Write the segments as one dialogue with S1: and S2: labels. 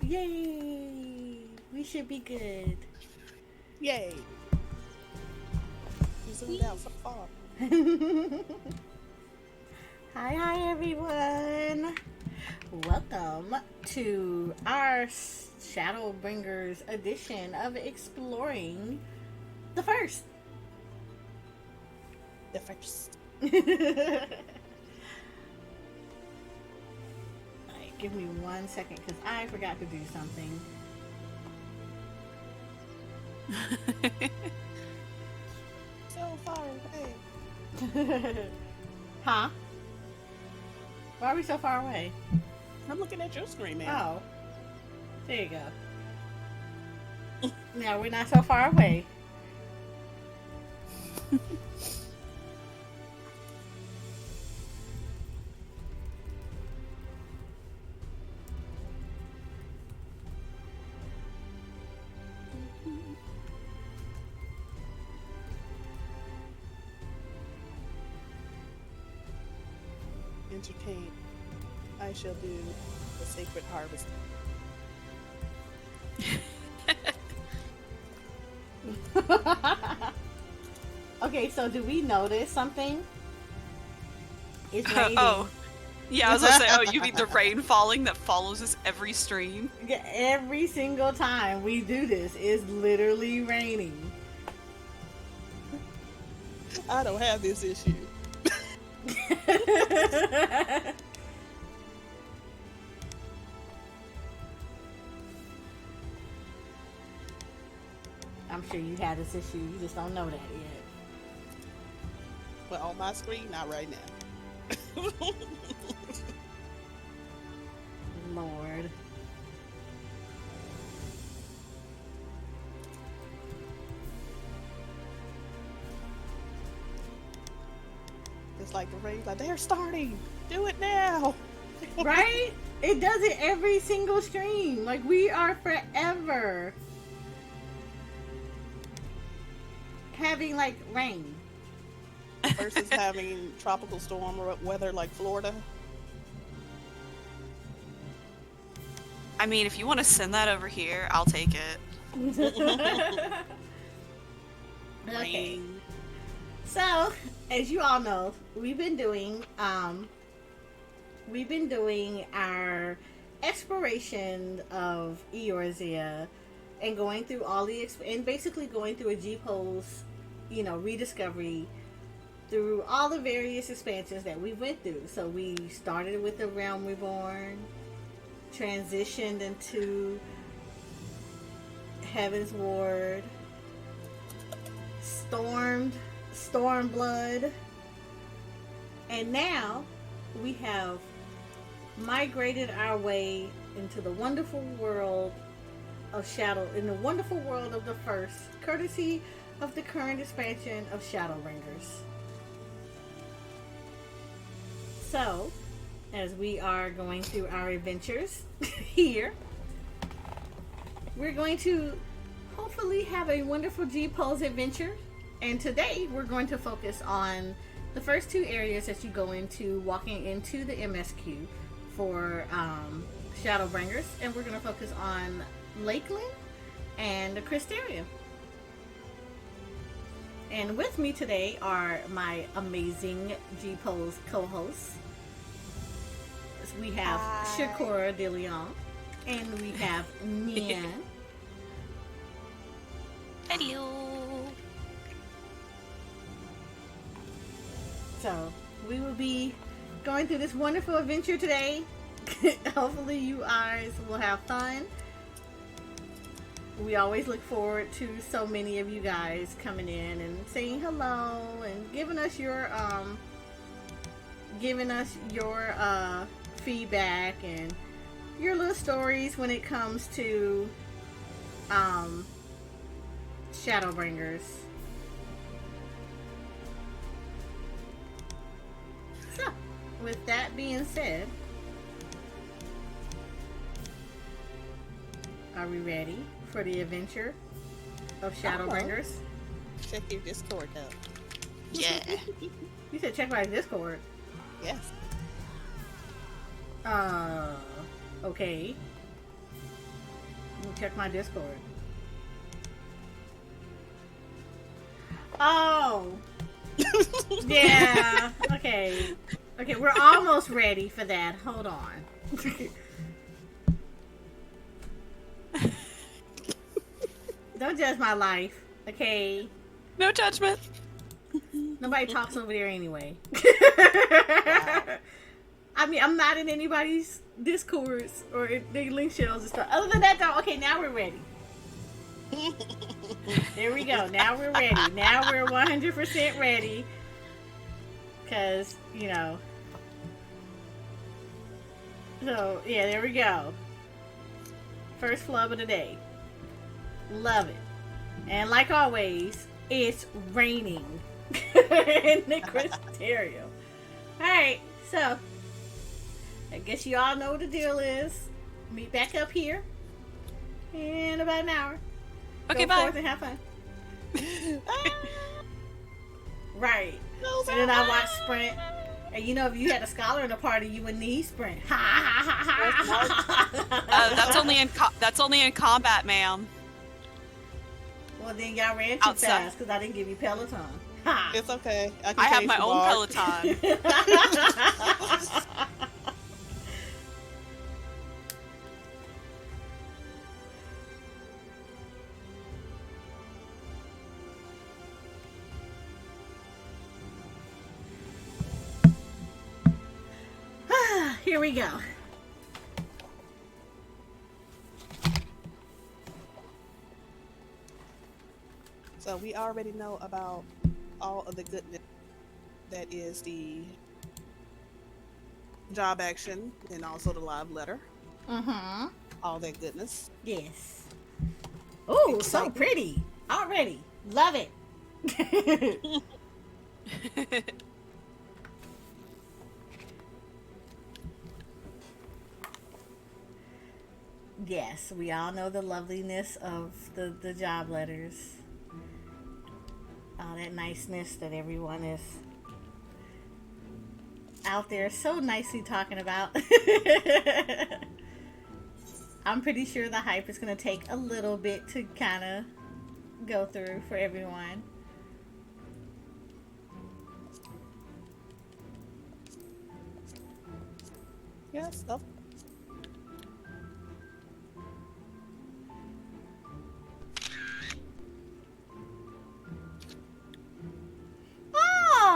S1: Yay! We should be good.
S2: Yay! You zoomed out so far.
S1: Hi, everyone. Welcome to our Shadowbringers edition of Exploring the First.
S2: The first.
S1: Alright, give me 1 second because I forgot to do something.
S2: So far away.
S1: Huh? Why are we so far away?
S2: I'm looking at your screen, man.
S1: Oh. There you go. Now we're not so far away.
S2: Entertain. I shall do the sacred harvest.
S1: Okay, so do we notice something? It's raining.
S3: Oh. Yeah, I was gonna say, oh, you mean the rain falling that follows us every stream?
S1: Yeah, every single time we do this, it's literally raining.
S2: I don't have this issue.
S1: I'm sure you had this issue, you just don't know that yet.
S2: But on my screen, not right now.
S1: Lord.
S2: It's like the rain's like, they're starting. Do it now.
S1: Right? It does it every single stream. Like, we are forever having, like, rain.
S2: Versus having tropical storm weather like Florida.
S3: I mean, if you want to send that over here, I'll take it.
S1: Okay.
S2: Rain.
S1: So, as you all know, we've been doing our exploration of Eorzea and going through all the and basically going through a G-Pose, rediscovery through all the various expansions that we went through. So we started with the Realm Reborn, transitioned into Heaven's Ward, Stormblood, and now we have migrated our way into the wonderful world of in the wonderful world of the First, courtesy of the current expansion of Shadowbringers. So, as we are going through our adventures here, we're going to hopefully have a wonderful G-Pose adventure. And today, we're going to focus on the first two areas that you go into walking into the MSQ for Shadowbringers. And we're going to focus on Lakeland and the Crystarium. And with me today are my amazing G-Pose co-hosts. We have Shakura De Leon, and we have Nian.
S3: Hello.
S1: So, we will be going through this wonderful adventure today. Hopefully you guys will have fun. We always look forward to so many of you guys coming in and saying hello and giving us your feedback and your little stories when it comes to Shadowbringers. So, with that being said, are we ready for the adventure of Shadowbringers?
S2: Check your Discord out.
S3: Yeah.
S1: You said check my Discord.
S2: Yes.
S1: Okay. Let me check my Discord. Oh. Yeah. Okay. Okay, we're almost ready for that. Hold on. Don't judge my life, okay?
S3: No judgment.
S1: Nobody talks over there anyway. I mean, I'm not in anybody's Discords or the link shells and stuff. Other than that, though, okay, now we're ready. There we go. Now we're ready. Now we're 100% ready. Because, you know. So, yeah, there we go. First flub of the day. Love it. And like always, it's raining in the Crystarium. Alright, so I guess you all know what the deal is. Meet back up here in about an hour.
S3: Okay,
S1: Go
S3: bye.
S1: forth and have fun. Right. And then I watch Sprint. And you know, if you had a scholar in the party, you would need Sprint.
S3: That's only in combat, ma'am.
S1: Well, then y'all ran too
S3: Outside.
S1: fast because I didn't give you Peloton. Ha.
S2: It's okay.
S3: I have my own Peloton.
S1: Here we go.
S2: So we already know about all of the goodness that is the job action and also the live letter.
S1: Mm-hmm.
S2: All that goodness.
S1: Yes. Oh, so
S2: Exciting.
S1: pretty. Already. Love it. Yes, we all know the loveliness of the job letters. All that niceness that everyone is out there so nicely talking about. I'm pretty sure the hype is going to take a little bit to kind of go through for everyone.
S2: Yes. Oh.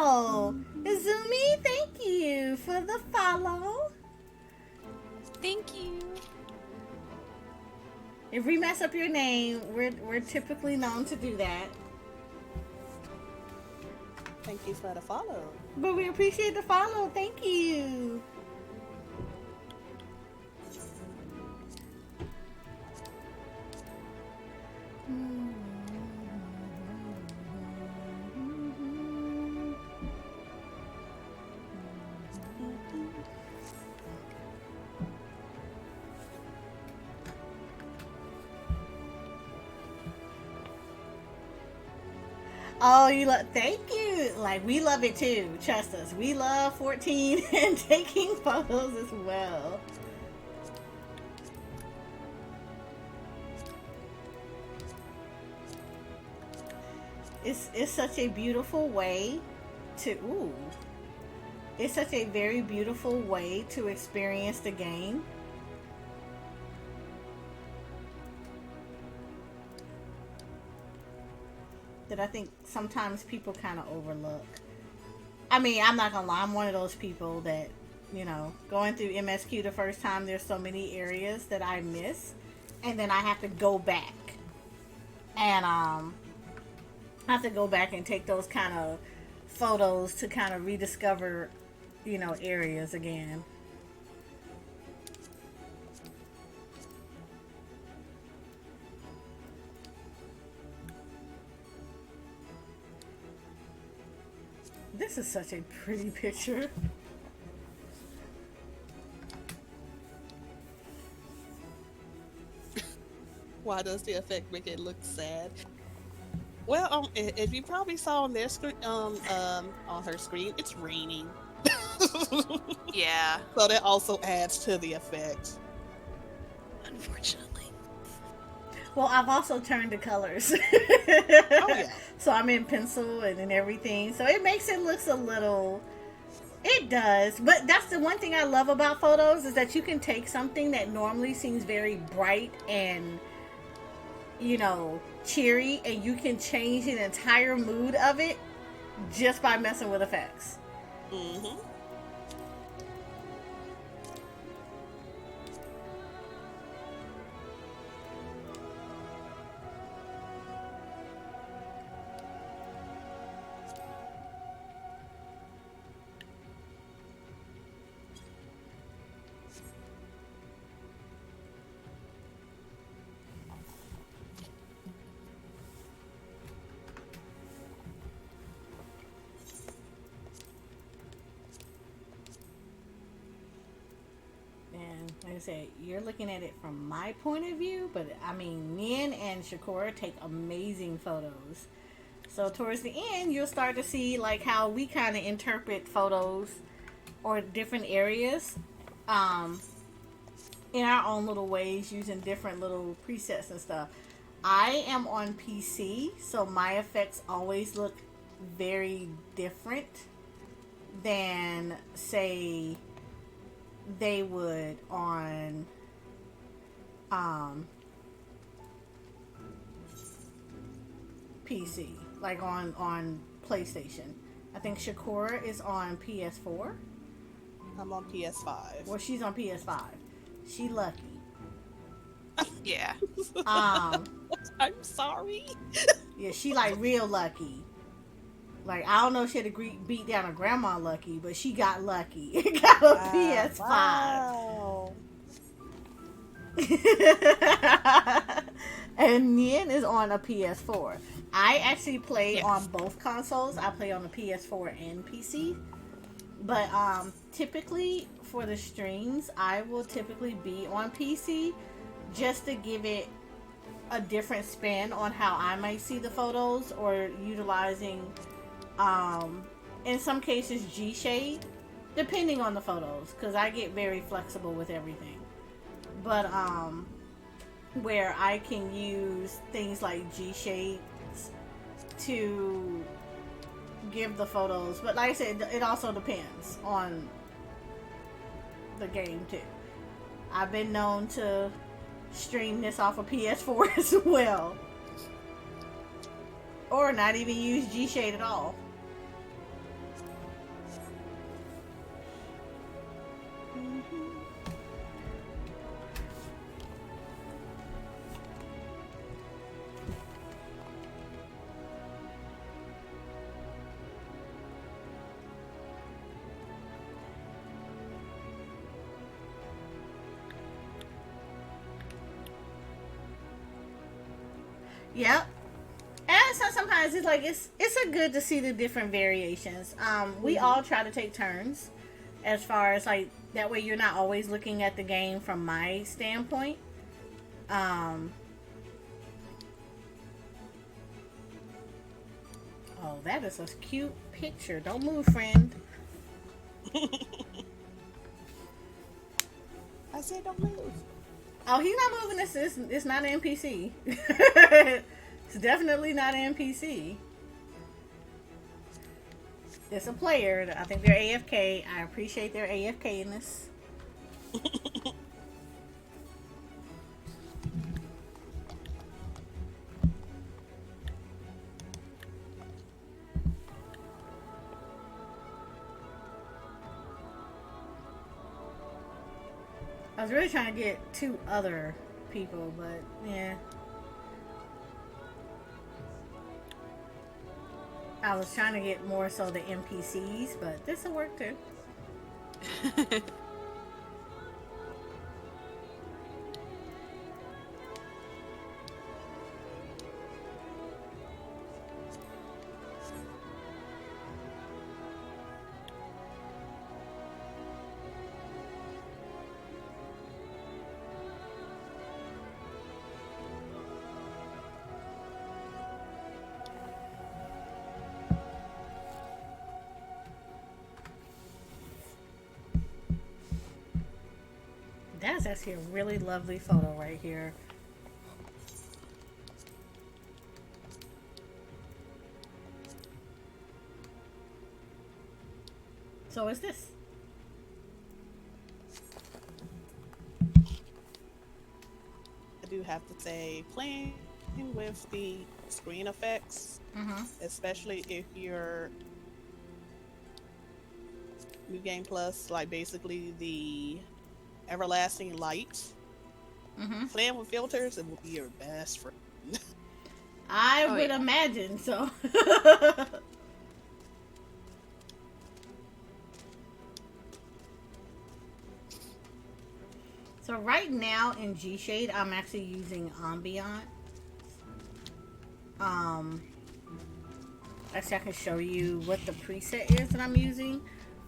S1: Oh, Izumi, thank you for the follow.
S3: Thank you.
S1: If we mess up your name, we're typically known to do that.
S2: Thank you for the follow.
S1: But we appreciate the follow. Thank you. Oh, thank you. Like, we love it too. Trust us. We love 14 and taking photos as well. It's such a beautiful way to, it's such a very beautiful way to experience the game. That I think sometimes people kind of overlook. I mean, I'm not gonna lie, I'm one of those people that, you know, going through MSQ the first time, there's so many areas that I miss, and then I have to go back and I have to go back and take those kind of photos to kind of rediscover, you know, areas again. This is such a pretty picture.
S2: Why does the effect make it look sad? Well, if you probably saw on their screen, on her screen, it's raining.
S3: Yeah.
S2: So that also adds to the effect.
S3: Unfortunately.
S1: Well, I've also turned to colors.
S2: Oh yeah.
S1: So I'm in pencil and everything. So it makes it looks a little. It does, but that's the one thing I love about photos is that you can take something that normally seems very bright and, you know, cheery, and you can change the entire mood of it just by messing with effects.
S2: Mm-hmm.
S1: And like I said, you're looking at it from my point of view, but I mean, Nin and Shakura take amazing photos. So towards the end, you'll start to see like how we kind of interpret photos or different areas in our own little ways using different little presets and stuff. I am on PC, so my effects always look very different than, say, they would on PC, like on PlayStation. I think Shakura is on PS4.
S2: I'm on PS5.
S1: Well, she's on PS5. She lucky.
S3: Yeah.
S2: I'm sorry.
S1: Yeah, she like real lucky. Like, I don't know if she had to beat down her grandma lucky, but she got lucky. Got a PS5.
S2: Wow.
S1: And Nin is on a PS4. I actually play
S3: Yes.
S1: on both consoles. I play on the PS4 and PC. But typically for the streams, I will typically be on PC just to give it a different spin on how I might see the photos, or utilizing in some cases G-shade, depending on the photos, because I get very flexible with everything. But where I can use things like G-shades to give the photos, but like I said, it also depends on the game too. I've been known to stream this off of PS4 as well, or not even use G-shade at all. Yep. And so sometimes it's like it's a good to see the different variations. We all try to take turns, as far as like that way you're not always looking at the game from my standpoint. Oh, that is a cute picture. Don't move, friend.
S2: I said don't move.
S1: Oh, he's not moving. It's not an NPC. It's definitely not an NPC. It's a player. I think they're AFK. I appreciate their AFK-ness. I was really trying to get 2 other people, but yeah. I was trying to get more so the NPCs, but this will work too. That's actually a really lovely photo right here. So is this.
S2: I do have to say, playing with the screen effects, especially if you're New Game Plus, like basically the everlasting light, playing with filters, it will be your best friend.
S1: I would imagine so. So right now in G Shade, I'm actually using Ambient. Actually, I can show you what the preset is that I'm using,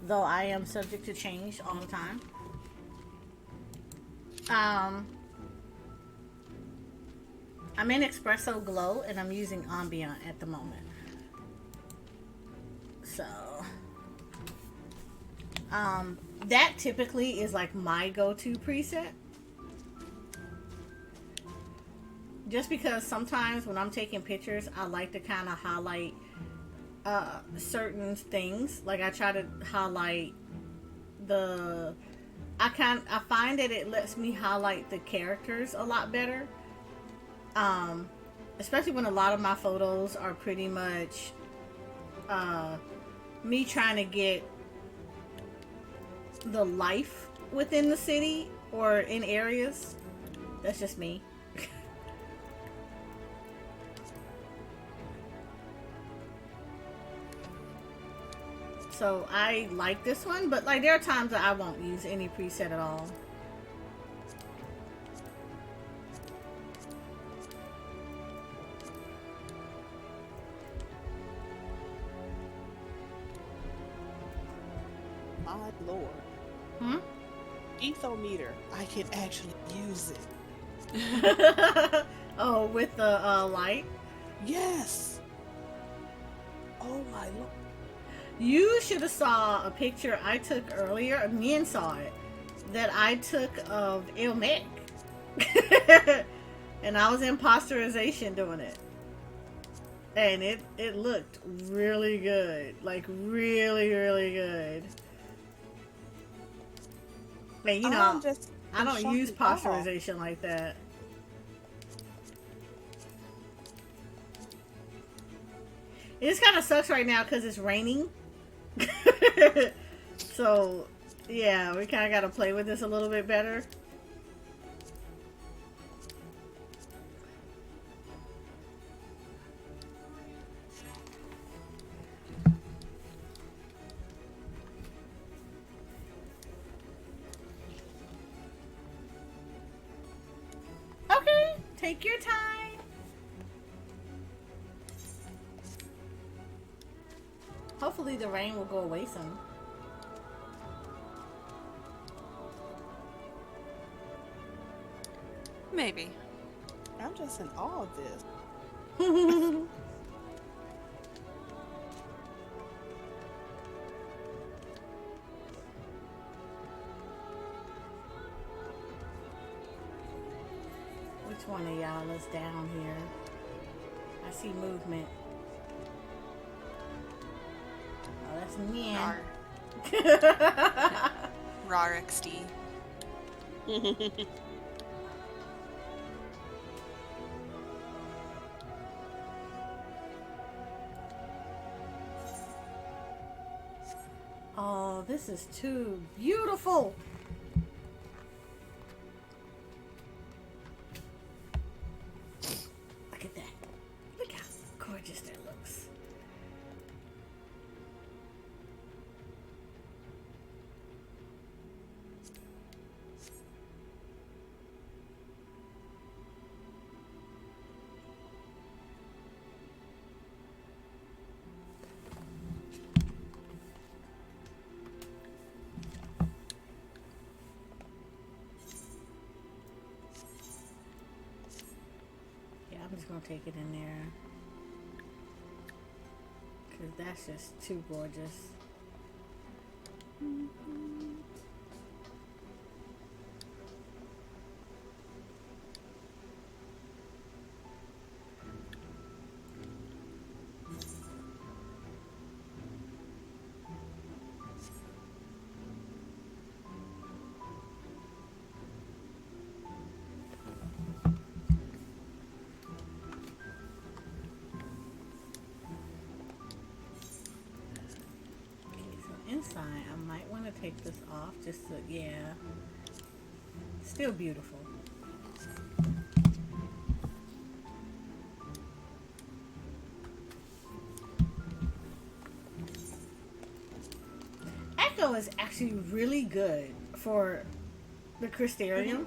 S1: though I am subject to change all the time. I'm in Espresso Glow, and I'm using Ambient at the moment. So, that typically is like my go-to preset. Just because sometimes when I'm taking pictures, I like to kind of highlight certain things. Like I try to highlight I find that it lets me highlight the characters a lot better. Especially when a lot of my photos are pretty much me trying to get the life within the city or in areas. That's just me. So I like this one, but like there are times that I won't use any preset at all.
S2: My lord. Ethometer. I can actually use it.
S1: Oh, with the light?
S2: Yes. Oh my lord.
S1: You should have saw a picture I took earlier. Mien saw it. That I took of Ilmek. And I was in posterization doing it. And it looked really good. Like really, really good. And you know, I don't use posterization like that. It just kind of sucks right now because it's raining. So, yeah, we kind of got to play with this a little bit better. Okay, take your time. Hopefully the rain will go away soon.
S3: Maybe.
S2: I'm just in awe of this.
S1: Which one of y'all is down here? I see movement. Oh, that's Nien.
S3: Rar XD.
S1: Oh, this is too beautiful. Look at that. Look how gorgeous that looks. I'm just gonna take it in there because that's just too gorgeous. sign. I might want to take this off just to, yeah. Still beautiful. Echo is actually really good for the Crystarium,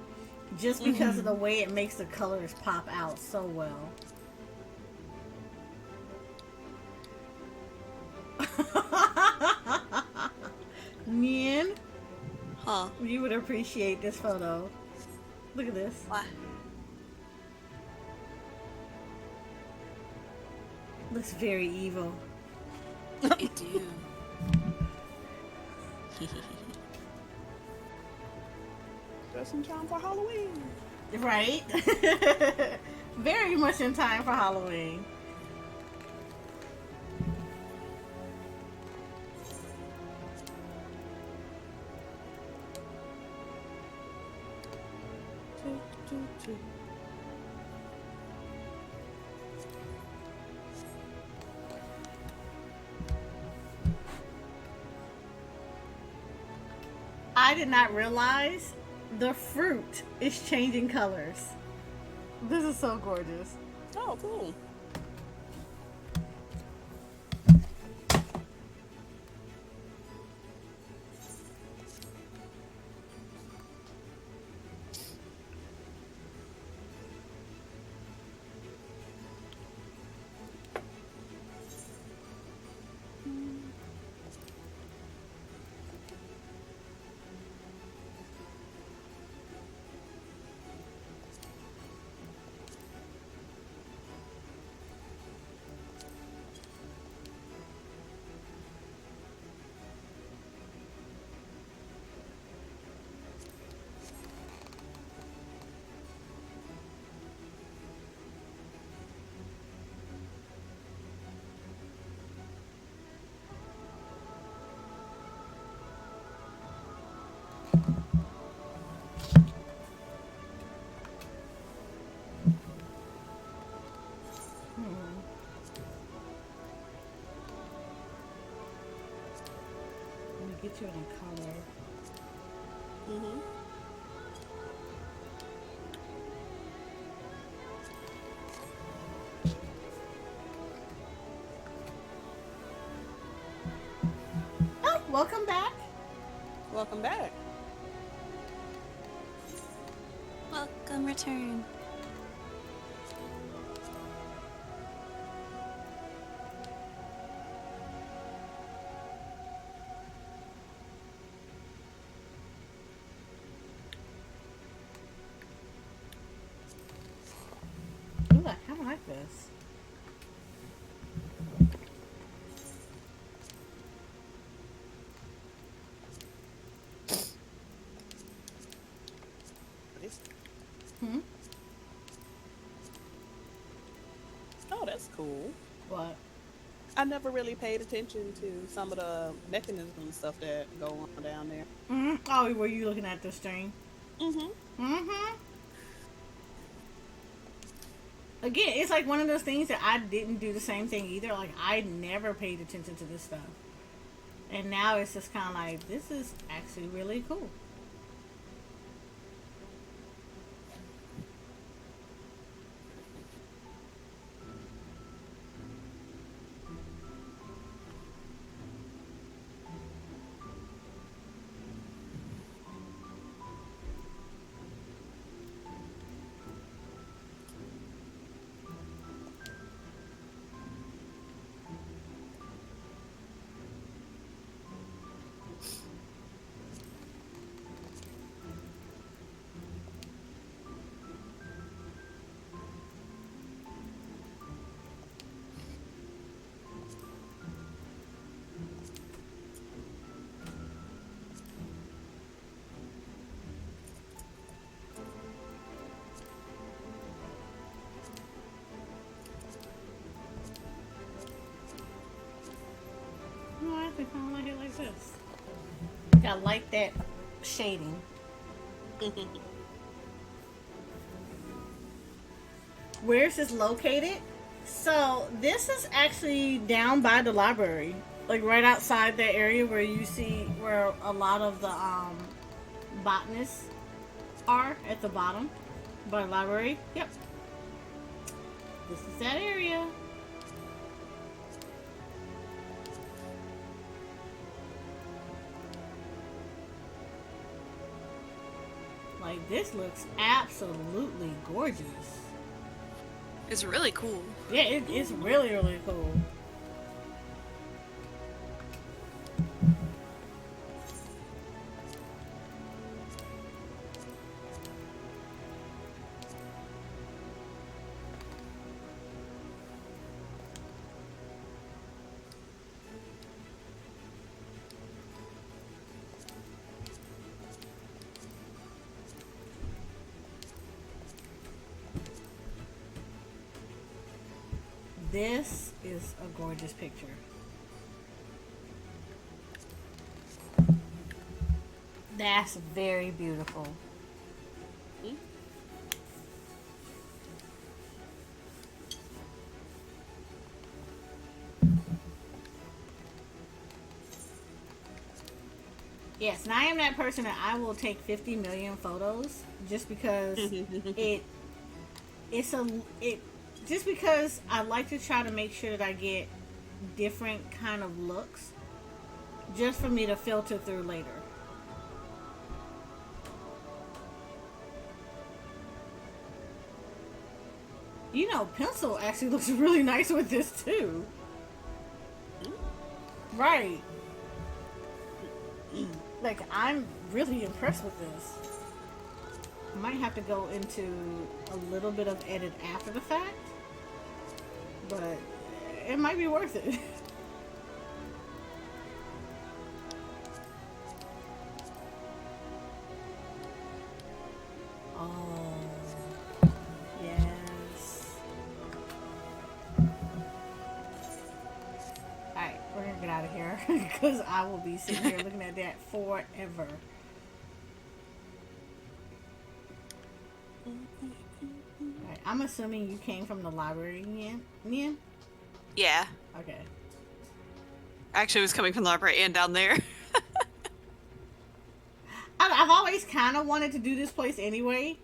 S1: just because of the way it makes the colors pop out so well. Nien,
S3: Huh?
S1: you would appreciate this photo. Look at this.
S3: What?
S1: Looks very evil.
S3: I do.
S2: Just in time for Halloween.
S1: Right? Very much in time for Halloween. I did not realize the fruit is changing colors. This is so gorgeous.
S2: Oh, cool.
S1: Let me get you in a color.
S2: Mm-hmm.
S1: Oh, welcome back.
S2: Welcome back.
S3: Welcome return.
S1: Ooh, I kind of like this. Hmm?
S2: Oh, that's cool.
S1: What?
S2: I never really paid attention to some of the mechanisms and stuff that go on down there.
S1: Mm-hmm. Oh, were you looking at the string?
S2: Mm-hmm.
S1: Mm-hmm. Again, it's like one of those things that I didn't do the same thing either. Like, I never paid attention to this stuff. And now it's just kind of like, this is actually really cool. No, I think I like it like this. I like that shading. Where is this located? So this is actually down by the library. Like right outside that area where you see where a lot of the botanists are at the bottom by the library. Yep. This is that area. Like, this looks absolutely gorgeous.
S3: It's really cool.
S1: Yeah, it's really, really cool. This is a gorgeous picture. That's very beautiful. Yes, and I am that person that I will take 50 million photos just because just because I like to try to make sure that I get different kind of looks just for me to filter through later. You know, pencil actually looks really nice with this too. Right. Like, I'm really impressed with this. I might have to go into a little bit of edit after the fact, but it might be worth it. Oh, yes. Alright, we're gonna get out of here because I will be sitting here looking at that forever. Alright, I'm assuming you came from the library, Neath?
S3: Yeah.
S1: Okay.
S3: Actually, it was coming from the library and down there.
S1: I've always kind of wanted to do this place anyway,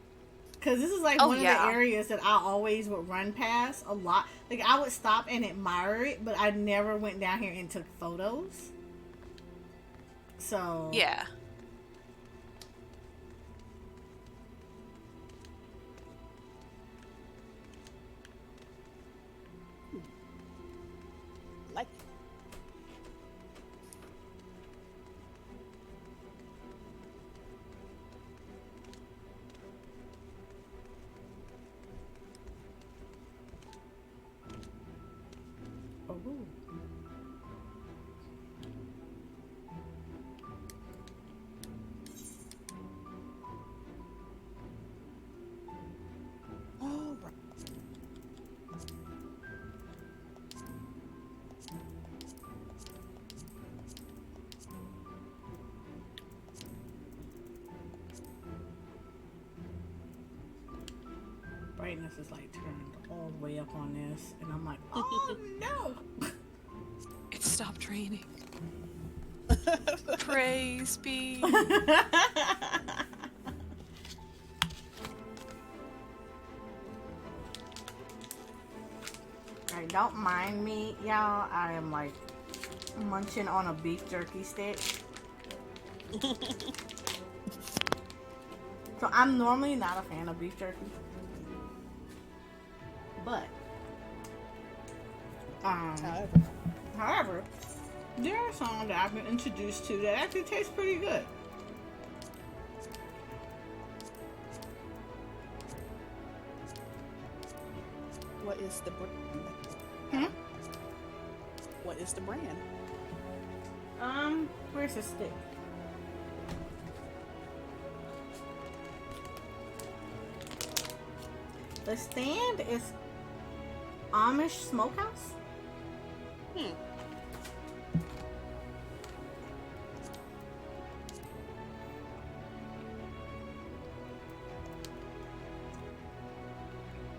S1: because this is like one of the areas that I always would run past a lot. Like, I would stop and admire it, but I never went down here and took photos. So
S3: Yeah.
S2: Like,
S1: oh.
S2: all right.
S1: Brightness is like turned all the way up on this, and I'm like, oh no.
S3: It stopped raining. Praise be.
S1: Alright, don't mind me, y'all. I am like munching on a beef jerky stick. So I'm normally not a fan of beef jerky, but however, there are some that I've been introduced to that actually taste pretty good.
S2: What is the brand? What is the brand?
S1: Where's the stick? The stand is Amish Smokehouse.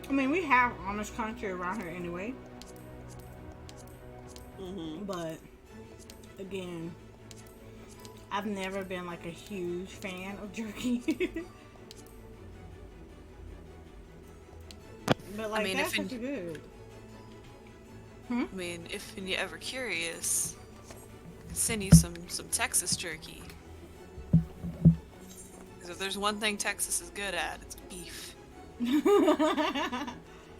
S1: I mean, we have Amish country around here anyway. But again, I've never been like a huge fan of jerky. But like,
S3: I mean,
S1: that's such good.
S3: I mean, if you're ever curious, I can send you some Texas jerky. Because if there's one thing Texas is good at, it's beef.
S1: No,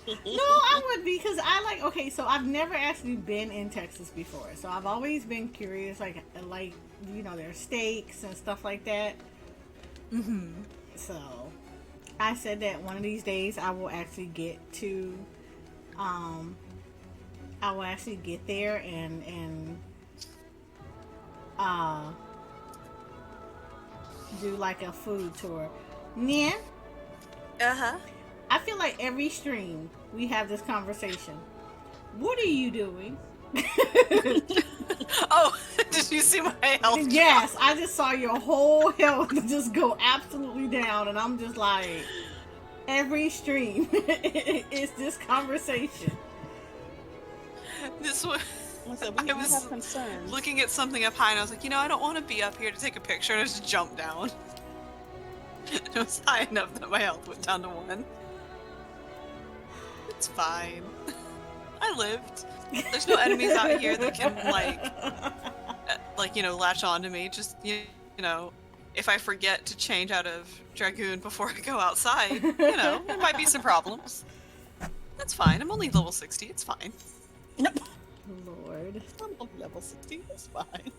S1: I would, because I like, okay, so I've never actually been in Texas before. So I've always been curious, like you know, their steaks and stuff like that.
S3: Mm-hmm.
S1: So I said that one of these days I will actually get to, I will actually get there and do like a food tour. Neath,
S3: Uh-huh.
S1: I feel like every stream we have this conversation. What are you doing?
S3: Oh, did you see my health?
S1: Yes, I just saw your whole health just go absolutely down, and I'm just like, every stream is this conversation.
S3: This one.
S2: Listen, we
S3: I was
S2: have concerns.
S3: looking at something up high, and I was like, I don't want to be up here to take a picture, and I just jumped down. It was high enough that my health went down to 1. It's fine. I lived. There's no enemies out here that can latch on to me. Just if I forget to change out of Dragoon before I go outside, there might be some problems. That's fine. I'm only level 60. It's fine.
S1: Lord.
S2: I'm level 60. It's fine.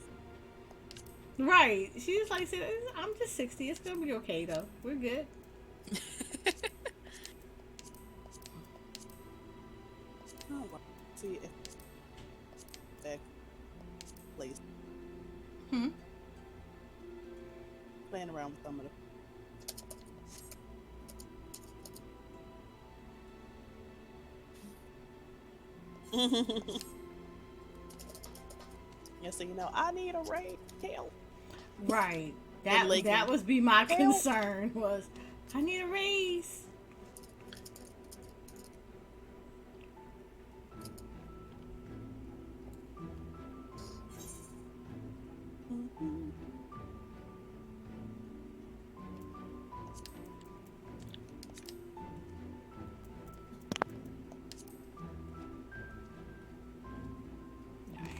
S1: Right. She was like, I'm just 60. It's gonna be okay though. We're good.
S2: Oh, well, see if that place. Playing around with some of the. Yes, so I need a raid. Help.
S1: Right. That was be my concern was I need a raise.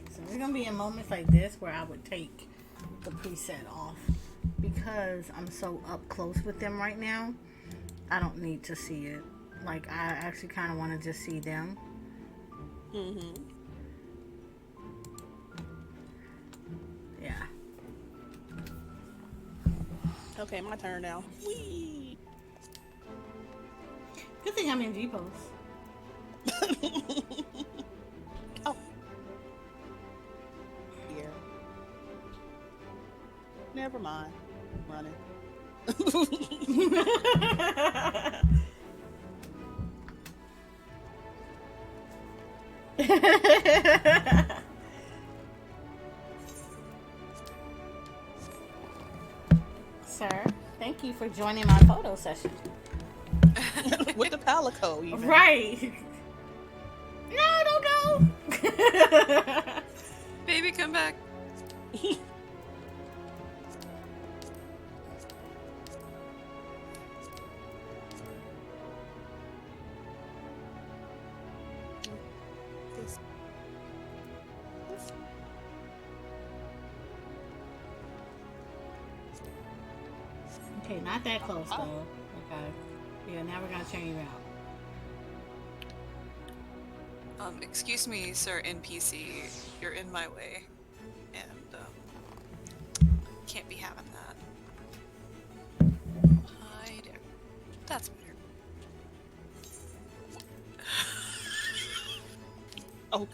S1: So there's gonna be in moments like this where I would take the preset off because I'm so up close with them right now. I don't need to see it. Like, I actually kind of want to just see them. Yeah.
S2: Okay, my turn now. Whee!
S1: Good thing I'm in G pose.
S2: Oh. Here. Never mind. Running.
S1: Sir, thank you for joining my photo session.
S2: With the palico, even.
S1: Right. No, don't go.
S3: Baby, come back.
S1: Okay, not that close though. Okay. Yeah, now we're gonna turn you out.
S3: Excuse me, sir NPC. You're in my way. And, can't be having that. Hi there. That's better.
S2: Oh.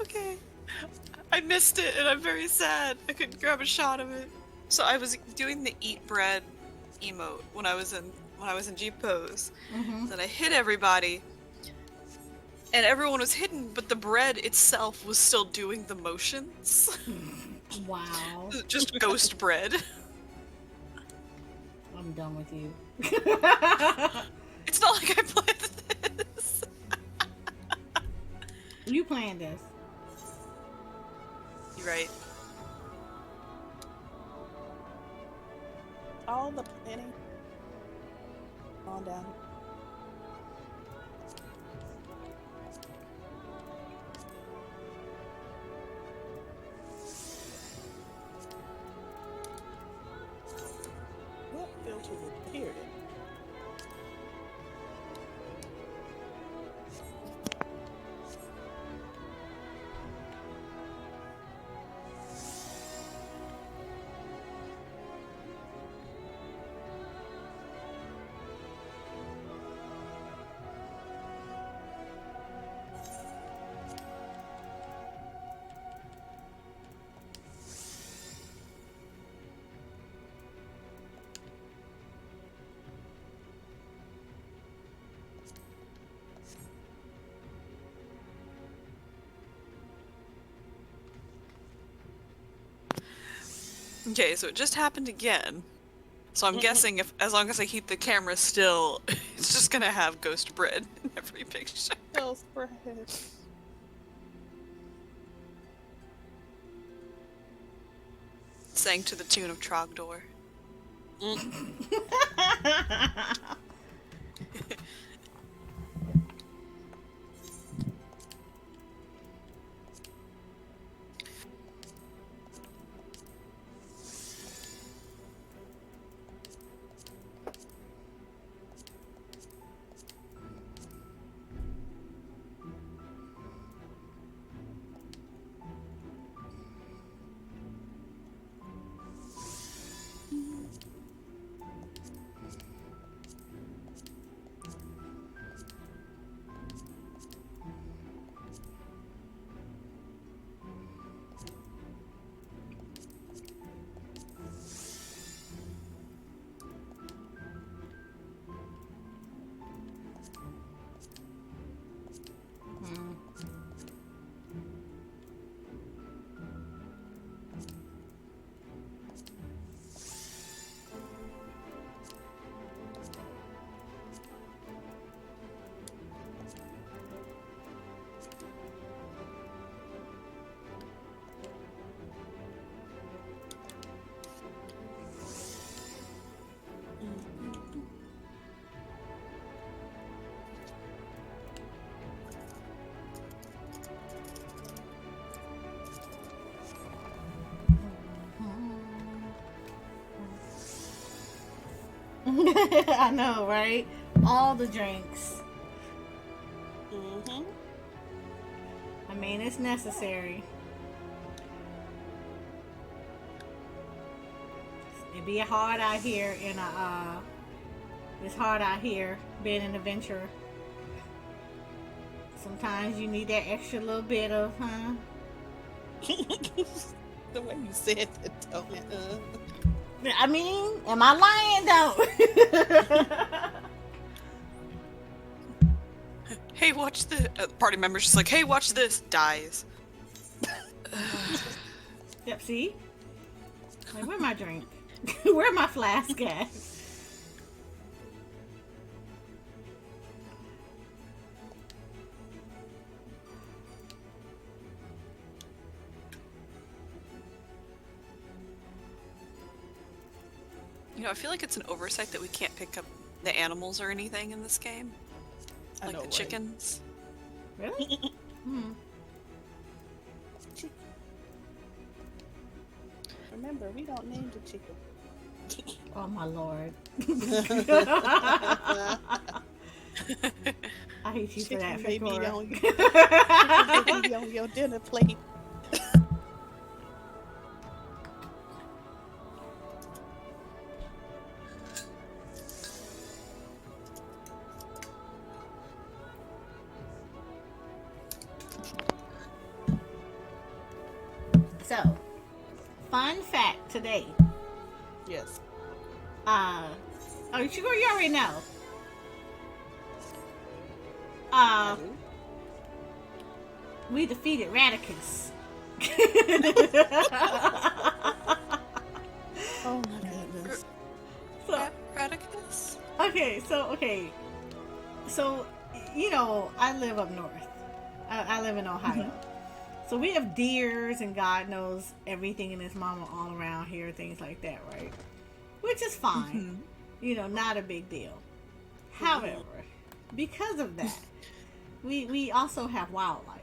S3: Okay. I missed it and I'm very sad. I couldn't grab a shot of it. So I was doing the eat bread emote when I was in G pose. Then I hit everybody and everyone was hidden, but the bread itself was still doing the motions.
S1: Wow.
S3: Just ghost bread.
S1: I'm done with you.
S3: It's not like I planned this.
S1: You planned this.
S3: You're right.
S2: All the planning on down. What filter appeared?
S3: Okay, so it just happened again. So I'm guessing if, as long as I keep the camera still, it's just gonna have ghost bread in every picture.
S2: Ghost bread.
S3: Sang to the tune of Trogdor.
S1: I know, right? All the drinks.
S2: Mm-hmm.
S1: I mean, it's necessary. It be hard out here in a. It's hard out here being an adventurer. Sometimes you need that extra little bit of, huh?
S2: The way you said that, told me,
S1: I mean, am I lying though?
S3: Hey, watch the party member's just like, hey, watch this. Dies.
S1: Yep, see? Like, where's my drink? Where's my flask at?
S3: You know, I feel like it's an oversight that we can't pick up the animals or anything in this game.
S2: I
S3: Like
S2: know,
S3: the
S2: right?
S3: chickens.
S1: Really?
S2: Remember, we don't name the chicken.
S1: Oh my lord. I hate you for that,
S2: Chicken may be
S1: Fikora.
S2: on chicken may be on your dinner plate.
S1: So, fun fact today.
S2: Yes.
S1: Oh, you already know.
S2: I do.
S1: We defeated Radicus.
S2: Oh my goodness.
S1: So,
S3: Radicus?
S1: okay, so, you know, I live up north. I live in Ohio. So we have deers and God knows everything in his mama all around here, things like that, right? Which is fine. You know, not a big deal. However, because of that, we also have wildlife.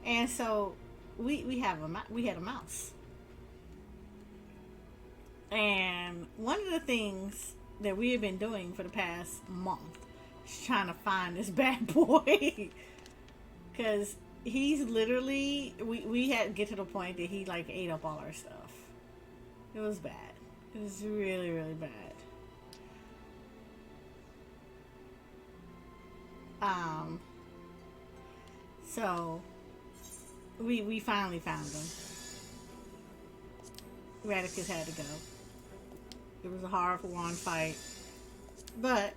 S1: And so we had a mouse. And one of the things that we have been doing for the past month is trying to find this bad boy. Because he's literally, we had to get to the point that he like ate up all our stuff. It was bad. It was really, really bad. So we finally found him. Radicus had to go. It was a hard-won fight, but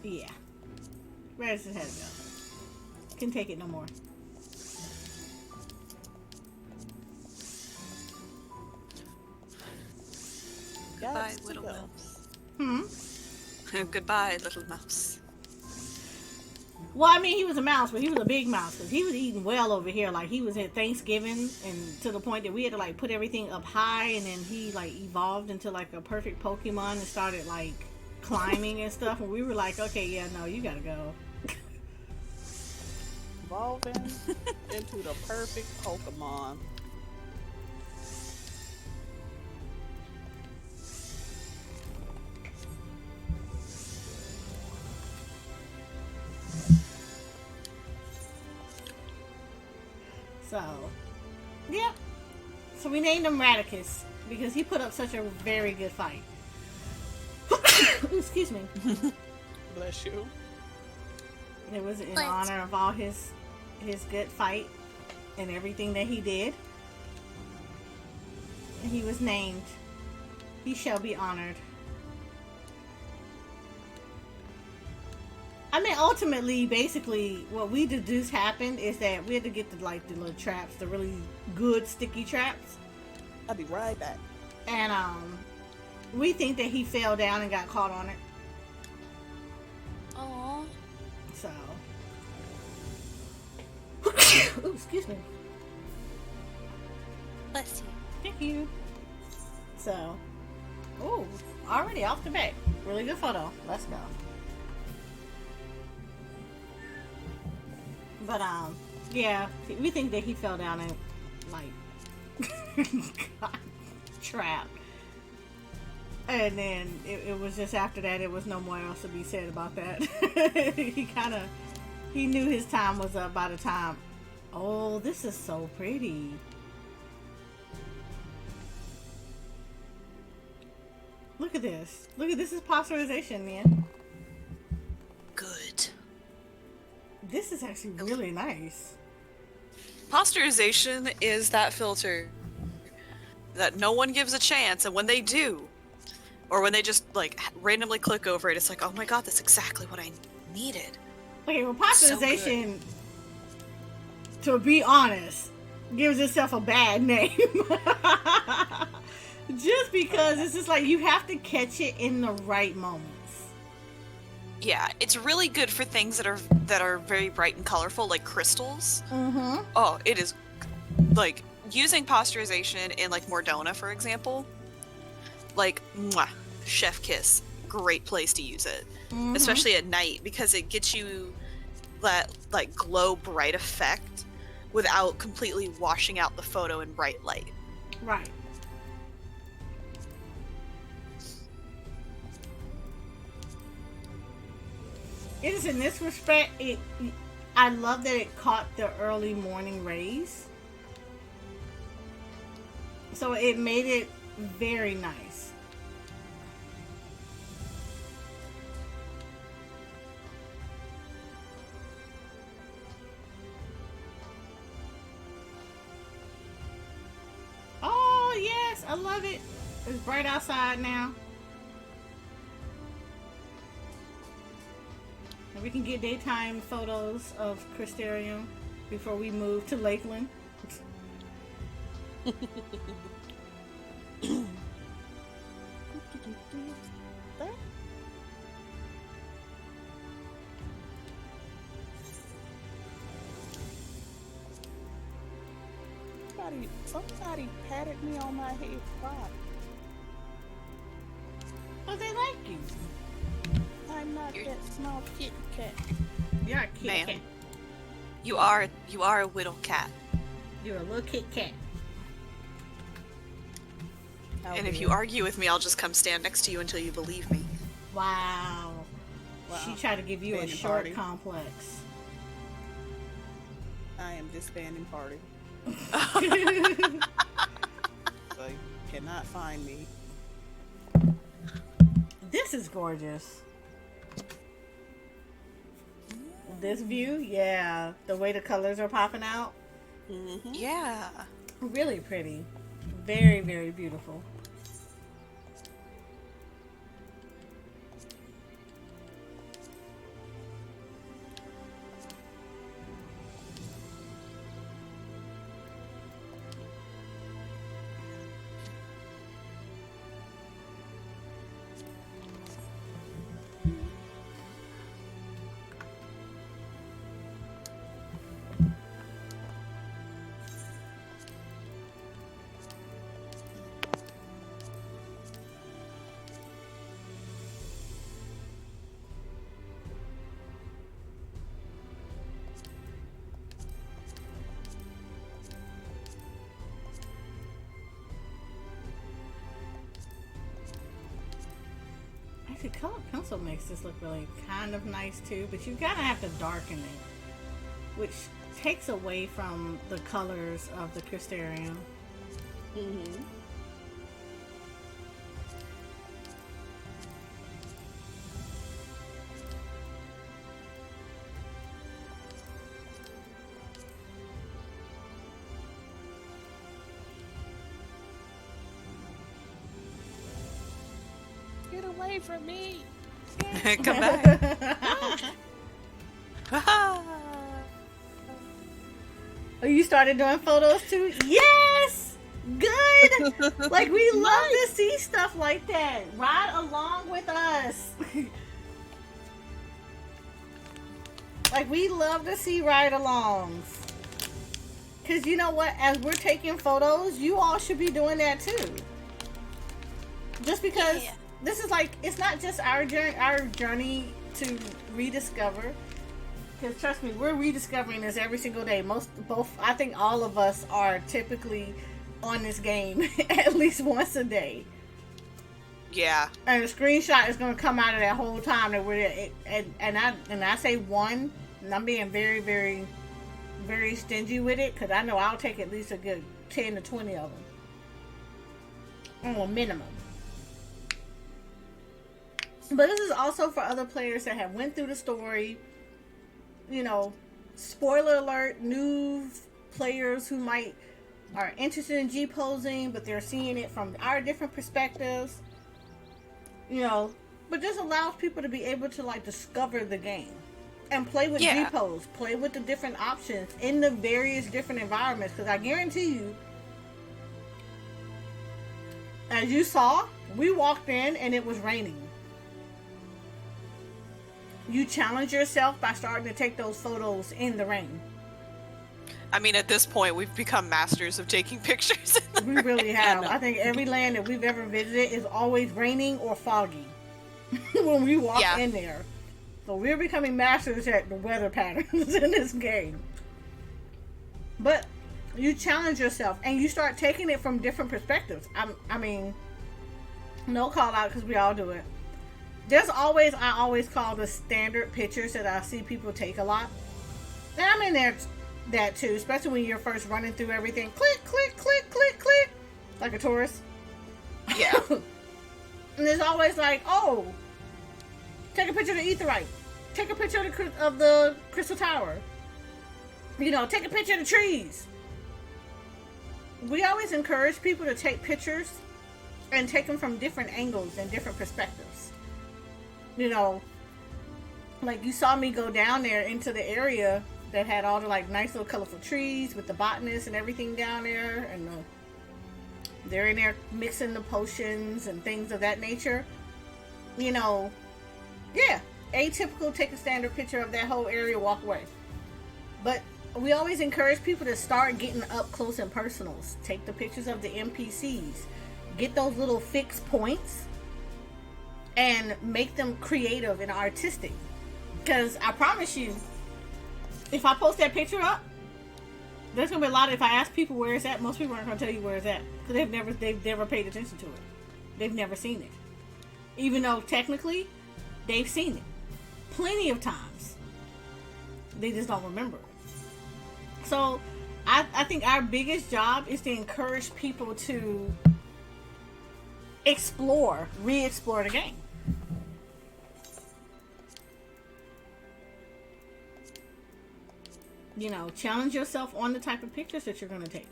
S1: yeah, Radicus had to go. Can take it no more.
S3: Goodbye, little mouse. Goodbye, little mouse.
S1: Well, I mean, he was a mouse, but he was a big mouse because he was eating well over here. Like, he was at Thanksgiving, and to the point that we had to like put everything up high, and then he like evolved into like a perfect Pokemon and started like climbing and stuff. And we were like, okay, yeah, no, you gotta go.
S2: Evolving into the perfect Pokemon.
S1: So, yeah. So we named him Radicus because he put up such a very good fight. Excuse me.
S2: Bless you.
S1: It was in honor of all his good fight and everything that he did. And he was named. He shall be honored. I mean, ultimately, basically, what we deduced happened is that we had to get the little traps, the really good sticky traps.
S2: I'll be right back.
S1: And we think that he fell down and got caught on it.
S3: Aww.
S1: So, ooh, excuse me.
S3: Bless you.
S1: Thank you. So, ooh, already off the bat. Really good photo. Let's go. But yeah, we think that he fell down and like got trapped. And then it was just after that, it was no more else to be said about that. He knew his time was up by the time. Oh, this is so pretty. Look at this. Look at this is pasteurization, man.
S3: Good.
S1: This is actually really nice.
S3: Pasteurization is that filter that no one gives a chance, and when they do, or when they just like randomly click over it, it's like, oh my god, that's exactly what I needed.
S1: Okay, well, pasteurization, to be honest, gives itself a bad name. Just because it's just like you have to catch it in the right moments.
S3: Yeah, it's really good for things that are very bright and colorful, like crystals.
S1: Mm-hmm.
S3: Oh, it is like using pasteurization in like Mordona, for example. Like, mwah, chef kiss, great place to use it, especially at night because it gets you that like glow bright effect without completely washing out the photo in bright light.
S1: Right. It is in this respect, I love that it caught the early morning rays. So it made it very nice. Oh, yes, I love it. It's bright outside now. We can get daytime photos of Crystarium before we move to Lakeland.
S2: Somebody patted me on my head. Why?
S1: Oh, they like you.
S2: I'm not that small kitty cat.
S1: You're a kitty
S3: Ma'am.
S1: cat.
S3: You are a little cat.
S1: You're a little Kit Kat.
S3: And if you argue with me, I'll just come stand next to you until you believe me.
S1: Wow. She tried to give you a
S2: Banding
S1: short
S2: party.
S1: complex.
S2: I am disbanding party. So you cannot find me.
S1: This is gorgeous. This view, yeah. The way the colors are popping out.
S2: Mm-hmm.
S3: Yeah.
S1: Really pretty. Very, very beautiful. Actually, color pencil makes this look really kind of nice too, but you gotta have to darken it, which takes away from the colors of the Crystarium.
S2: Mm-hmm. Get away from me!
S3: Come back.
S1: Oh, you started doing photos too? Yes! Good! Like, we love to see stuff like that. Ride along with us. Like, we love to see ride-alongs. Because you know what? As we're taking photos, you all should be doing that too. Just because this is like, it's not just our journey to rediscover. Because trust me, we're rediscovering this every single day. I think all of us are typically on this game at least once a day.
S3: Yeah.
S1: And a screenshot is going to come out of that whole time that we're and I say one, and I'm being very, very, very stingy with it, because I know I'll take at least a good 10 to 20 of them. On a minimum. But this is also for other players that have went through the story. You know, spoiler alert, new players who are interested in G-posing, but they're seeing it from our different perspectives. You know, but this allows people to be able to like discover the game and play with G-pose, play with the different options in the various different environments. Because I guarantee you, as you saw, we walked in and it was raining. You challenge yourself by starting to take those photos in the rain.
S3: I mean, at this point, we've become masters of taking pictures.
S1: We really have. I think every land that we've ever visited is always raining or foggy when we walk in there. So we're becoming masters at the weather patterns in this game. But you challenge yourself and you start taking it from different perspectives. I mean, no call out because we all do it. I always call the standard pictures that I see people take a lot. And I'm in there that too, especially when you're first running through everything. Click, click, click, click, click. Like a tourist.
S3: Yeah.
S1: And there's always like, oh, take a picture of the Aetheryte. Take a picture of the Crystal Tower. You know, take a picture of the trees. We always encourage people to take pictures and take them from different angles and different perspectives. You know, like you saw me go down there into the area that had all the like nice little colorful trees with the botanists and everything down there, and they're in there mixing the potions and things of that nature. You know, yeah, atypical, take a standard picture of that whole area, walk away. But we always encourage people to start getting up close and personals. Take the pictures of the NPCs. Get those little fixed points and make them creative and artistic. Because I promise you, if I post that picture up, there's going to be a lot of, if I ask people where it's at, most people aren't going to tell you where it's at. Because they've never paid attention to it. They've never seen it. Even though technically, they've seen it plenty of times. They just don't remember it. So, I think our biggest job is to encourage people to re-explore the game. You know, challenge yourself on the type of pictures that you're going to take.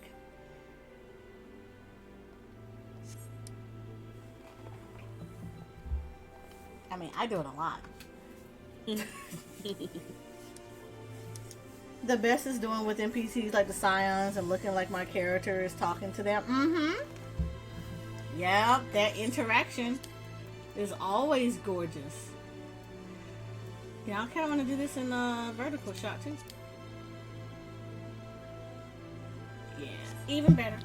S1: I mean, I do it a lot. The best is doing with NPCs like the Scions and looking like my character is talking to them. Mm-hmm. Yeah, that interaction is always gorgeous. Yeah, I kind of want to do this in a vertical shot too. Yeah, even better.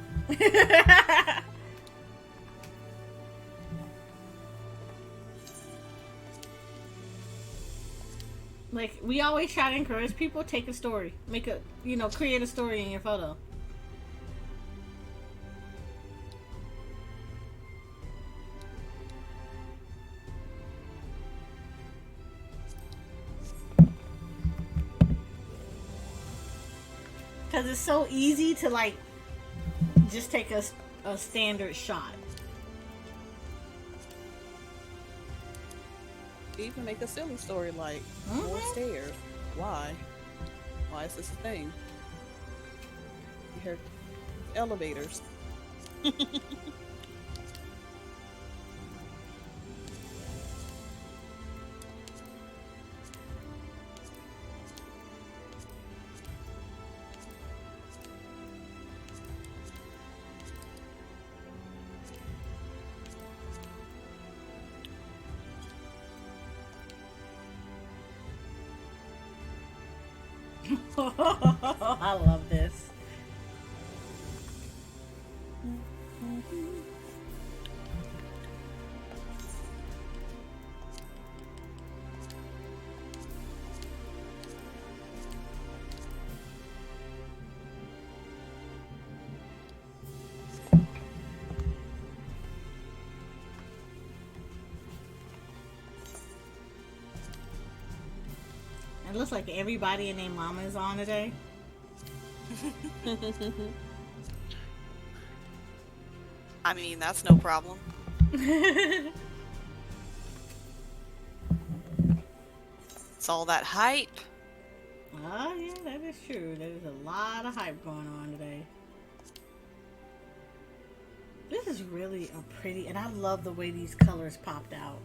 S1: Like, we always try to encourage people, take a story. Create a story in your photo. Because it's so easy to, like, just take a standard shot.
S2: Even make a silly story like, more stairs. Why? Why is this a thing? You hear elevators.
S1: I love this. It looks like everybody and their mama is on today.
S3: I mean, that's no problem. It's all that hype.
S1: Oh, yeah, that is true. There's a lot of hype going on today. This is really a pretty, and I love the way these colors popped out.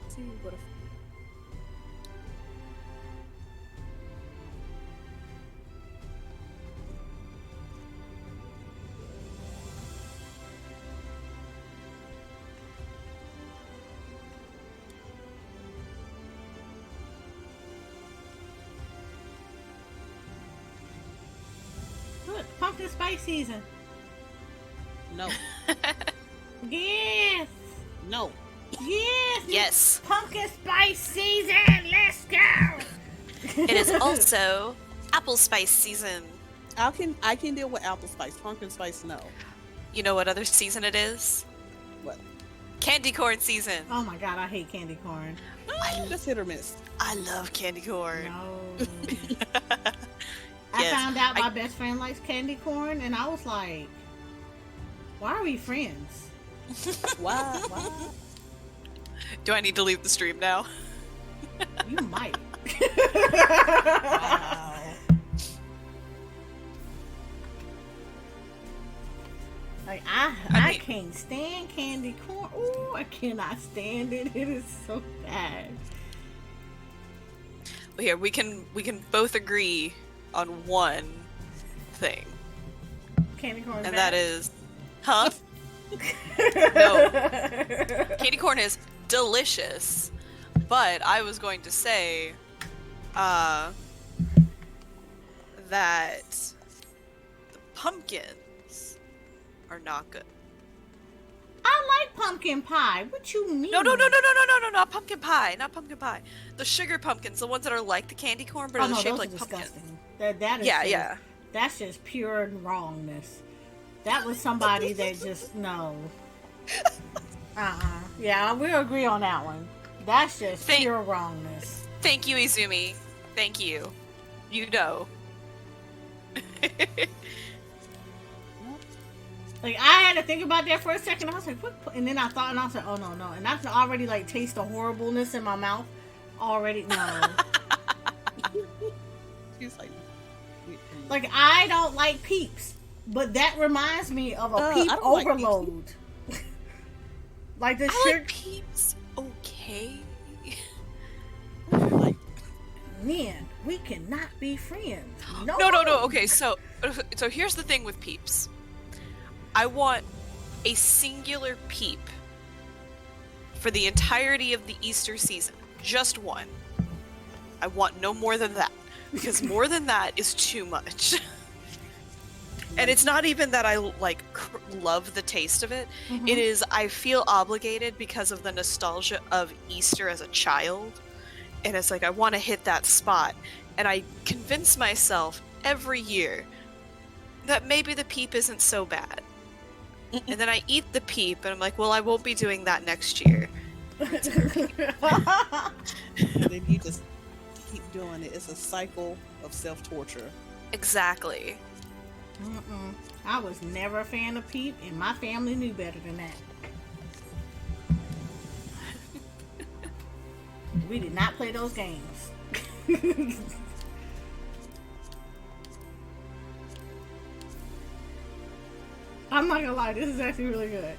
S2: See what a
S1: Look, pumpkin spice season.
S2: no.
S1: Yes!
S2: No.
S1: Yes!
S3: Yes.
S1: Pumpkin spice season! Let's go!
S3: It is also apple spice season.
S2: I can deal with apple spice. Pumpkin spice, no.
S3: You know what other season it is?
S2: What?
S3: Candy corn season.
S1: Oh my god, I hate candy corn.
S2: That's hit or miss.
S3: I love candy corn.
S1: No. I
S3: Yes,
S1: found out my best friend likes candy corn, and I was like, Why are we friends?
S2: Why?
S3: Do I need to leave the stream now?
S1: You might.
S2: Wow.
S1: Like I
S3: mean-
S1: can't stand candy corn. Ooh, I cannot stand it. It is so bad.
S3: Well, here we can baboth agree on one thing,
S1: Candy corn.
S3: and that is, huh? No. Candy corn is delicious, but I was going to say, that the pumpkins are not good.
S1: I like pumpkin pie. What you mean?
S3: No, not pumpkin pie, not pumpkin pie. The sugar pumpkins, the ones that are like the candy corn, but
S1: Oh
S3: are
S1: no,
S3: shaped
S1: those
S3: like
S1: are
S3: pumpkins.
S1: disgusting. That is
S3: Yeah,
S1: just,
S3: yeah.
S1: That's just pure wrongness. That was somebody that just no. Yeah, we'll agree on that one. That's just pure wrongness.
S3: Thank you, Izumi. Thank you. You know.
S1: Like I had to think about that for a second. I was like, what? And then I thought, and I was like, oh no. And I can already like taste the horribleness in my mouth. Already, no.
S2: She's like,
S1: Like I don't like Peeps, but that reminds me of a Peep
S2: I don't like
S1: overload. Like the
S3: I
S1: sugar.
S3: like Peeps. Okay.
S2: like,
S1: Man, we cannot be friends. No.
S3: No. Okay, so here's the thing with Peeps. I want a singular Peep for the entirety of the Easter season. Just one. I want no more than that. Because more than that is too much. And it's not even that I love the taste of it.
S1: Mhm.
S3: It is I feel obligated because of the nostalgia of Easter as a child. And it's like I want to hit that spot. And I convince myself every year that maybe the Peep isn't so bad. And then I eat the Peep and I'm like, well, I won't be doing that next year.
S2: and then you just keep doing it. It's a cycle of self-torture.
S3: Exactly.
S1: Mm-mm. I was never a fan of Peep, and my family knew better than that. We did not play those games. I'm not gonna lie, this is actually really good.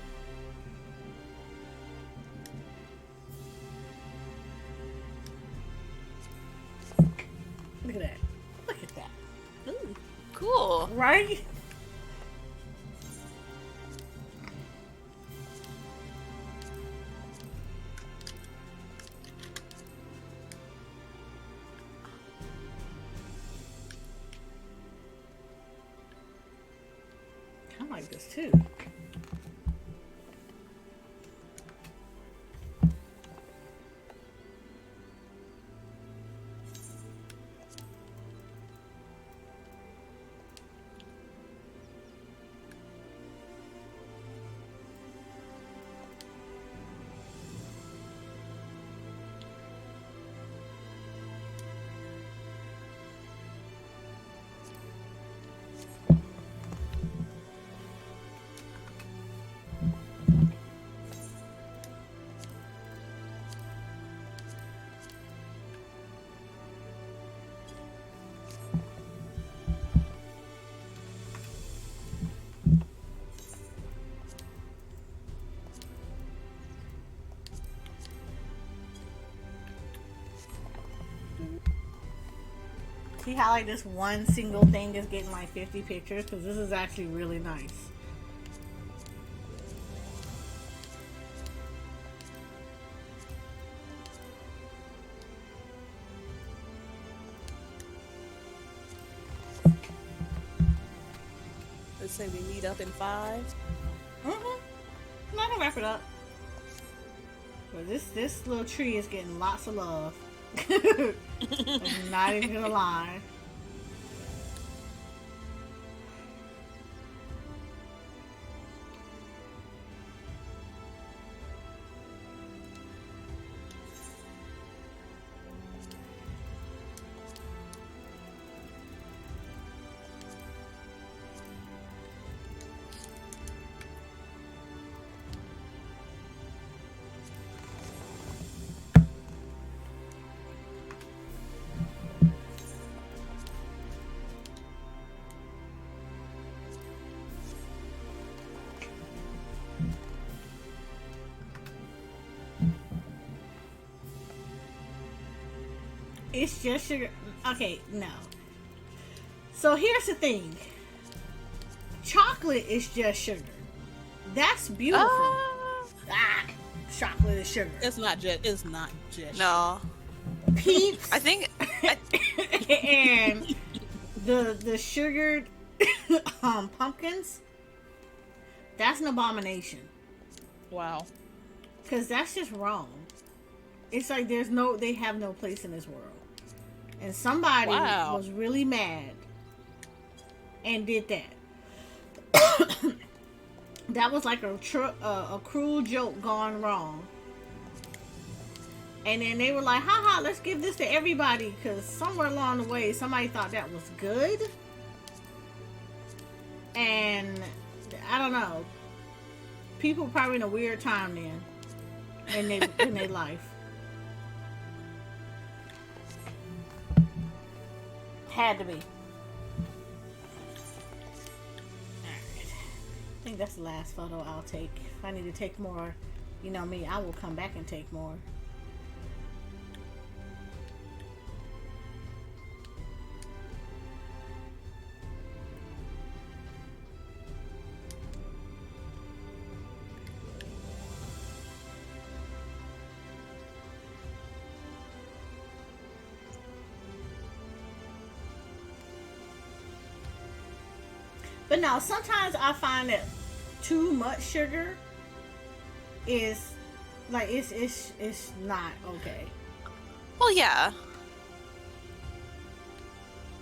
S1: Look at that. Look at that.
S3: Ooh, cool.
S1: Right? I like this too. See how like this one single thing is getting like 50 pictures? Because this is actually really nice.
S2: Let's say we meet up in 5.
S1: Mm-hmm. Let me wrap it up. But this little tree is getting lots of love. I'm not even gonna lie. It's just sugar. Okay, no. So here's the thing. Chocolate is just sugar. That's beautiful. Chocolate is sugar.
S2: It's not just.
S3: No.
S1: Peeps.
S3: I think.
S1: And the sugared pumpkins. That's an abomination.
S2: Wow.
S1: Because that's just wrong. It's like they have no place in this world. And somebody was really mad and did that. That was like a cruel joke gone wrong. And then they were like, haha, let's give this to everybody. Because somewhere along the way, somebody thought that was good. And I don't know. People were probably in a weird time then in their life. Had to be. Alright. I think that's the last photo I'll take. If I need to take more, you know me, I will come back and take more. But no, sometimes I find that too much sugar is like it's not okay.
S3: Well, yeah.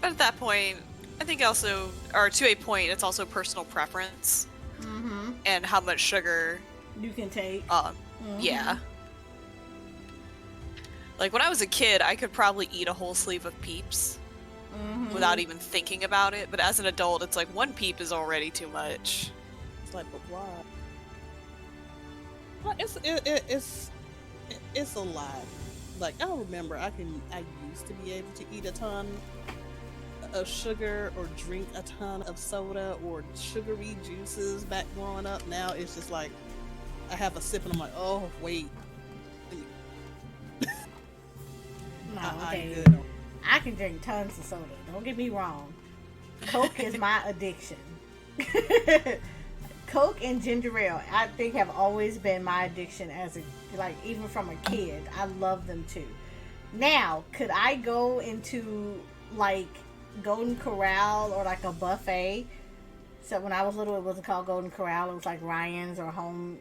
S3: But at that point, I think also, or to a point, it's also personal preference.
S1: Mm-hmm.
S3: And how much sugar
S1: you can take.
S3: Yeah. Like when I was a kid, I could probably eat a whole sleeve of Peeps. Without even thinking about it, but as an adult, it's like one peep is already too much.
S2: It's like, but why? Well, it's a lot. Like I remember, I used to be able to eat a ton of sugar or drink a ton of soda or sugary juices back growing up. Now it's just like I have a sip and I'm like, oh wait.
S1: No, okay.
S2: I'm good.
S1: I can drink tons of soda. Don't get me wrong. Coke is my addiction. Coke and ginger ale, I think, have always been my addiction even from a kid. I love them too. Now, could I go into like Golden Corral or like a buffet? So when I was little, it wasn't called Golden Corral. It was like Ryan's or home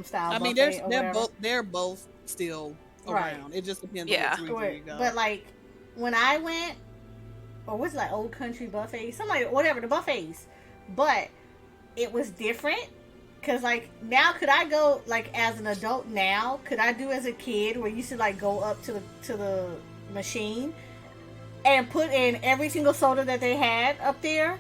S1: style.
S2: I mean, they're both still around. Right. It just depends on which region you go.
S1: But like when I went, or was it like Old Country Buffet? Something like whatever, the buffets. But it was different. Cause like now, could I go like as an adult now? Could I do as a kid where you used to like go up to the machine and put in every single soda that they had up there?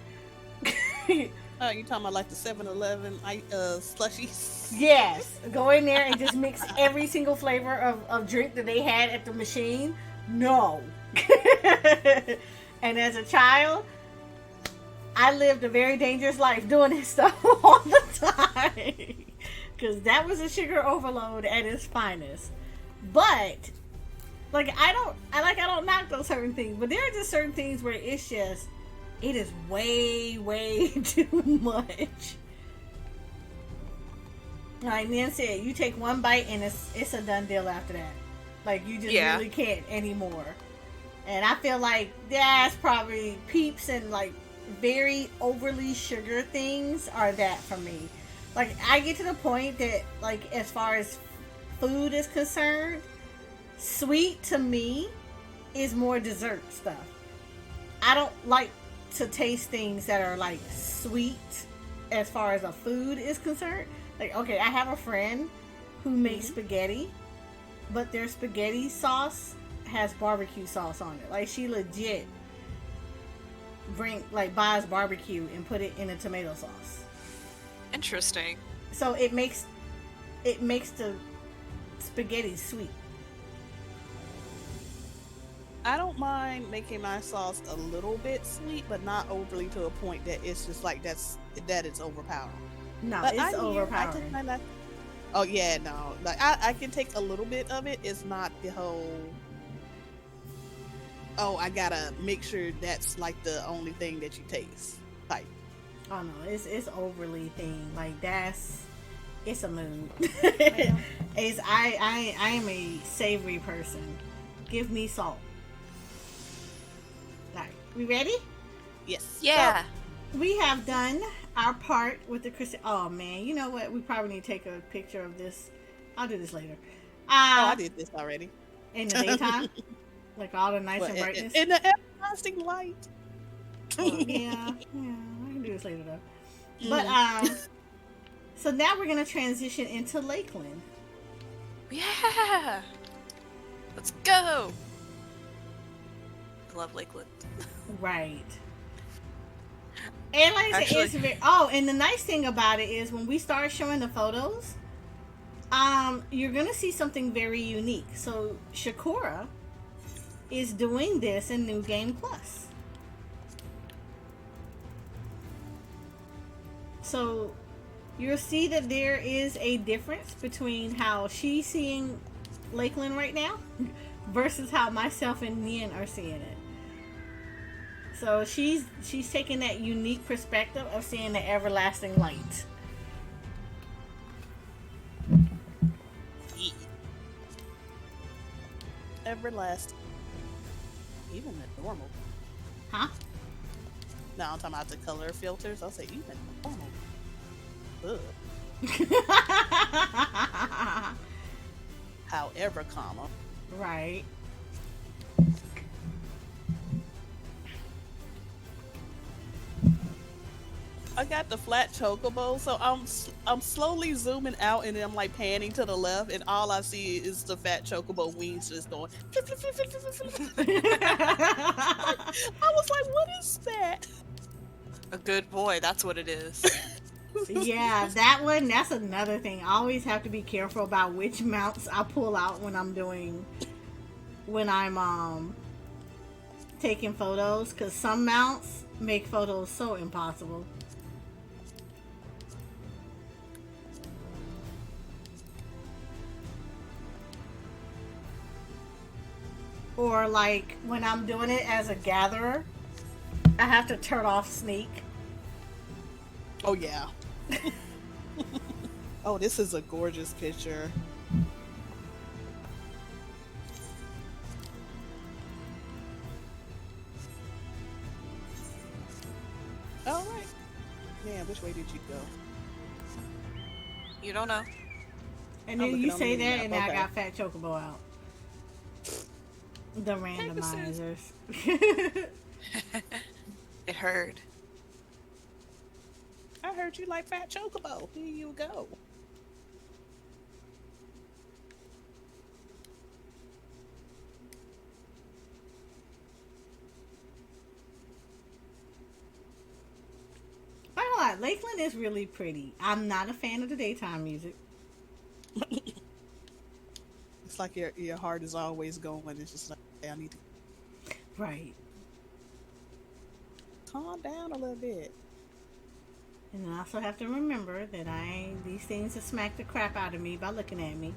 S2: You talking about like the 7-Eleven slushies?
S1: Yes. Go in there and just mix every single flavor of drink that they had at the machine? No. And as a child, I lived a very dangerous life doing this stuff all the time. Because that was a sugar overload at its finest. But, like, I don't knock those certain things. But there are just certain things where it's just, it is way, way too much. Like Nan said, you take one bite and it's a done deal after that. Like, you just really can't anymore. And I feel like that's probably Peeps and, like, very overly sugar things are that for me. Like, I get to the point that, like, as far as food is concerned, sweet to me is more dessert stuff. I don't like to taste things that are, like, sweet as far as a food is concerned. Like, okay, I have a friend who makes spaghetti, but their spaghetti sauce has barbecue sauce on it. Like, she legit buys barbecue and put it in a tomato sauce.
S3: Interesting.
S1: So it makes the spaghetti sweet.
S2: I don't mind making my sauce a little bit sweet, but not overly to a point that it's just like that it's overpowering.
S1: No,
S2: but
S1: it's overpowering.
S2: Oh yeah, no. Like I can take a little bit of it. It's not the whole. oh, I gotta make sure that's like the only thing that you taste. Like,
S1: Oh no, it's overly thing. Like it's a mood.
S2: ma'am.
S1: It's I am a savory person. Give me salt. Alright, we ready?
S2: Yes.
S3: Yeah.
S1: We have done our part with the crystal. Oh man, you know what? We probably need to take a picture of this. I'll do this later.
S2: Oh, I did this already.
S1: In the daytime, like all the nights
S2: But
S1: and brightness.
S2: in the everlasting light.
S1: Well, yeah, I can do this later though. But so now we're gonna transition into Lakeland.
S3: Yeah. Let's go. I love Lakeland.
S1: Right. And like I said, it's very, and the nice thing about it is when we start showing the photos, you're gonna see something very unique. So Shakura is doing this in New Game Plus. So you'll see that there is a difference between how she's seeing Lakeland right now versus how myself and Nian are seeing it. So she's taking that unique perspective of seeing the everlasting light.
S2: Everlasting. Even the normal.
S1: Huh?
S2: No, I'm talking about the color filters. I'll say even the normal. Ugh. However, comma.
S1: Right.
S2: I got the flat chocobo, so I'm slowly zooming out, and then I'm like panning to the left, and all I see is the fat chocobo wings just going. Flip, flip, flip, flip, flip, flip, flip. I was like, "What is that?"
S3: A good boy, that's what it is.
S1: Yeah, that one, that's another thing. I always have to be careful about which mounts I pull out when I'm taking photos, because some mounts make photos so impossible. Or like when I'm doing it as a gatherer, I have to turn off sneak.
S2: Oh yeah. Oh, this is a gorgeous picture. All right. Man, which way did you go?
S3: You don't know.
S1: And
S2: I'm
S1: then you
S2: looking on
S1: say
S2: the
S1: that,
S2: map,
S1: and then
S2: okay.
S1: I got Fat Chocobo out. The randomizers.
S3: It heard.
S2: I heard you like fat chocobo. Here you go.
S1: By the way, Lakeland is really pretty. I'm not a fan of the daytime music.
S2: It's like your heart is always going. It's just like, hey, I need to
S1: Right.
S2: calm down a little bit.
S1: And I also have to remember that these things will smack the crap out of me by looking at me.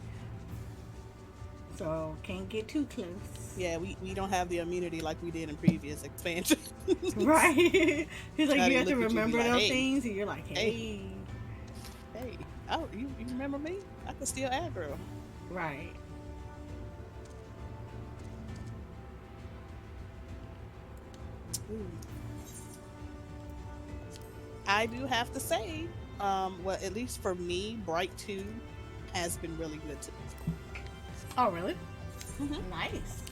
S1: So can't get too close.
S2: Yeah, we don't have the immunity like we did in previous expansions.
S1: Right. He's like,
S2: Now
S1: you
S2: they
S1: have to
S2: look at you and be
S1: remember
S2: like,
S1: those
S2: hey.
S1: things, and you're like, hey.
S2: Hey, oh, you remember me? I can steal aggro.
S1: Right.
S2: Ooh. I do have to say, well, at least for me, Bright 2 has been really good to me.
S1: Oh, really?
S2: Mhm.
S1: Nice.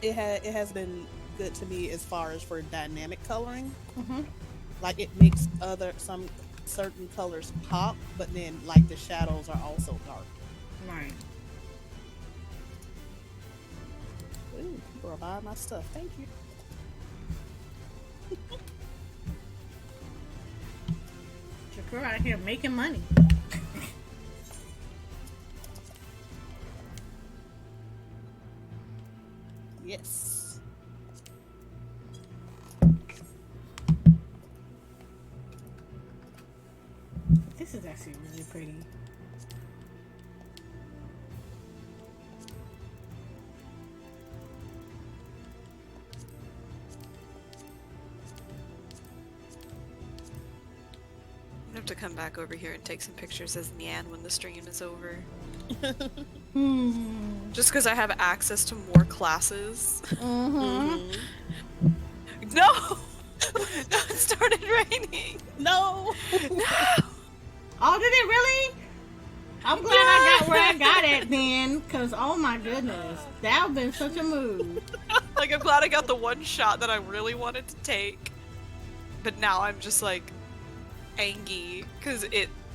S2: It has been good to me as far as for dynamic coloring.
S1: Mm-hmm.
S2: Like it makes some certain colors pop, but then like the shadows are also dark.
S1: Right.
S2: Ooh, people are buying my stuff. Thank you.
S1: Shakur out here making money.
S2: Yes.
S1: This is actually really pretty.
S3: to come back over here and take some pictures as Nyan when the stream is over. Just because I have access to more classes.
S1: Mm-hmm.
S3: No! No, it started raining!
S2: No!
S3: No!
S1: Oh, did it really? I'm glad I got where I got it then, because oh my goodness, that would have been such a move.
S3: Like, I'm glad I got the one shot that I really wanted to take. But now I'm just like angry because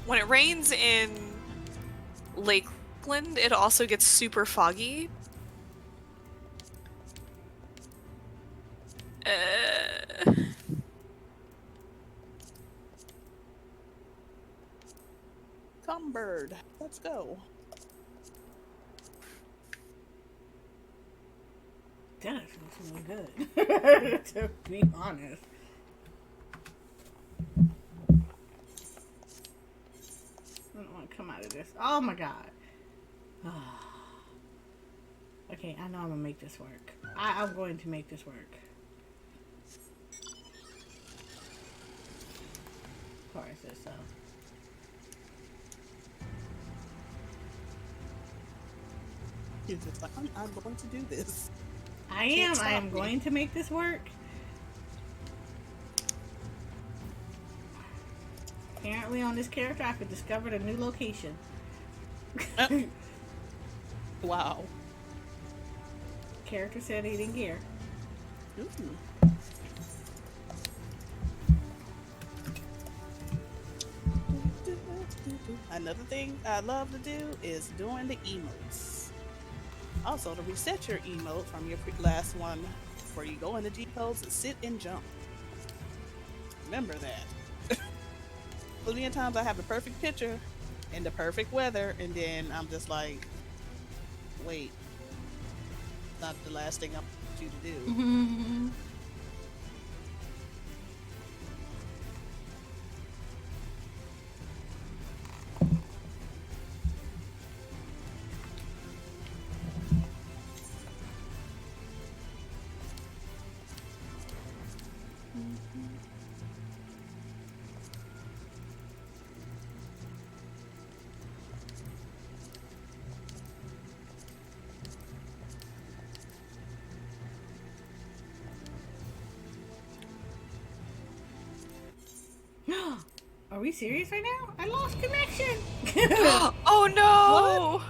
S3: when it rains in Lakeland, it also gets super foggy.
S2: Come, bird. Let's go.
S1: That actually smells good, to be honest. I don't want to come out of this. Oh my god. Okay, I know I'm going to make this work. I'm going to make this work. Of course, it's so.
S2: He's just like, I'm going to do this.
S1: I am going to make this work. Apparently on this character I could discover a new location.
S2: Wow.
S1: Character said he didn't care.
S2: Ooh. Another thing I love to do is doing the emotes. Also, to reset your emote from your last one, before you go into G-pose, sit and jump. Remember that. A million times I have the perfect picture in the perfect weather, and then I'm just like, wait, not the last thing I want you to do.
S1: Are we serious right now? I lost connection.
S3: Oh no!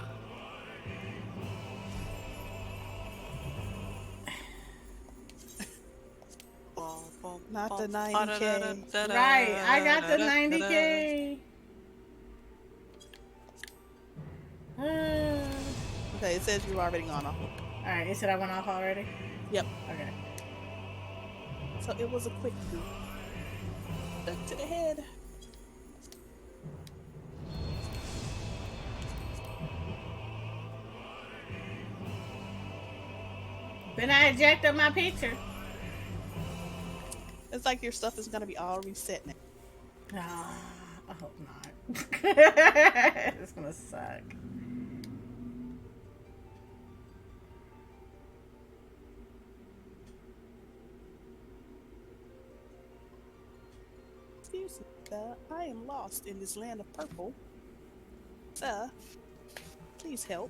S2: Not the 90K.
S1: Right, I got the 90K.
S2: Okay, it says you've already gone off.
S1: Alright, it said I went off already?
S2: Yep.
S1: Okay.
S2: So it was a quick move. Duck to the head.
S1: Then I ejected my picture.
S2: It's like your stuff is gonna be all reset now.
S1: I hope not. It's gonna suck.
S2: Excuse me, sir. I am lost in this land of purple. Sir, please help.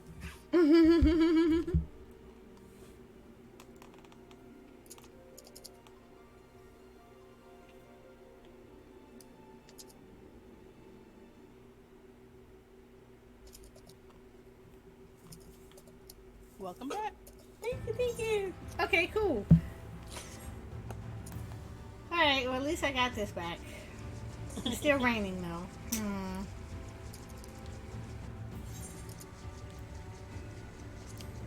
S2: Welcome back.
S1: Thank you. Okay, cool. Alright, well at least I got this back. It's still raining though.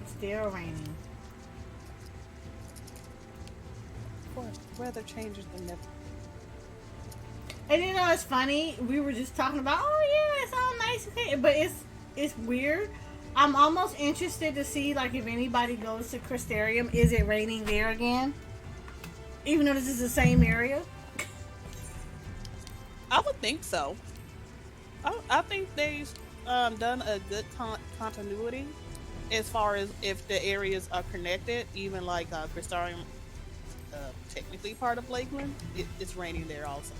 S1: It's still raining.
S2: Of course, the weather changes and never.
S1: And you know it's funny, we were just talking about, oh yeah, it's all nice, okay, but it's weird. I'm almost interested to see like if anybody goes to Crystarium, is it raining there again? Even though this is the same area?
S2: I would think so. I think they've done a good continuity as far as if the areas are connected. Even like Crystarium, technically part of Lakeland, it's raining there also.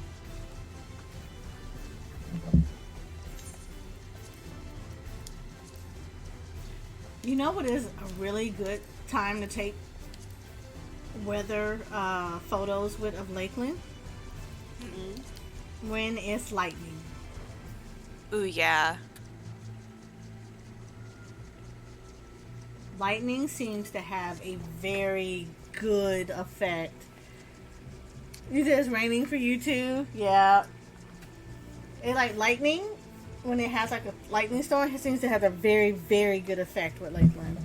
S1: You know what is a really good time to take weather photos with of Lakeland? When it's lightning.
S3: Ooh, yeah.
S1: Lightning seems to have a very good effect. You said it's raining for you too? Yeah. It like lightning, when it has like a lightning storm, it seems to have a very, very good effect with Lakeland.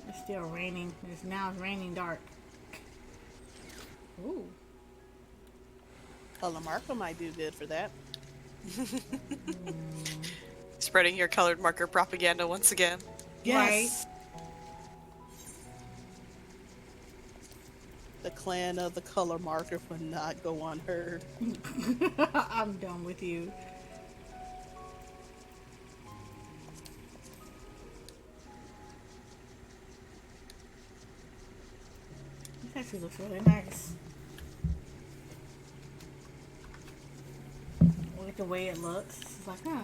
S1: It's still raining. It's raining dark. Ooh.
S2: Color marker might do good for that.
S3: Spreading your colored marker propaganda once again.
S2: Yes. The clan of the color marker would not go unheard.
S1: I'm done with you. This actually looks really nice. Look at the way it looks. It's like, huh.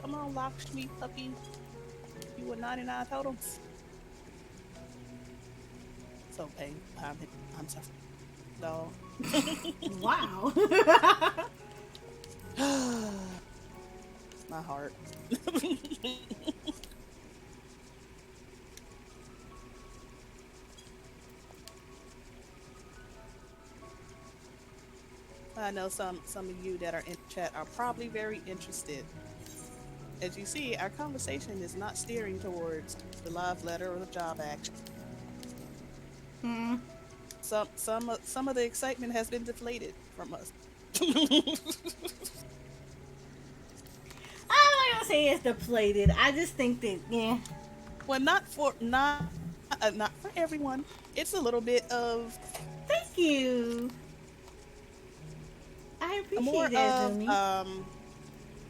S2: Come on, Lakshmi puppy. You were 99 totems. So pain. I'm suffering. No.
S1: Wow.
S2: My heart. I know some of you that are in chat are probably very interested. As you see, our conversation is not steering towards the love letter or the job action. Some of the excitement has been deflated from us.
S1: I'm not gonna say it's depleted. I just think that, yeah.
S2: Well, not for everyone. It's a little bit of.
S1: Thank you. I appreciate
S2: More
S1: that,
S2: of
S1: Doomy.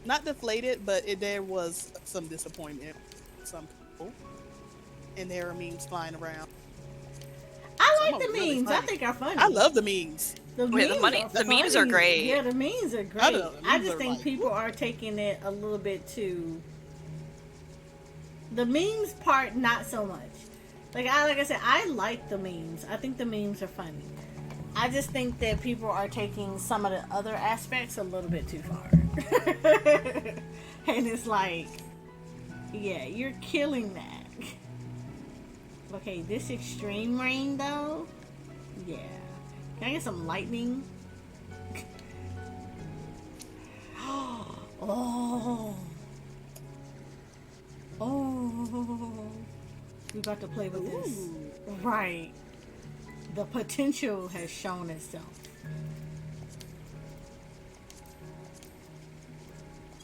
S2: not deflated, but there was some disappointment. Some people, and there are memes flying around.
S1: I like the
S2: really
S1: memes.
S2: funny.
S1: I think are funny.
S2: I love the memes.
S1: The
S3: The memes are great.
S1: Yeah, the memes are great.
S2: I know, the
S1: I
S2: memes
S1: just
S2: are
S1: think
S2: like,
S1: people are taking it a little bit too. The memes part, not so much. Like I said, I like the memes. I think the memes are funny. I just think that people are taking some of the other aspects a little bit too far. And it's like, yeah, you're killing that. Okay, this extreme rain though, yeah. Can I get some lightning? Oh. We about to play with this. Right. The potential has shown itself.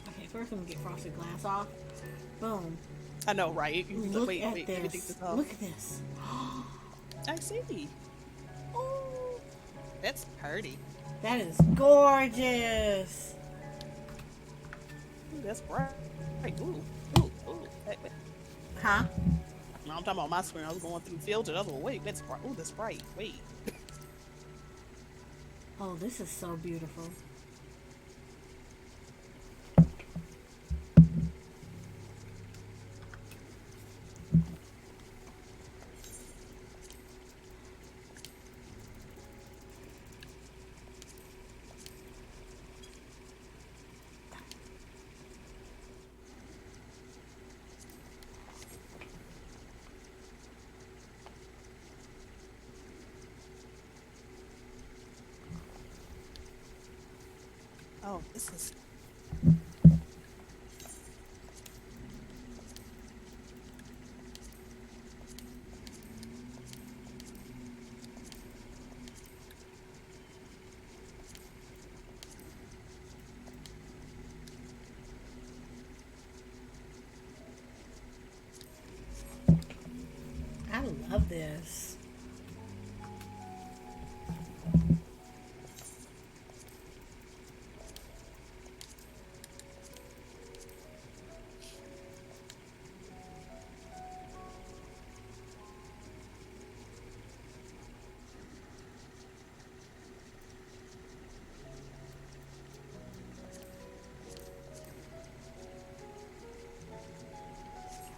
S1: Okay, first I'm gonna get frosted glass off. Boom.
S2: I know, right?
S1: Look
S2: Wait,
S1: at
S2: let me take
S1: this.
S2: this off.
S1: Look at this.
S2: I see. Oh, that's pretty.
S1: That is gorgeous.
S2: Ooh, that's bright. Ooh. Hey, wait.
S1: Huh?
S2: No, I'm talking about my screen. I was going through filters. I was like, wait, that's bright. Ooh, that's bright. Wait.
S1: Oh, this is so beautiful.
S2: Oh, this is.
S1: I love this.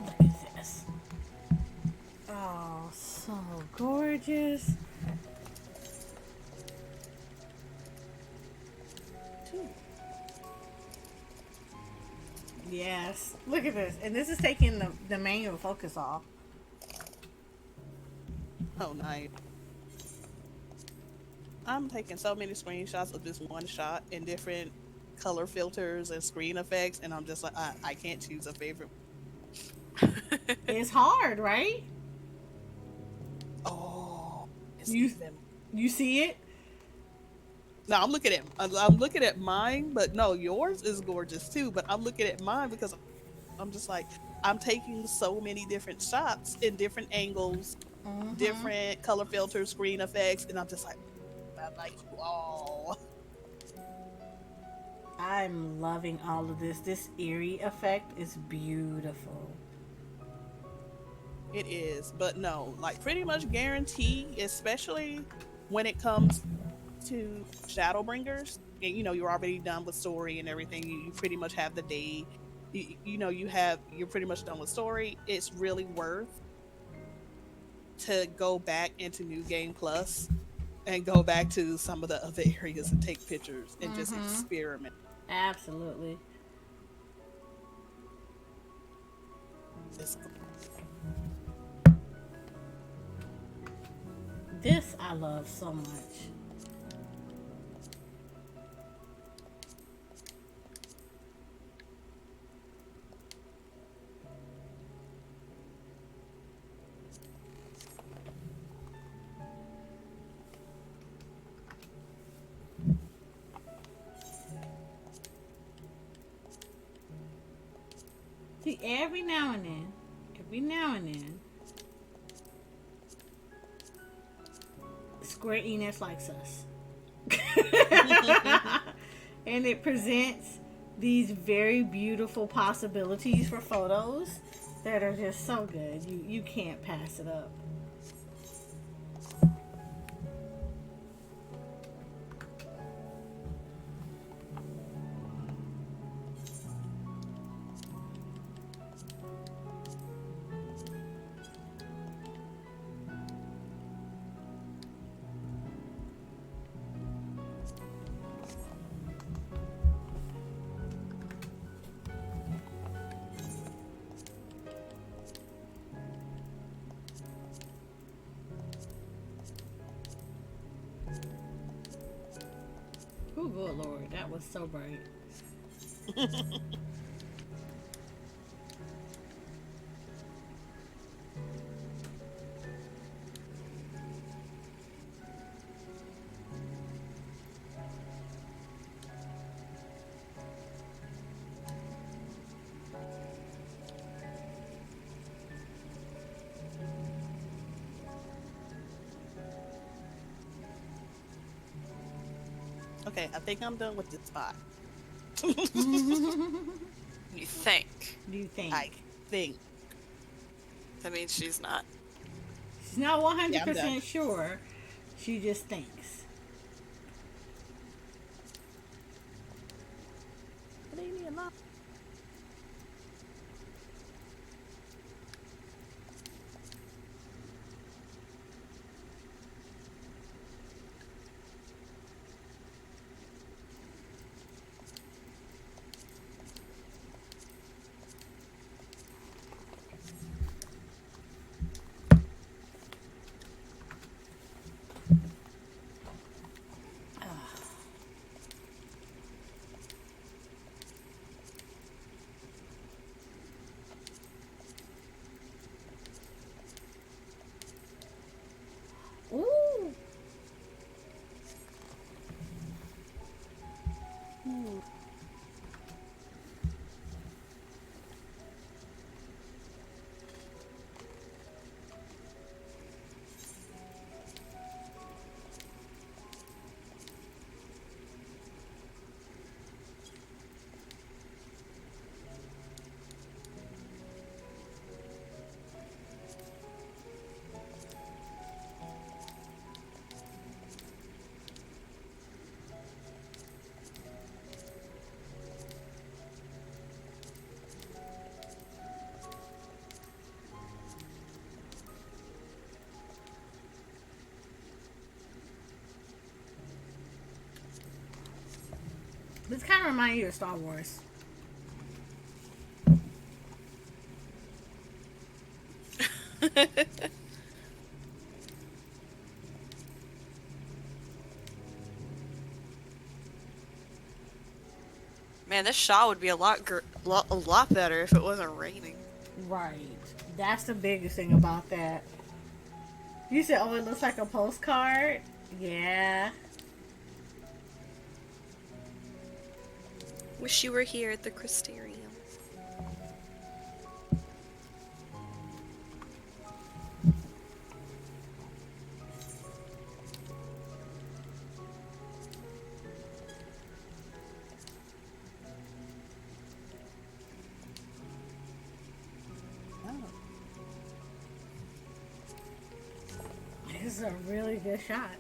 S1: Look at this. Oh, so gorgeous. Yes. Look at this. And this is taking the manual focus off.
S2: Oh, nice. I'm taking so many screenshots of this one shot in different color filters and screen effects, and I'm just like, I can't choose a favorite.
S1: It's hard, right?
S2: Oh,
S1: You see it?
S2: No, I'm looking at mine, but no, yours is gorgeous too. But I'm looking at mine because I'm just like, I'm taking so many different shots in different angles, different color filters, screen effects, and I'm just like, I like you all.
S1: I'm loving all of this. This eerie effect is beautiful.
S2: It is, but no, like pretty much guarantee, especially when it comes to Shadowbringers, and you're already done with story and everything. You pretty much have the day. You're pretty much done with story. It's really worth to go back into New Game Plus and go back to some of the other areas and take pictures and just experiment.
S1: Absolutely. This I love so much. See, every now and then, Square Enix likes us. And it presents these very beautiful possibilities for photos that are just so good. You can't pass it up. Oh, good Lord, that was so bright.
S2: Okay, I think I'm done with this spot.
S3: You think?
S1: You think?
S2: I think.
S3: That means she's not.
S1: She's not 100%
S2: Yeah,
S1: sure. She just thinks.
S2: Leave me alone.
S1: This kind of reminds you of Star Wars.
S3: Man, this shot would be a lot better if it wasn't raining.
S1: Right. That's the biggest thing about that. You said, oh, it looks like a postcard? Yeah.
S3: Wish you were here at the Crystarium.
S1: This is a really good shot.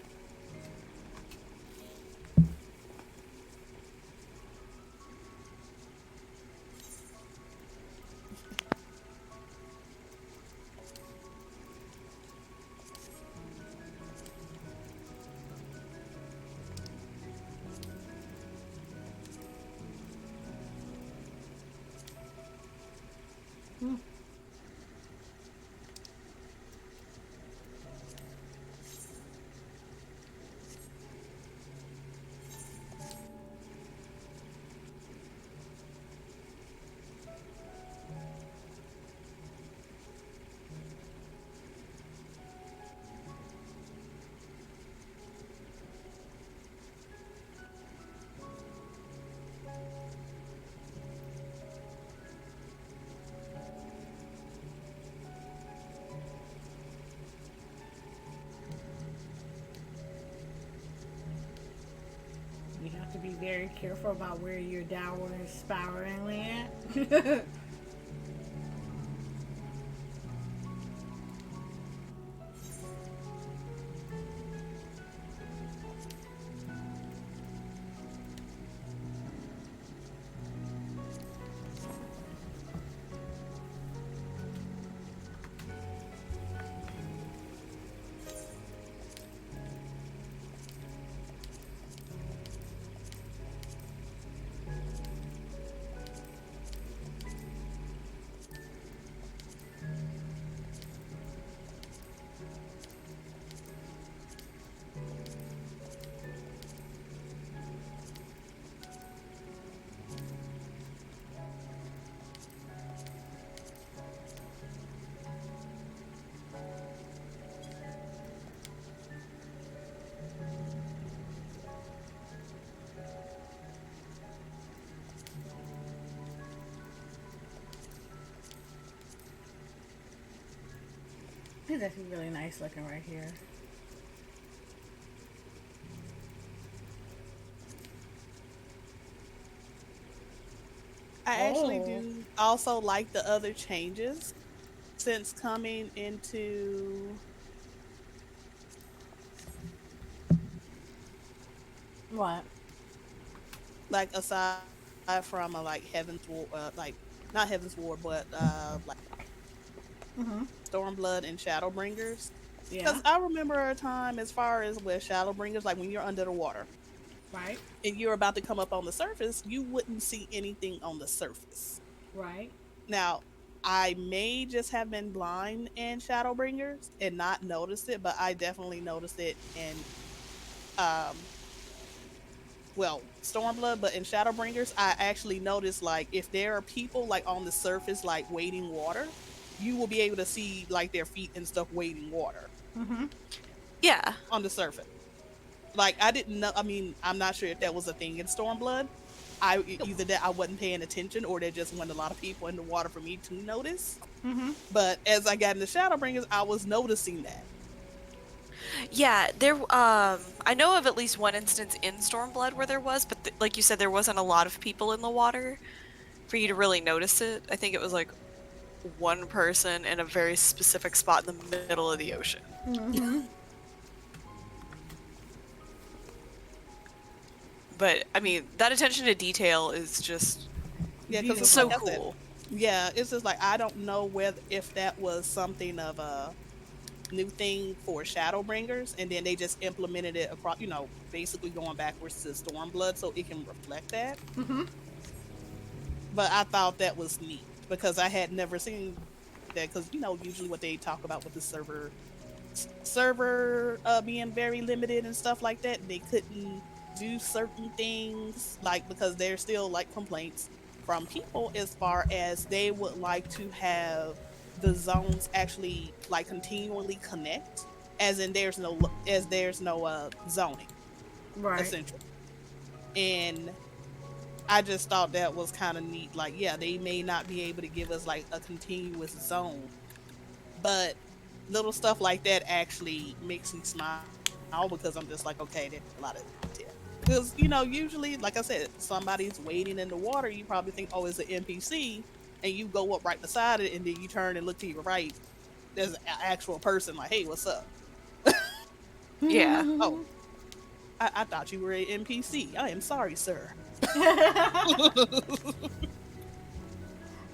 S1: You have to be very careful about where your downward spiraling at. It's actually really nice looking right here.
S2: I actually do also like the other changes since coming into
S1: What?
S2: like aside from like Heaven's War, like not Heaven's War, but like Stormblood and Shadowbringers.
S1: Yeah.
S2: Because I remember a time as far as with Shadowbringers, like when you're under the water,
S1: Right.
S2: and you're about to come up on the surface, you wouldn't see anything on the surface.
S1: Right.
S2: Now, I may just have been blind in Shadowbringers and not noticed it, but I definitely noticed it in, Stormblood. But in Shadowbringers, I actually noticed like if there are people like on the surface like wading water, you will be able to see like their feet and stuff wading water.
S3: Yeah.
S2: On the surface. Like I didn't know. I mean, I'm not sure if that was a thing in Stormblood. Either that I wasn't paying attention, or there just weren't a lot of people in the water for me to notice. But as I got into Shadowbringers, I was noticing that.
S3: Yeah, there. I know of at least one instance in Stormblood where there was, but like you said, there wasn't a lot of people in the water for you to really notice it. I think it was like one person in a very specific spot in the middle of the ocean. But I mean, that attention to detail is just
S2: because
S3: it's so cool.
S2: Yeah, it's just like I don't know if that was something of new thing for Shadowbringers, and then they just implemented it across, basically going backwards to Stormblood so it can reflect that.
S1: Mm-hmm.
S2: But I thought that was neat because I had never seen that, because usually what they talk about with the server being very limited and stuff like that, they couldn't do certain things, like, because there's still like complaints from people as far as they would like to have the zones actually like continually connect, as in there's no zoning,
S1: Right.
S2: essentially. And I just thought that was kind of neat. Like, yeah, they may not be able to give us like a continuous zone, but little stuff like that actually makes me smile, because I'm just like, okay, there's a lot of detail. Because, usually, like I said, somebody's waiting in the water, you probably think, oh, it's an NPC, and you go up right beside it, and then you turn and look to your right, there's an actual person like, hey, what's up?
S3: Yeah.
S2: Oh, I thought you were an NPC. I am sorry, sir.
S1: No,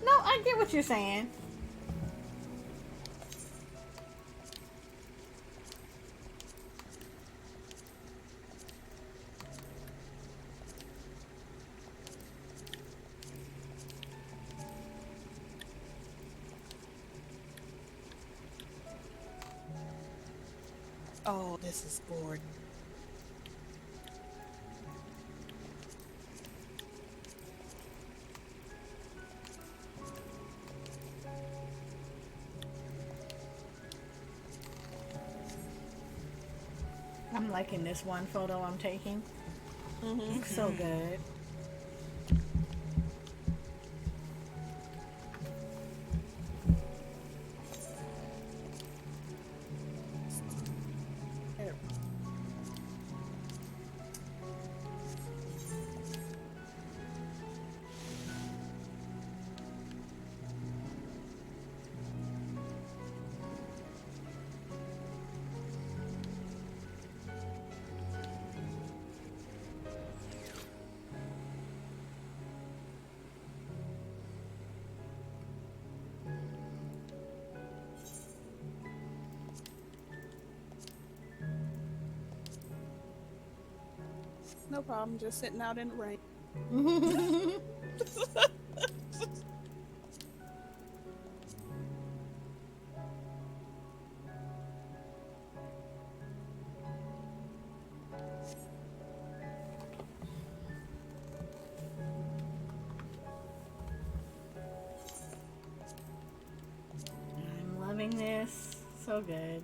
S1: I get what you're saying.
S2: Oh, this is bored.
S1: I'm liking this one photo I'm taking.
S2: Mm-hmm.
S1: Looks so good.
S2: No problem, just sitting out in the rain.
S1: I'm loving this. So good.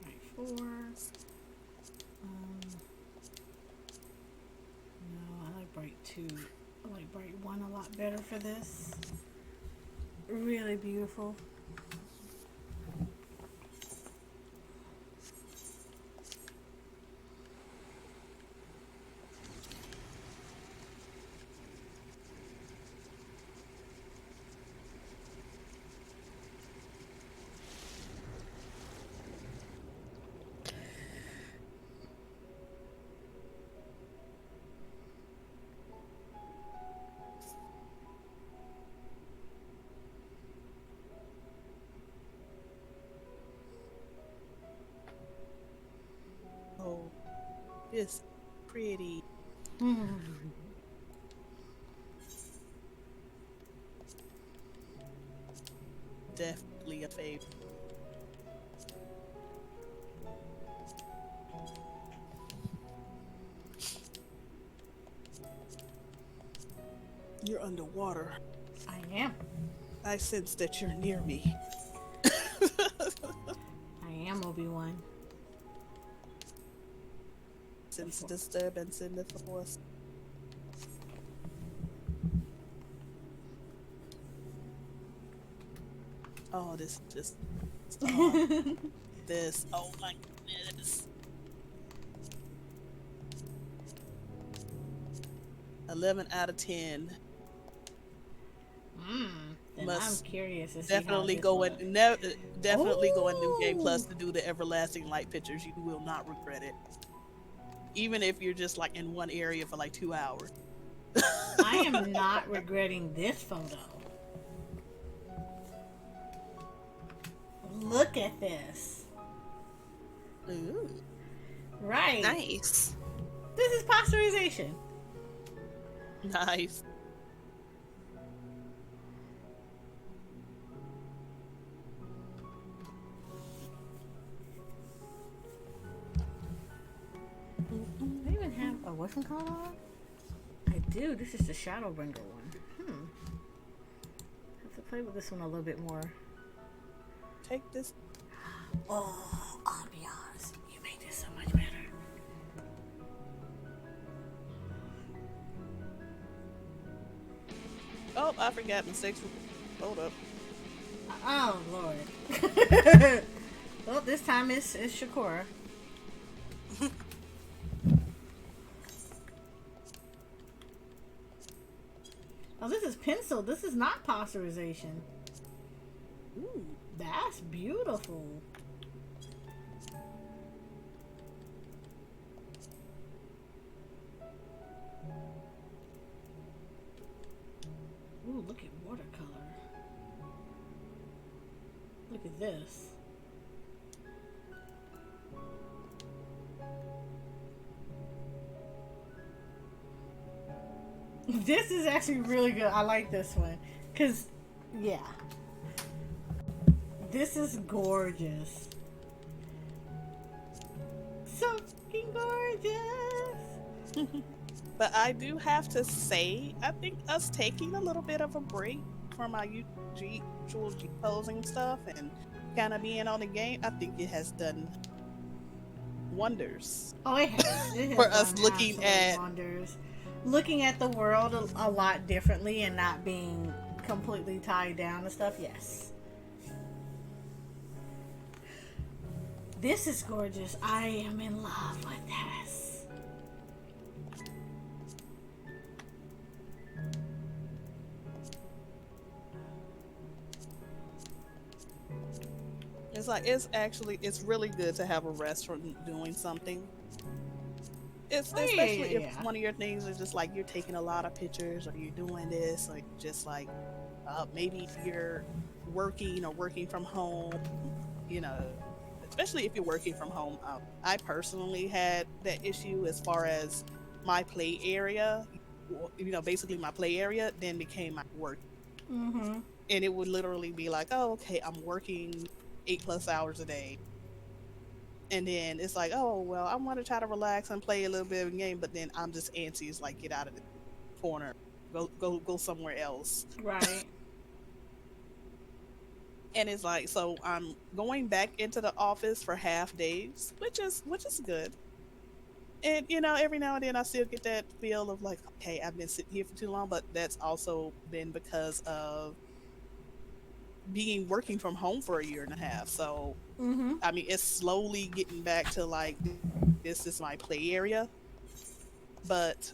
S1: Right, 4. No, I like bright 2. I like bright 1 a lot better for this. Really beautiful.
S2: Oh, it's pretty. Definitely a favorite. You're underwater.
S1: I am.
S2: I sense that you're near me.
S1: I am Obi-Wan.
S2: Sense disturbance in the force. Oh, this just. Oh, this. Oh my goodness. 11 out of 10. Plus,
S1: I'm curious to see
S2: definitely
S1: how this
S2: go
S1: looks.
S2: in, definitely go in New Game Plus
S1: Ooh.
S2: to do the everlasting light pictures. You will not regret it, even if you're just like in one area for like 2 hours.
S1: I am not regretting this photo. Look at this.
S2: Ooh.
S1: Right.
S3: Nice.
S1: This is pasteurization.
S2: Nice.
S1: They even have a whatchamacallit on? I do. This is the Shadowbringer one. Have to play with this one a little bit more.
S2: Take this.
S1: Oh, ambiance. You made this so much better.
S2: Oh, I forgot mistakes. Hold up.
S1: Oh, Lord. Well, this time it's Shakura. Oh, this is pencil. This is not pasteurization.
S2: Ooh.
S1: That's beautiful. Ooh, look at watercolor. Look at this. This is actually really good. I like this one. Because, yeah. This is gorgeous. So fucking gorgeous.
S2: But I do have to say, I think us taking a little bit of a break from our usual posing stuff and kind of being on the game, I think it has done wonders.
S1: Oh, it has. It has
S2: For us
S1: done
S2: looking
S1: absolute
S2: at-
S1: wonders. Looking at the world a lot differently and not being completely tied down and stuff. Yes. This is gorgeous. I am in love with this.
S2: It's like, it's really good to have a rest from doing something. It's
S1: Oh, yeah,
S2: especially
S1: yeah,
S2: if
S1: yeah.
S2: one of your things is just like you're taking a lot of pictures or you're doing this, or just like maybe you're working or working from home, you know, especially if you're working from home. I personally had that issue as far as my play area, basically my play area then became my work.
S1: Mm-hmm.
S2: And it would literally be like, oh, okay, I'm working 8+ hours a day. And then it's like, oh, well, I want to try to relax and play a little bit of a game, but then I'm just antsy. It's like, get out of the corner, go somewhere else.
S1: Right.
S2: And it's like, so I'm going back into the office for half days, which is good. And every now and then I still get that feel of like, okay, I've been sitting here for too long, but that's also been because of working from home for a year and a half. So
S1: Mm-hmm.
S2: I mean, it's slowly getting back to like, this is my play area. But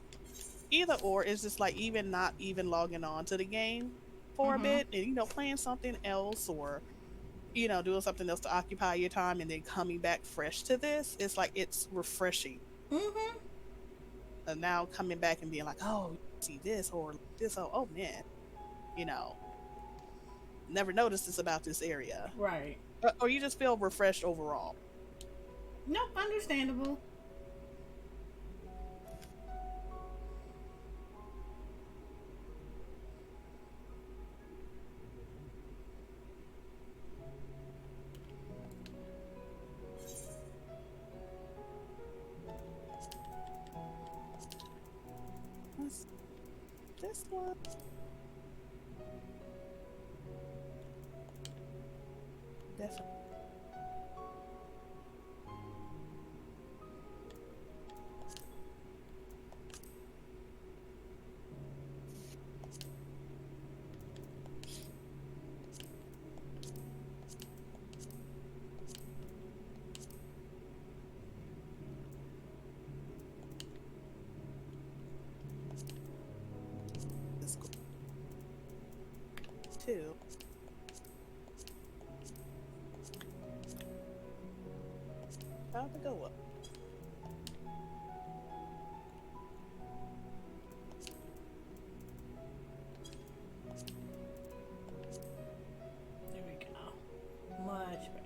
S2: either or, it's just like even not even logging on to the game for a bit and, playing something else or, doing something else to occupy your time and then coming back fresh to this. It's like, it's refreshing.
S1: Mm-hmm.
S2: And now coming back and being like, oh, see this or this, oh man, never noticed this about this area.
S1: Right.
S2: Or you just feel refreshed overall.
S1: Nope, understandable.
S2: This one. Definitely. too. How'd it go up?
S1: There we go. Much better.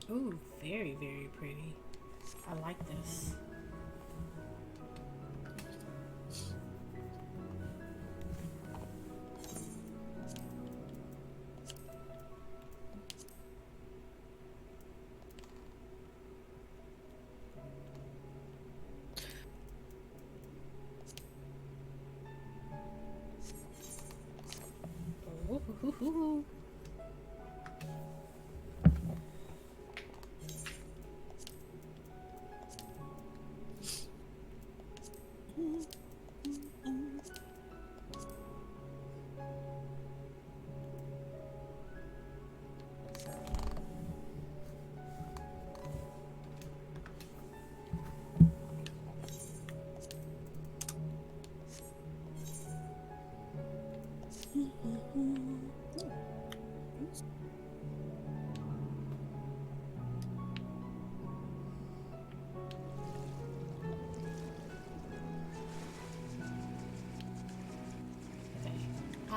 S1: Ooh, very, very pretty. I like this. Ooh.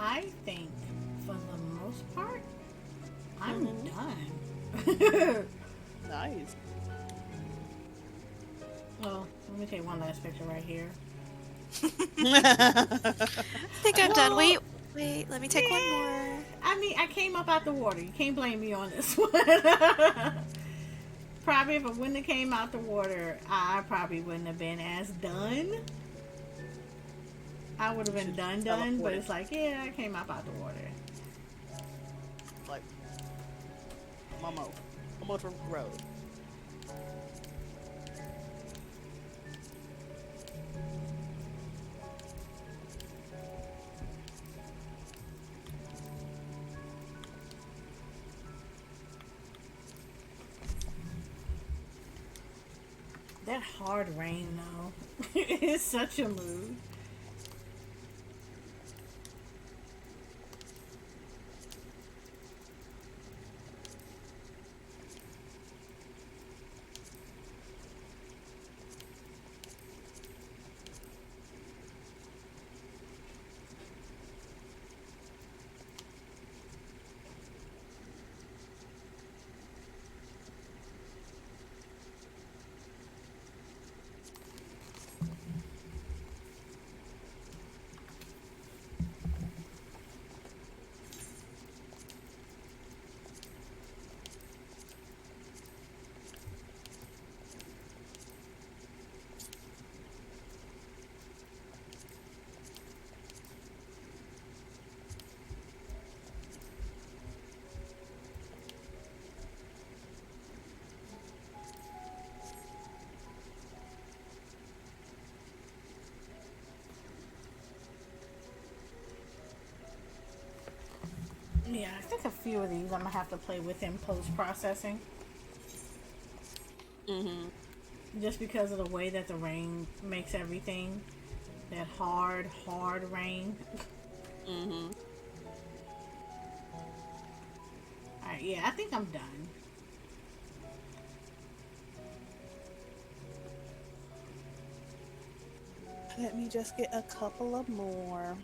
S1: I think, for the most part, I'm done.
S2: Nice.
S1: Well, let me take one last picture right here.
S3: I think I'm done. Wait, let me take one more.
S1: I mean, I came up out the water. You can't blame me on this one. Probably if I wouldn't have came out the water, I probably wouldn't have been as done. I would have been done, but it's like, yeah, I came up out the water.
S2: Like, Momo from Road.
S1: That hard rain, though, it's such a mood. Yeah, I think a few of these I'm gonna have to play with in post-processing. Just because of the way that the rain makes everything. That hard rain. Alright, yeah, I think I'm done.
S2: Let me just get a couple of more.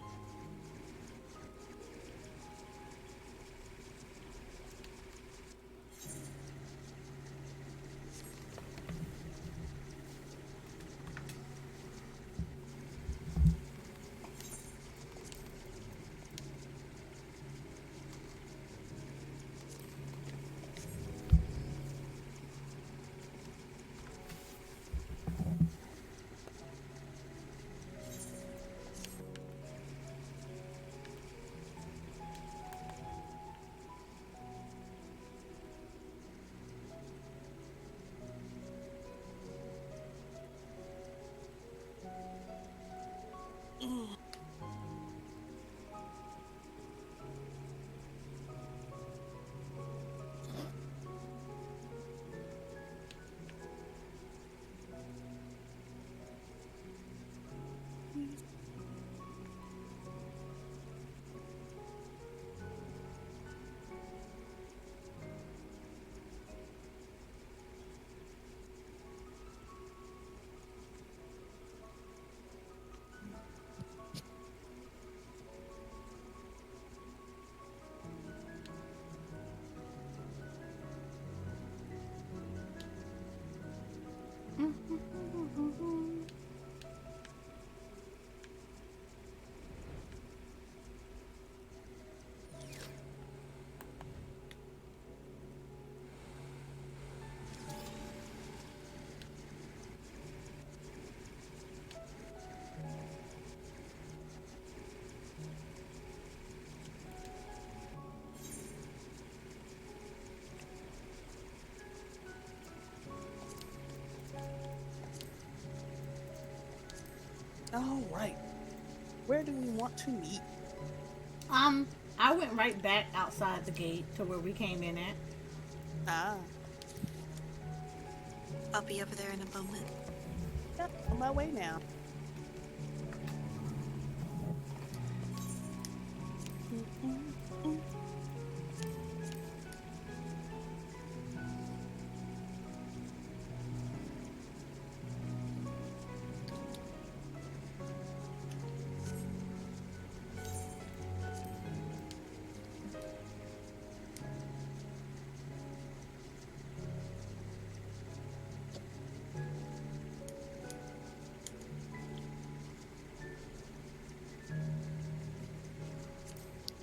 S2: All right. Where do we want to meet?
S1: I went right back outside the gate to where we came in at.
S2: Ah.
S3: I'll be over there in a moment.
S2: Yep, on my way now.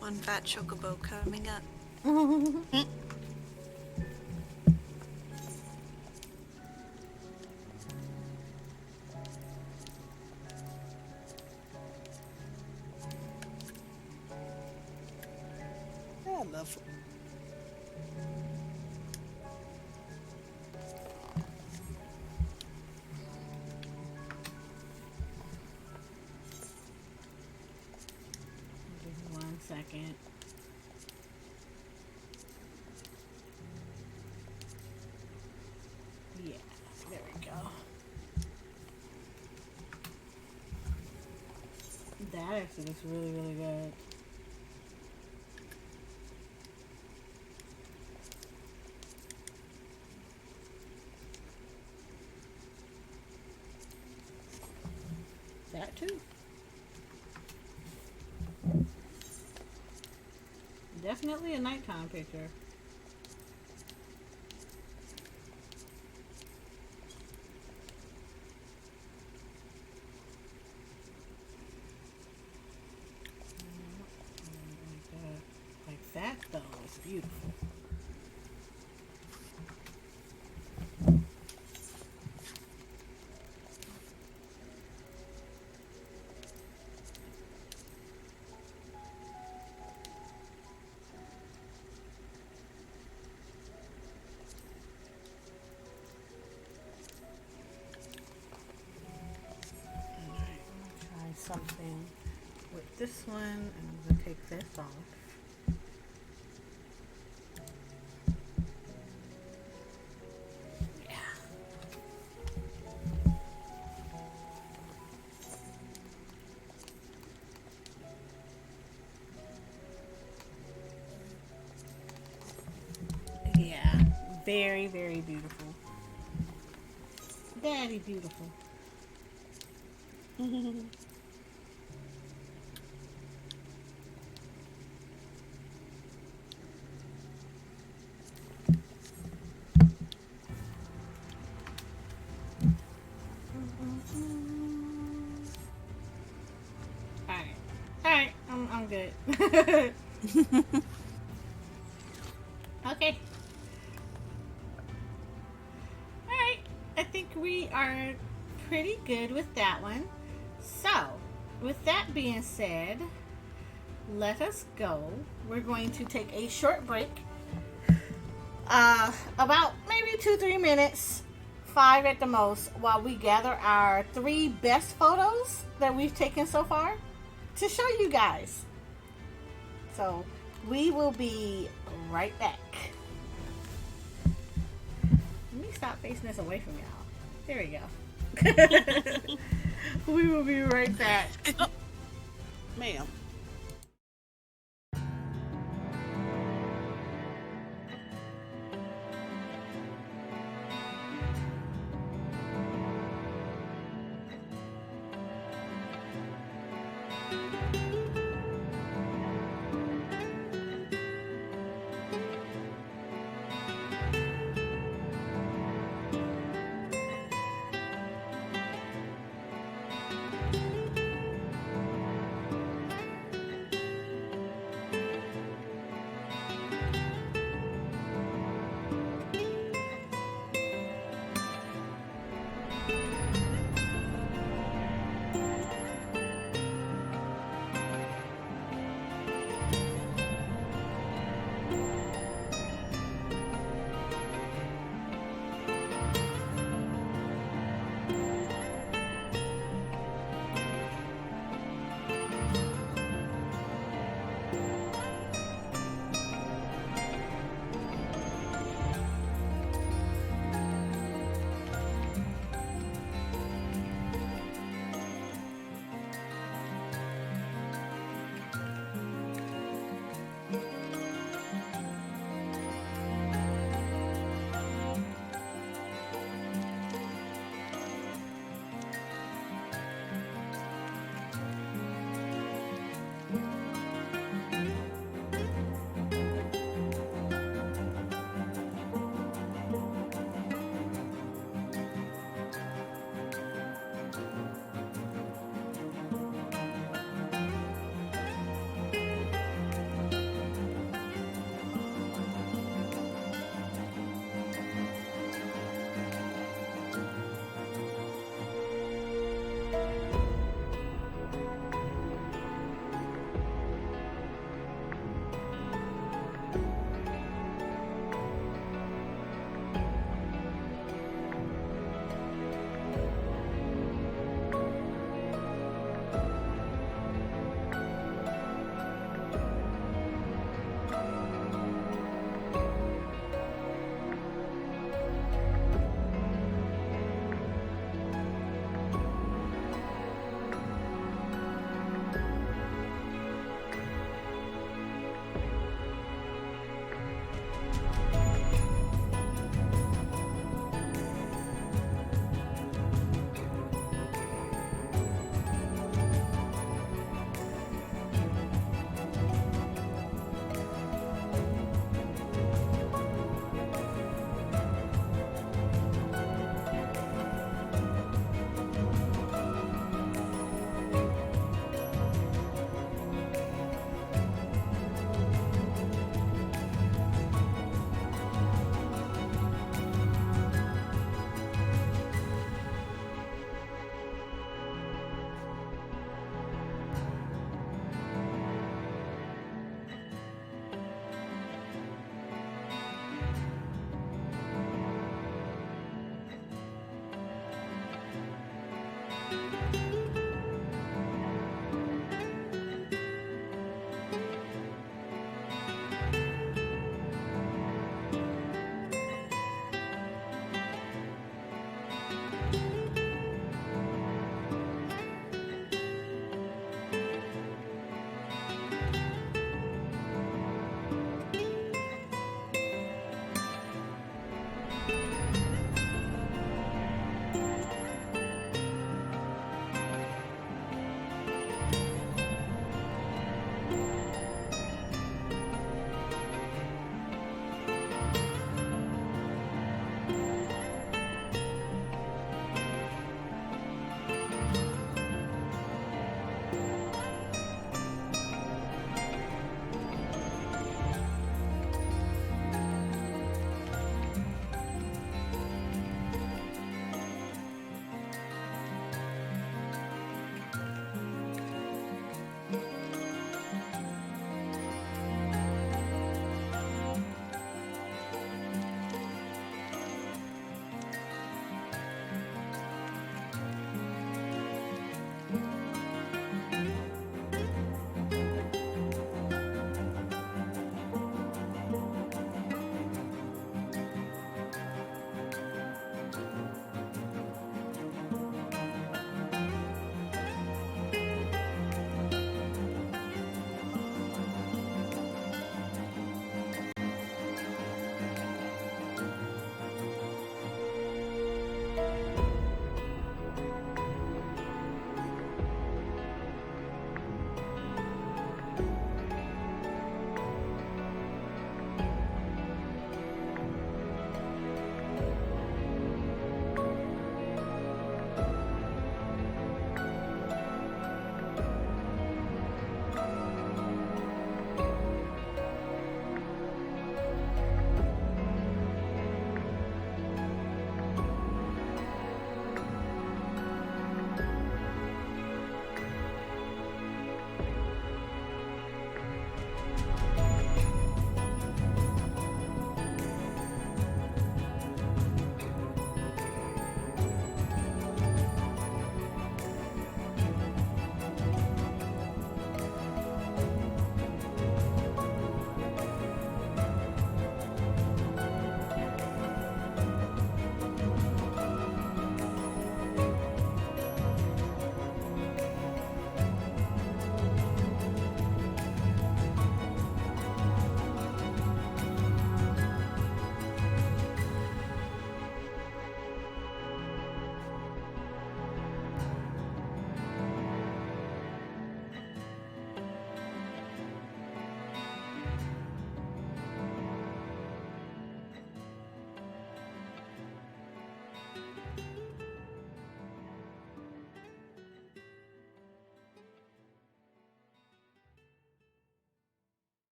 S3: One fat chocobo coming up.
S2: I love.
S1: Just 1 second. Yeah, there we go. That actually looks really, really good. That too. Definitely a nighttime picture. Like that though is beautiful. Something with this one, and I'm going to take this off. Yeah. Yeah, very, very beautiful. Daddy beautiful. Alright, I'm good. Okay. Alright, I think we are pretty good with that one. So, with that being said, let us go. We're going to take a short break. About maybe 2-3 minutes, 5 at the most, while we gather our 3 best photos that we've taken so far to show you guys. So, we will be right back. Let me stop facing this away from y'all. There we go. We will be right back.
S2: Ma'am.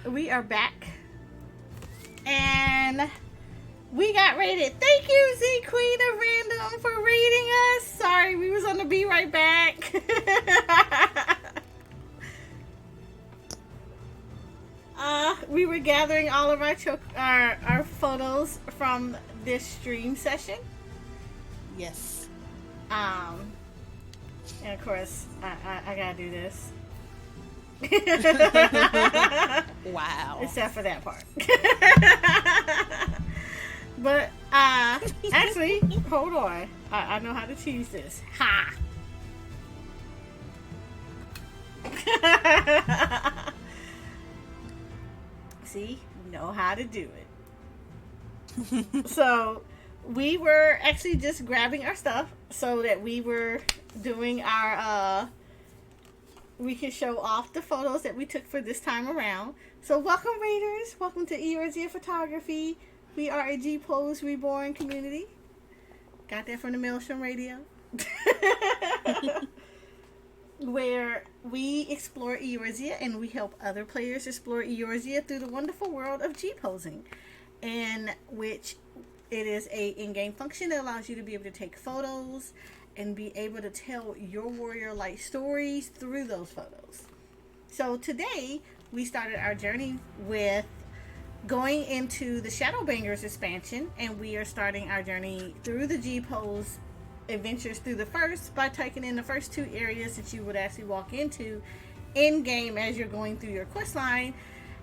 S1: we are back. And we got rated. Thank you, Z Queen of Random, for rating us. Sorry, we was on the Be Right Back. We were gathering all of our photos from this stream session.
S2: Yes.
S1: And of course, I gotta do this.
S2: Wow.
S1: Except for that part. But actually, hold on. I know how to choose this. Ha! See, know how to do it. So we were actually just grabbing our stuff so that we were doing our we could show off the photos that we took for this time around. So welcome, Raiders. Welcome to Eorzea Photography. We are a G-Pose Reborn community. Got that from the Maelstrom Radio. Where we explore Eorzea and we help other players explore Eorzea through the wonderful world of G-Posing. In which it is a in-game function that allows you to be able to take photos and be able to tell your warrior-like stories through those photos. So today, we started our journey with going into the Shadowbringers expansion, and we are starting our journey through the G-Pose adventures through the first by taking in the first two areas that you would actually walk into in-game as you're going through your quest line.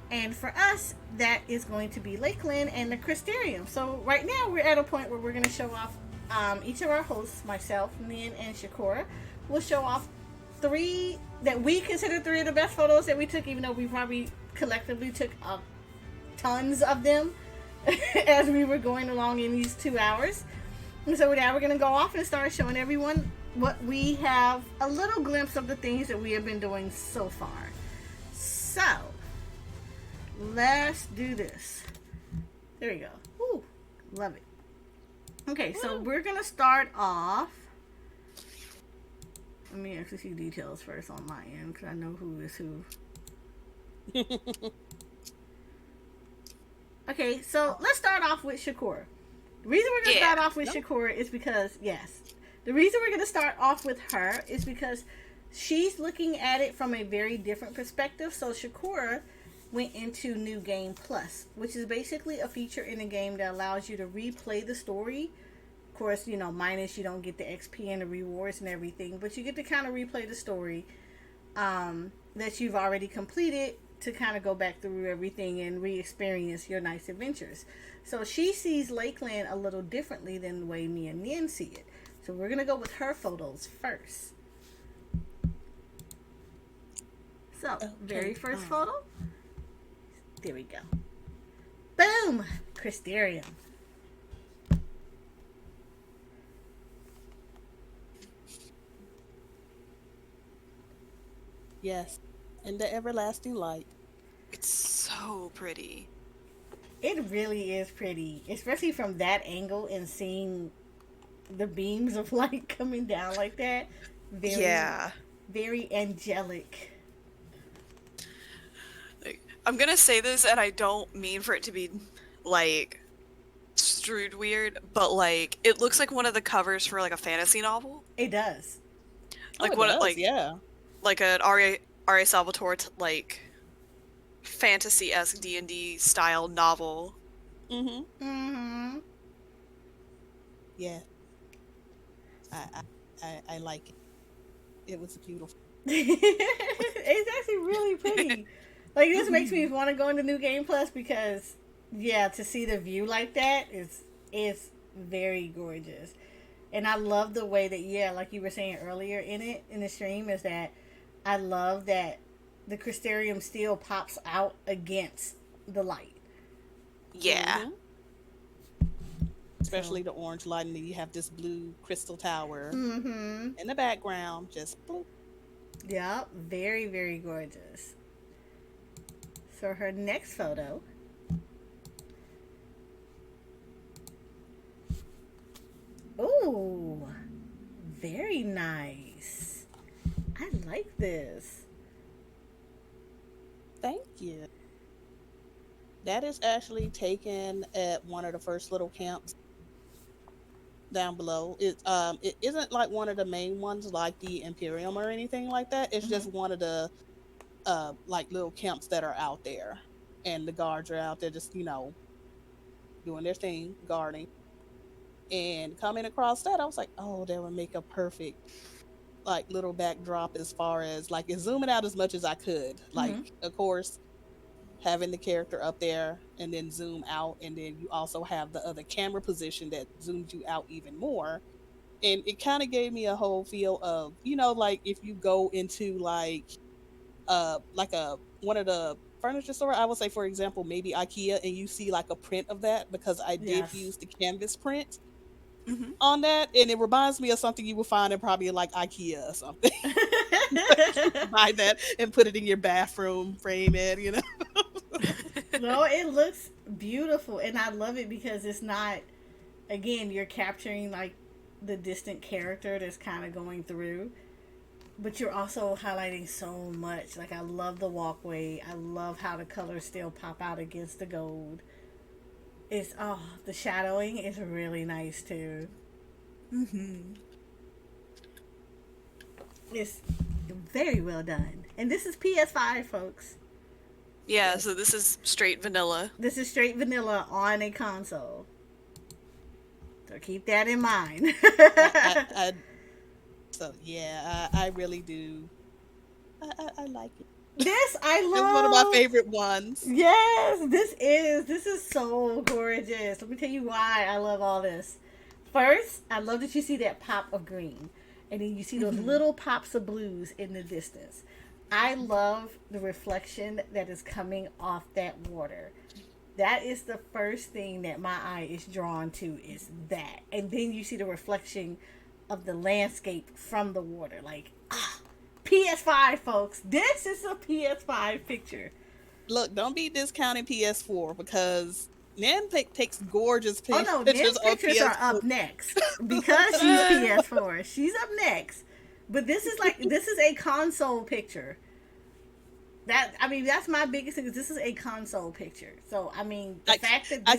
S1: And for us, that is going to be Lakeland and the Crystarium. So right now, we're at a point where we're going to show off each of our hosts, myself, Neath, and Shakura, will show off three that we consider three of the best photos that we took, even though we probably collectively took tons of them as we were going along in these 2 hours. And so now we're going to go off and start showing everyone what we have, a little glimpse of the things that we have been doing so far. So, let's do this. There we go. Ooh, love it. Okay, so we're going to start off. Let me actually see details first on my end, because I know who is who. Okay, so let's start off with Shakura. The reason we're going to start off with Shakura is because, the reason we're going to start off with her is because she's looking at it from a very different perspective. So Shakura went into New Game Plus, which is basically a feature in the game that allows you to replay the story. Of course, minus you don't get the XP and the rewards and everything, but you get to kind of replay the story that you've already completed to kind of go back through everything and re-experience your nice adventures. So she sees Lakeland a little differently than the way me and Nin see it. So we're going to go with her photos first. So, very first photo. There we go. Boom! Crystarium.
S2: Yes. And the everlasting light.
S3: It's so pretty.
S1: It really is pretty. Especially from that angle and seeing the beams of light coming down like that. Very angelic.
S3: I'm gonna say this, and I don't mean for it to be, strewed weird, but, it looks like one of the covers for, a fantasy novel.
S1: It does.
S3: Like, like an R.A. Salvatore, fantasy-esque D&D style novel.
S2: Mm-hmm.
S1: Mm-hmm.
S2: Yeah. I like it. It was beautiful.
S1: It's actually really pretty. This makes me want to go into New Game Plus because, to see the view like that is very gorgeous. And I love the way that, like you were saying earlier in the stream, is that I love that the Crystarium still pops out against the light.
S3: Yeah.
S2: Mm-hmm. Especially the orange light, and then you have this blue crystal tower in the background. Just bloop.
S1: Yep, very, very gorgeous. So her next photo. Ooh, very nice. I like this.
S2: Thank you. that is actually taken at one of the first little camps down below. It isn't like one of the main ones like the Imperium or anything like that. It's just one of the like little camps that are out there, and the guards are out there just doing their thing, guarding. And coming across that, I was like, oh, that would make a perfect like little backdrop as far as like zooming out as much as I could. Like, of course, having the character up there and then zoom out, and then you also have the other camera position that zooms you out even more. And it kind of gave me a whole feel of, like if you go into like a one of the furniture store, I would say for example maybe IKEA, and you see like a print of that, because I did use the canvas print on that, and it reminds me of something you would find in probably like IKEA or something. Buy that and put it in your bathroom, frame it,
S1: No, it looks beautiful, and I love it because it's not, again, you're capturing like the distant character that's kind of going through, but you're also highlighting so much. Like, I love the walkway. I love how the colors still pop out against the gold. It's, the shadowing is really nice too. It's very well done. And this is PS5, folks.
S3: Yeah, so this is straight vanilla.
S1: This is straight vanilla on a console. So keep that in mind.
S2: I really do. I like it.
S1: This I love.
S2: It's one of my favorite ones.
S1: Yes, this is so gorgeous. Let me tell you why I love all this. First, I love that you see that pop of green, and then you see those little pops of blues in the distance. I love the reflection that is coming off that water. That is the first thing that my eye is drawn to, is that. And then you see the reflection of the landscape from the water. Like, PS5, folks. This is a PS5 picture.
S2: Look, don't be discounting PS4, because Nan takes gorgeous pictures.
S1: Oh no, Nan's pictures are up next because she's PS4. She's up next. But this is a console picture. That's my biggest thing. Is this is a console picture. So the fact that
S2: I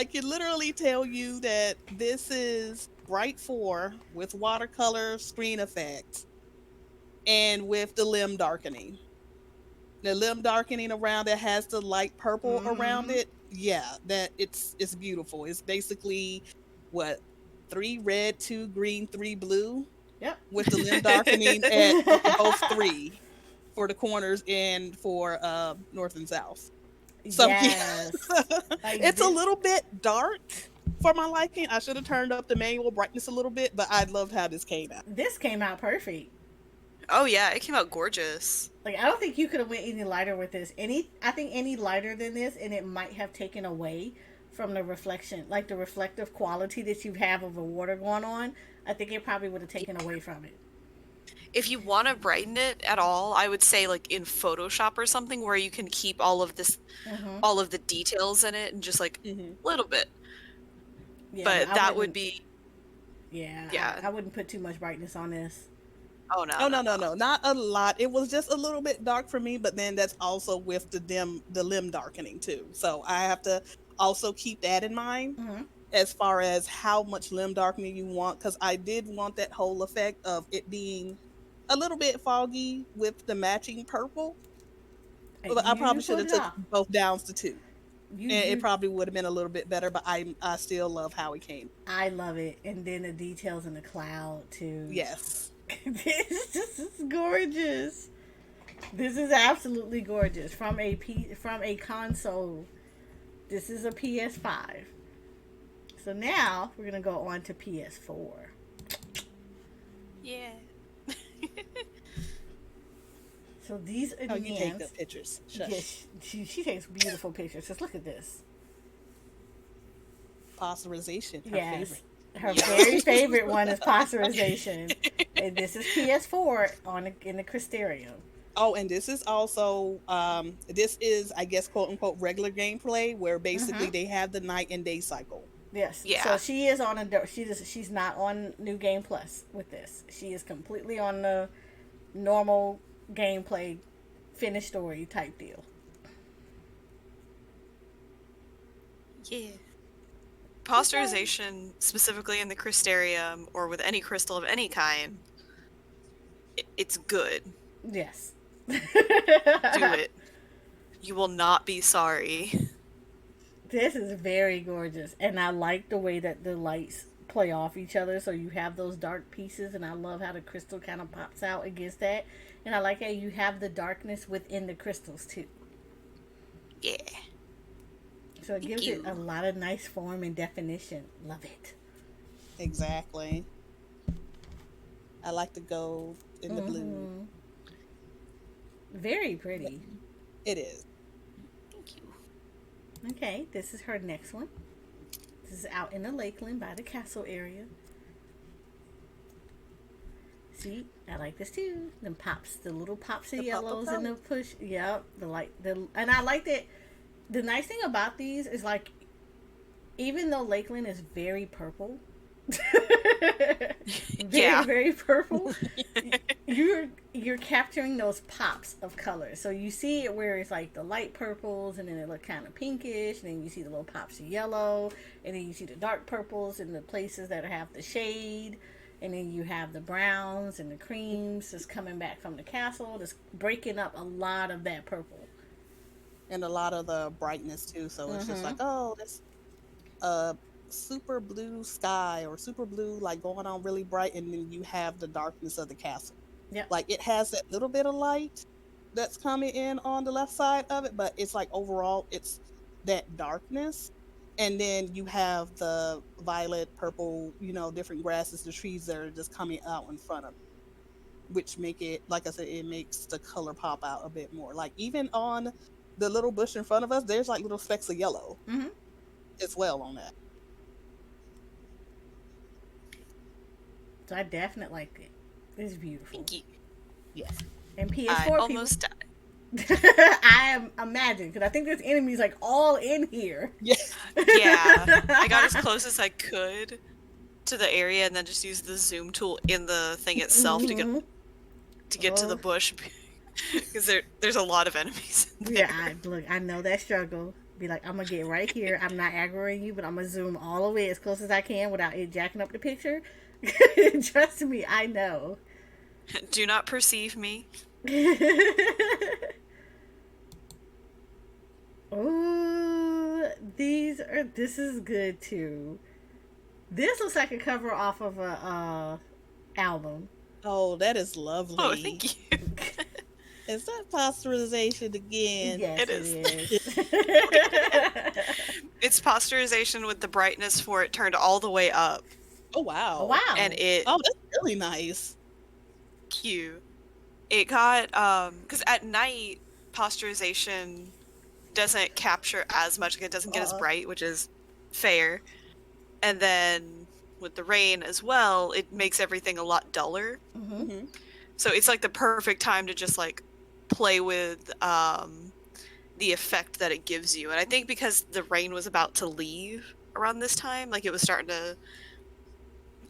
S2: can literally tell you that this is Bright 4 with watercolor screen effects and with the limb darkening. The limb darkening around it has the light purple around it. Yeah, that it's beautiful. It's basically 3 red, 2 green, 3 blue.
S1: Yep.
S2: With the limb darkening at both 3 for the corners and for north and south. So
S1: yes.
S2: It's a little bit dark for my liking. I should have turned up the manual brightness a little bit, but I loved how this came out.
S1: This came out perfect.
S3: Oh yeah, it came out gorgeous.
S1: Like, I don't think you could have went any lighter with this. I think any lighter than this, and it might have taken away from the reflection, like the reflective quality that you have of the water going on. I think it probably would have taken away from it.
S3: If you want to brighten it at all, I would say like in Photoshop or something, where you can keep all of this, all of the details in it, and just like a little bit.
S1: Yeah,
S3: but that would be.
S1: Yeah. I wouldn't put too much brightness on this.
S3: Oh no.
S2: Oh no, not a lot. It was just a little bit dark for me, but then that's also with the limb darkening too. So I have to also keep that in mind as far as how much limb darkening you want, because I did want that whole effect of it being a little bit foggy with the matching purple. But I probably should have took both downs to 2. It probably would have been a little bit better, but I still love how it came.
S1: I love it. And then the details in the cloud too.
S2: Yes.
S1: This is gorgeous. This is absolutely gorgeous. From a console, this is a PS5. So now we're gonna go on to PS4.
S3: Yeah.
S1: So these are
S2: the you take the pictures.
S1: Yes, she takes beautiful pictures. Just look at this.
S2: Posterization.
S1: Yes. Her very favorite one is posterization. And this is PS4 in the Crystarium.
S2: Oh, and this is also this is, I guess, quote unquote regular gameplay, where basically they have the night and day cycle.
S1: Yes.
S3: Yeah.
S1: So she is on she's not on New Game Plus with this. She is completely on the normal gameplay, finished story type deal.
S3: Yeah. Pasteurization, specifically in the Crystarium, or with any crystal of any kind, it's good.
S1: Yes.
S3: Do it. You will not be sorry.
S1: This is very gorgeous, and I like the way that the lights play off each other. So you have those dark pieces, and I love how the crystal kind of pops out against that. And I like how you have the darkness within the crystals too.
S3: Yeah.
S1: So it gives it a lot of nice form and definition. Love it.
S2: Exactly. I like the gold and the blue.
S1: Very pretty.
S2: It is.
S3: Thank you.
S1: Okay, this is her next one. This is out in the Lakeland by the castle area. See, I like this too. Them pops, the little pops of yellows and the push. Yep, and I like that. The nice thing about these is like, even though Lakeland is very purple, very purple, you're capturing those pops of color. So you see it where it's like the light purples, and then it look kind of pinkish, and then you see the little pops of yellow, and then you see the dark purples in the places that have the shade, and then you have the browns and the creams just coming back from the castle, just breaking up a lot of that purple.
S2: And a lot of the brightness too, so it's just like, oh, this super blue sky or super blue like going on really bright, and then you have the darkness of the castle.
S1: Yep.
S2: Like it has that little bit of light that's coming in on the left side of it, but it's like overall it's that darkness. And then you have the violet, purple, different grasses, the trees that are just coming out in front of it, which make it, like I said, it makes the color pop out a bit more. Like even on the little bush in front of us, there's like little specks of yellow as well on that.
S1: So I definitely like it. It's beautiful.
S3: Thank you.
S1: Yes. And PS4
S3: I
S1: people.
S3: almost died.
S1: I am imagine, because I think there's enemies like all in here.
S2: Yeah.
S3: Yeah. I got as close as I could to the area, and then just used the zoom tool in the thing itself to get to the bush, because there's a lot of enemies in there.
S1: Yeah, I know that struggle. Be like, I'm gonna get right here. I'm not aggroing you, but I'm gonna zoom all the way as close as I can without it jacking up the picture. Trust me, I know.
S3: Do not perceive me.
S1: Ooh, this is good too. This looks like a cover off of a album.
S2: Oh, that is lovely.
S3: Oh, thank you.
S2: Is that pasteurization again?
S1: Yes,
S3: It is.
S1: It is.
S3: It's pasteurization with the brightness for it turned all the way up.
S2: Oh wow.
S1: Oh, wow.
S3: And
S2: Oh, that's really nice.
S3: Cute. It got because at night pasteurization doesn't capture as much. It doesn't get as bright, which is fair. And then with the rain as well, it makes everything a lot duller. So it's like the perfect time to just like play with the effect that it gives you. And I think because the rain was about to leave around this time, like it was starting to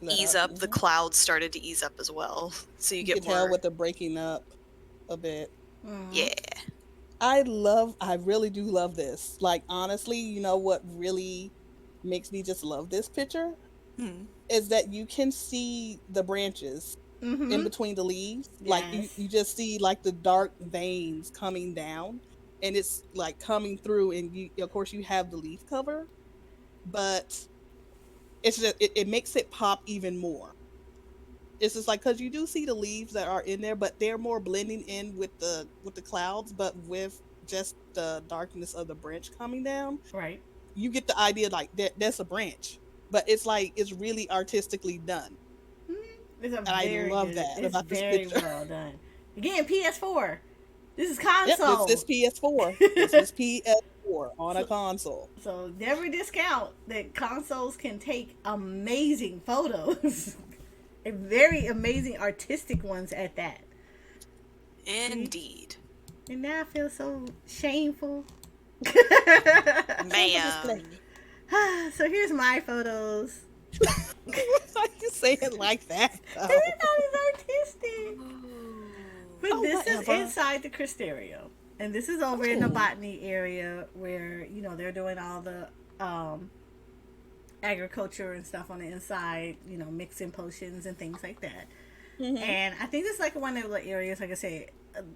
S3: ease up. The clouds started to ease up as well, so you get
S2: can
S3: more.
S2: tell with the breaking up a bit.
S3: Yeah,
S2: I really do love this. Like honestly, you know what really makes me just love this picture is that you can see the branches in between the leaves. Yes. Like you just see like the dark veins coming down, and it's like coming through, and you of course you have the leaf cover, but it's just it makes it pop even more. It's just like, because you do see the leaves that are in there, but they're more blending in with the clouds, but with just the darkness of the branch coming down,
S1: right?
S2: You get the idea like that's a branch, but it's like it's really artistically done. I love that about this picture.
S1: Very well done. Again, PS4. This is console.
S2: Yep, this PS4. This is PS4 on a console.
S1: So never discount that consoles can take amazing photos. And very amazing artistic ones at that.
S3: indeed.
S1: And now I feel so shameful.
S3: Ma'am.
S1: So here's my photos.
S2: Why you say it like that?
S1: Everybody's artistic. But this
S2: whatever.
S1: is inside the Crystarium. And this is over in the botany area where, you know, they're doing all the agriculture and stuff on the inside, you know, mixing potions and things like that. Mm-hmm. And I think it's like one of the areas, like I said,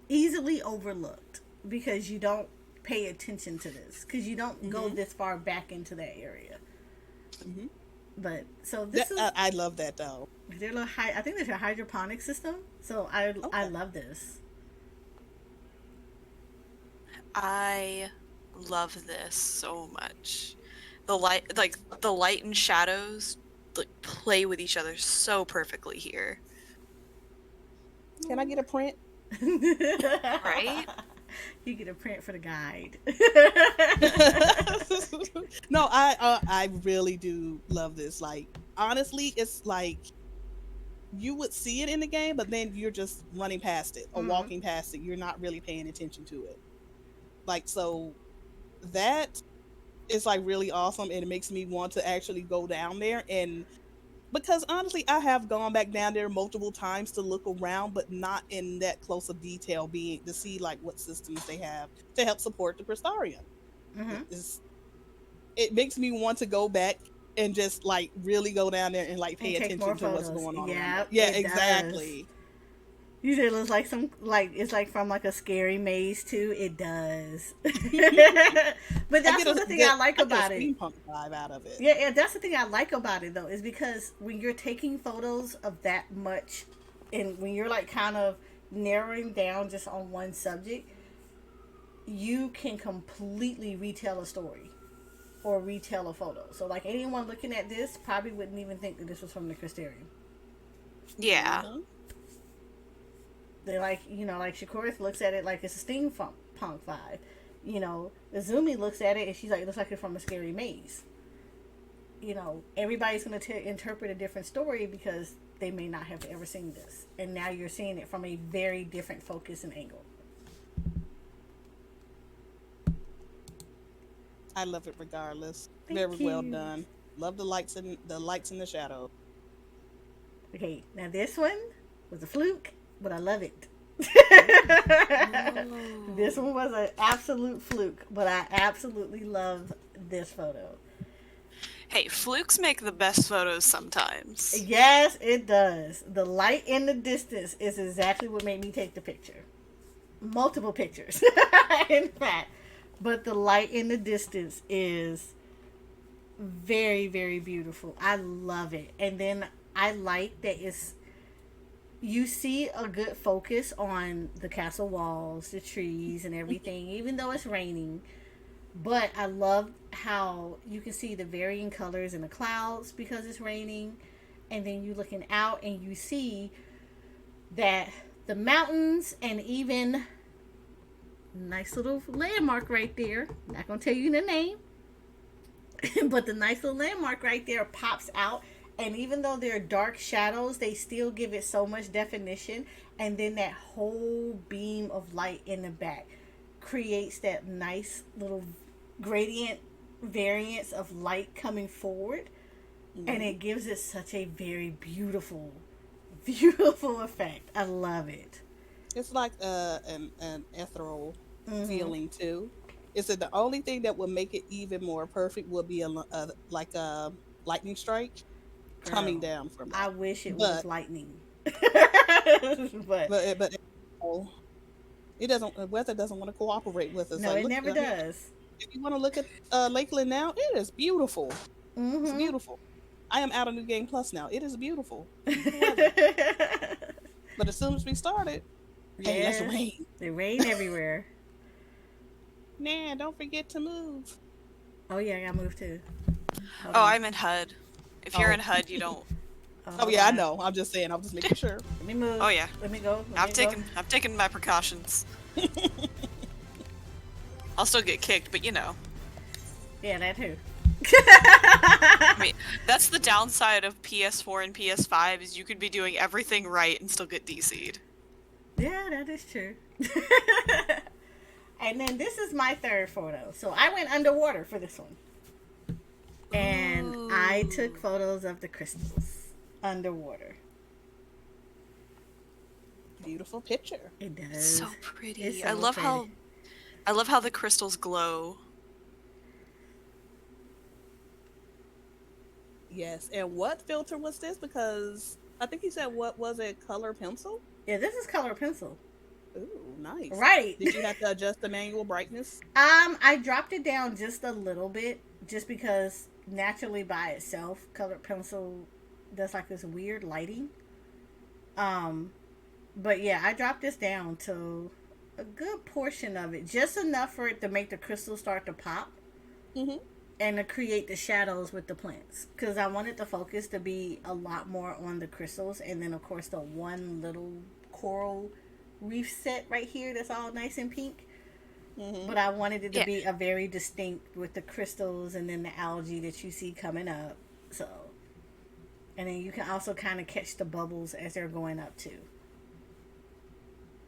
S1: easily overlooked because you don't pay attention to this because you don't go this far back into that area. Mm-hmm. But so this is,
S2: I love that though.
S1: Their little I think there's a hydroponic system. So I love this.
S3: I love this so much. The light and shadows like play with each other so perfectly here.
S2: Can I get a print?
S3: Right?
S1: You get a print for the guide.
S2: No, I really do love this. Like, honestly, it's like you would see it in the game, but then you're just running past it or walking past it. You're not really paying attention to it. Like, so that is like really awesome, and it makes me want to actually go down there. And because honestly, I have gone back down there multiple times to look around, but not in that close of detail, being to see like what systems they have to help support the Crystarium. Mm-hmm. It makes me want to go back and just like really go down there and like pay attention to what's going on.
S1: Yeah,
S2: exactly.
S1: Does. Usually it looks like it's like from like a scary maze too. It does. But that's the thing I like about it.
S2: Steampunk vibe out of it.
S1: Yeah, that's the thing I like about it though, is because when you're taking photos of that much, and when you're like kind of narrowing down just on one subject, you can completely retell a story or retell a photo. So like anyone looking at this probably wouldn't even think that this was from the Crystarium.
S3: Yeah.
S2: Mm-hmm.
S1: They're like, you know, like Shakurith looks at it like it's a steampunk vibe. You know, Izumi looks at it and she's like, it looks like it's from a scary maze. You know, everybody's going to interpret a different story because they may not have ever seen this. And now you're seeing it from a very different focus and angle.
S2: I love it regardless.
S1: Thank you.
S2: Well done. Love the lights and the shadow.
S1: Okay, now this one was a fluke, but I love it. This one was an absolute fluke, but I absolutely love this photo.
S3: Hey, flukes make the best photos sometimes.
S1: Yes, it does. The light in the distance is exactly what made me take the picture. Multiple pictures, in fact. But the light in the distance is very, very beautiful. I love it. And then I like that you see a good focus on the castle walls, the trees, and everything, even though it's raining. But I love how you can see the varying colors in the clouds because it's raining. And then you're looking out and you see that the mountains and even nice little landmark right there. Not going to tell you the name. But the nice little landmark right there pops out. And even though they're dark shadows, they still give it so much definition. And then that whole beam of light in the back creates that nice little gradient variance of light coming forward. Mm-hmm. And it gives it such a very beautiful, beautiful effect. I love it.
S2: It's like an ethereal feeling too. Is that the only thing that would make it even more perfect would be like a lightning strike coming down from it.
S1: I wish it was lightning. but
S2: it doesn't. Weather doesn't want to cooperate with us.
S1: No, it never does.
S2: If you want to look at Lakeland now, it is beautiful. Mm-hmm. It's beautiful. I am out of New Game Plus now. It is beautiful. But as soon as we started, hey, that's rain.
S1: It rain everywhere.
S2: Nah, don't forget to move.
S1: Oh yeah, I gotta move too.
S3: I'm in HUD. If you're in HUD, you don't.
S2: Oh yeah, I know. I'm just saying. I'm just making sure.
S1: Let me move.
S3: Oh yeah.
S1: Let me go.
S3: I'm taking my precautions. I'll still get kicked, but you know.
S1: Yeah, that too.
S3: I mean, that's the downside of PS4 and PS5 is you could be doing everything right and still get DC'd.
S1: Yeah, that is true. And then this is my third photo. So I went underwater for this one. And I took photos of the crystals underwater.
S2: Beautiful picture.
S1: It does.
S3: So pretty.
S1: It's so
S3: I love
S1: pretty.
S3: how I love how the crystals glow.
S2: Yes. And what filter was this? Because I think you said, what was it? Color pencil?
S1: Yeah, this is color pencil.
S2: Ooh, nice.
S1: Right.
S2: Did you have to adjust the manual brightness?
S1: I dropped it down just a little bit, just because naturally by itself, colored pencil does like this weird lighting. But yeah, I dropped this down to a good portion of it, just enough for it to make the crystals start to pop, and to create the shadows with the plants. Because I wanted the focus to be a lot more on the crystals, and then of course the one little coral reef set right here that's all nice and pink. But I wanted it to be a very distinct with the crystals and then the algae that you see coming up. So, and then you can also kind of catch the bubbles as they're going up too.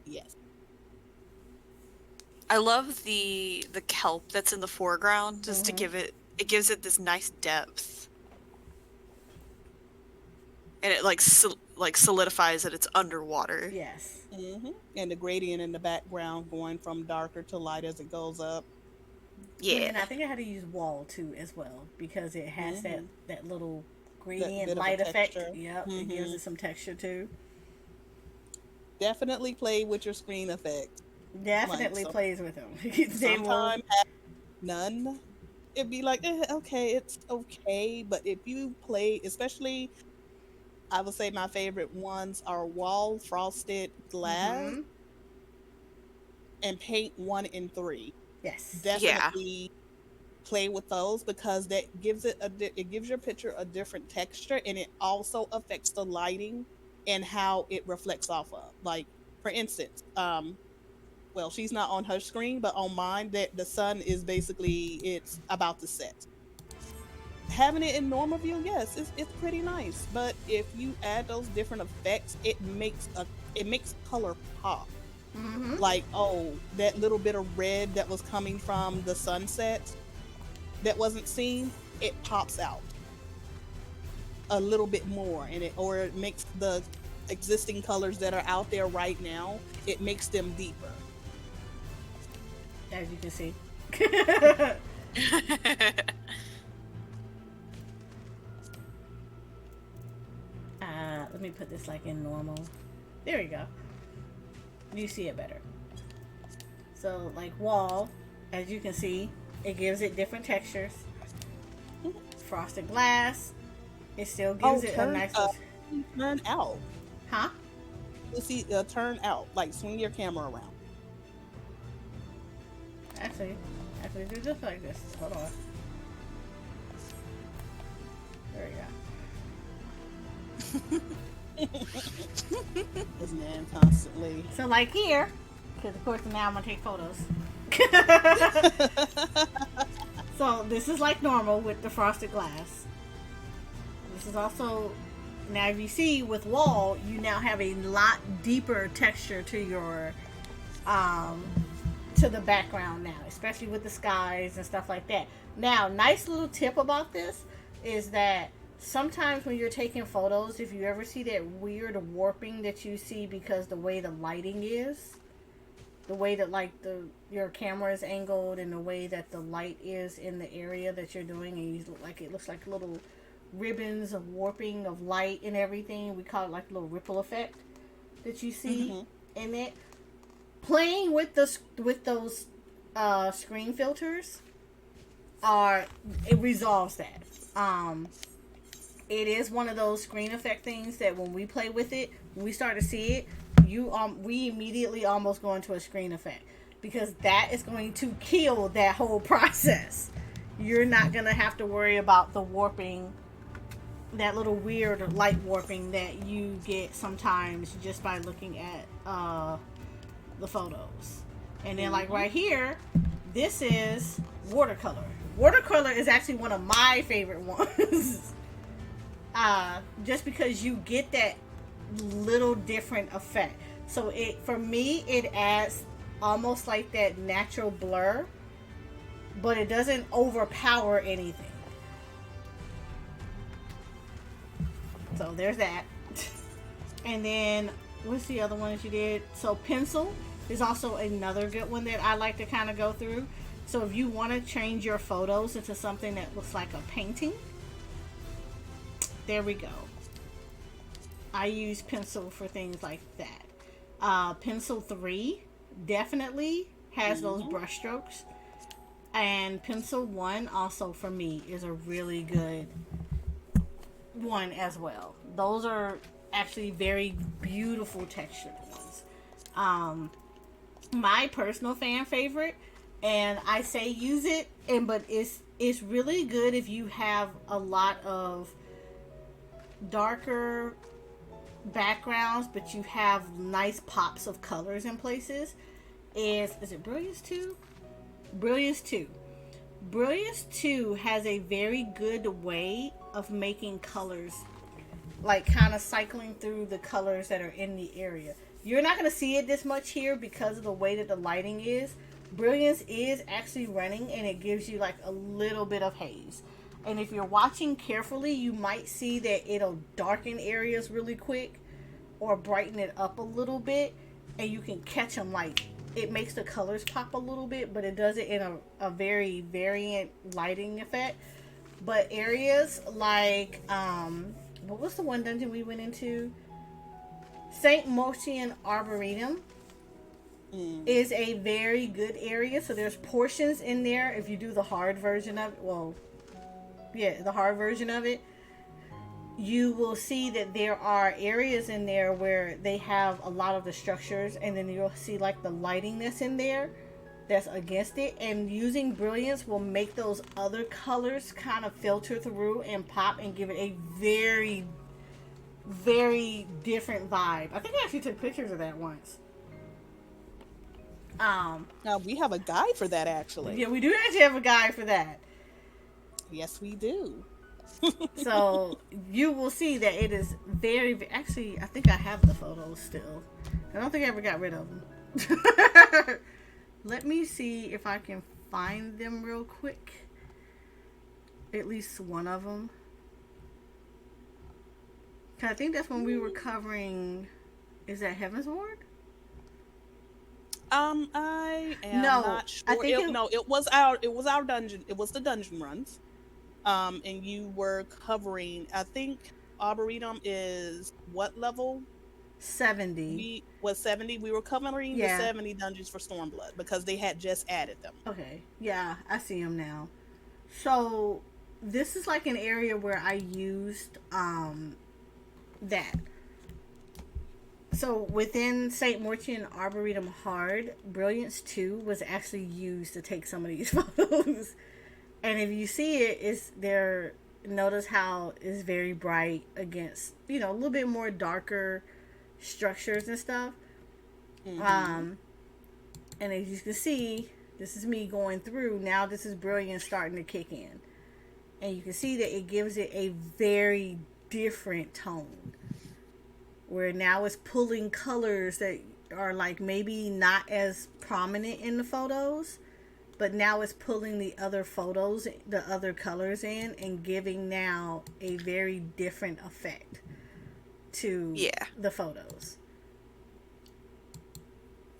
S2: Yes.
S3: I love the kelp that's in the foreground, just to give it gives it this nice depth, and it like solidifies that it's underwater.
S1: Yes.
S2: And the gradient in the background going from darker to light as it goes up.
S3: Yeah.
S1: And I think I had to use wall too as well, because it has that little gradient
S2: bit of a
S1: light effect.
S2: texture.
S1: Yep, it gives it some texture too.
S2: Definitely play with your screen effect.
S1: Definitely plays with them.
S2: Sometimes none. It'd be like, okay, it's okay. But if you play, especially, I would say my favorite ones are wall frosted glass and paint 1 and 3.
S1: Yes.
S2: Definitely play with those, because that gives it gives your picture a different texture, and it also affects the lighting and how it reflects off of. Like, for instance, well, she's not on her screen, but on mine, that the sun is basically, it's about to set. Having it in normal view, yes, it's pretty nice. But if you add those different effects, it makes color pop. Like, oh, that little bit of red that was coming from the sunset that wasn't seen, it pops out a little bit more, and it makes the existing colors that are out there right now, it makes them deeper.
S1: As you can see. Let me put this like in normal. There we go. You see it better. So like wall, as you can see, it gives it different textures. Frosted glass, it still gives it a nice
S2: turn out.
S1: Huh?
S2: You see, turn out, like swing your camera around.
S1: Actually do just like this. Hold on. There we go.
S2: This man constantly.
S1: So like here, because of course now I'm gonna take photos. So this is like normal with the frosted glass. This is also, now if you see with wall, you now have a lot deeper texture to your to the background now, especially with the skies and stuff like that. Now, nice little tip about this is that sometimes when you're taking photos, if you ever see that weird warping that you see because the way the lighting is, the way that like your camera is angled, and the way that the light is in the area that you're doing, and you look like it looks like little ribbons of warping of light and everything. We call it like a little ripple effect that you see in it. Playing with those screen filters it resolves that. It is one of those screen effect things that when we play with it, when we start to see it, we immediately almost go into a screen effect, because that is going to kill that whole process. You're not going to have to worry about the warping, that little weird light warping that you get sometimes just by looking at the photos. And then like right here, this is watercolor. Watercolor is actually one of my favorite ones. Just because you get that little different effect. So for me, it adds almost like that natural blur, but it doesn't overpower anything. So there's that. And then what's the other ones you did? So pencil. is also another good one that I like to kind of go through. So if you want to change your photos into something that looks like a painting, there we go. I use pencil for things like that. Pencil 3 definitely has those brush strokes. And pencil 1 also for me is a really good one as well. Those are actually very beautiful textured ones. My personal fan favorite, and I say use it, but it's really good if you have a lot of darker backgrounds, but you have nice pops of colors in places. Is it Brilliance 2? Brilliance 2. Brilliance 2 has a very good way of making colors, like kind of cycling through the colors that are in the area. You're not going to see it this much here because of the way that the lighting is. Brilliance is actually running, and it gives you like a little bit of haze. And if you're watching carefully, you might see that it'll darken areas really quick or brighten it up a little bit, and you can catch them. Like, it makes the colors pop a little bit, but it does it in a very variant lighting effect. But areas like, what was the one dungeon we went into? St. Motian Arboretum is a very good area. So there's portions in there, if you do the hard version of it, the hard version of it, you will see that there are areas in there where they have a lot of the structures, and then you'll see like the lighting that's in there that's against it, and using Brilliance will make those other colors kind of filter through and pop and give it a very, very different vibe. I think I actually took pictures of that once.
S2: Now we have a guide for that, actually.
S1: Yeah, we do actually have a guide for that.
S2: Yes, we do.
S1: So you will see that it is very, actually, I think I have the photos still. I don't think I ever got rid of them. Let me see if I can find them real quick. At least one of them. 'Cause I think that's when we were covering, is that Heaven's Ward?
S2: I am not sure.
S1: I think
S2: it was our dungeon. It was the dungeon runs. And you were covering, I think Arboretum is what level?
S1: 70.
S2: 70. We were covering the 70 dungeons for Stormblood because they had just added them.
S1: Okay. Yeah, I see them now. So this is like an area where I used that. So within St. Mortian Arboretum Hard, Brilliance 2 was actually used to take some of these photos. And if you see it, it's there. Notice how it's very bright against, a little bit more darker structures and stuff. And as you can see, this is me going through. Now this is Brilliance starting to kick in. And you can see that it gives it a very different tone. Where now it's pulling colors that are like maybe not as prominent in the photos. But now it's pulling the other photos, the other colors in, and giving now a very different effect to the photos.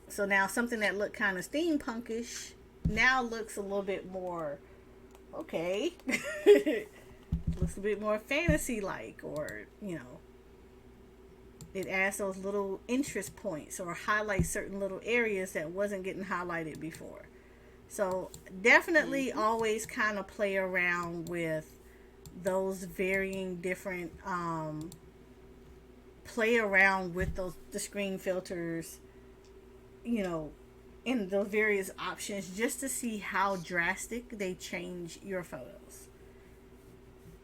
S1: So now something that looked kind of steampunkish now looks a little bit more, okay. Looks a bit more fantasy-like, or, it adds those little interest points or highlights certain little areas that wasn't getting highlighted before. So definitely always kind of play around with those varying different, play around with the screen filters, in the various options just to see how drastic they change your photos.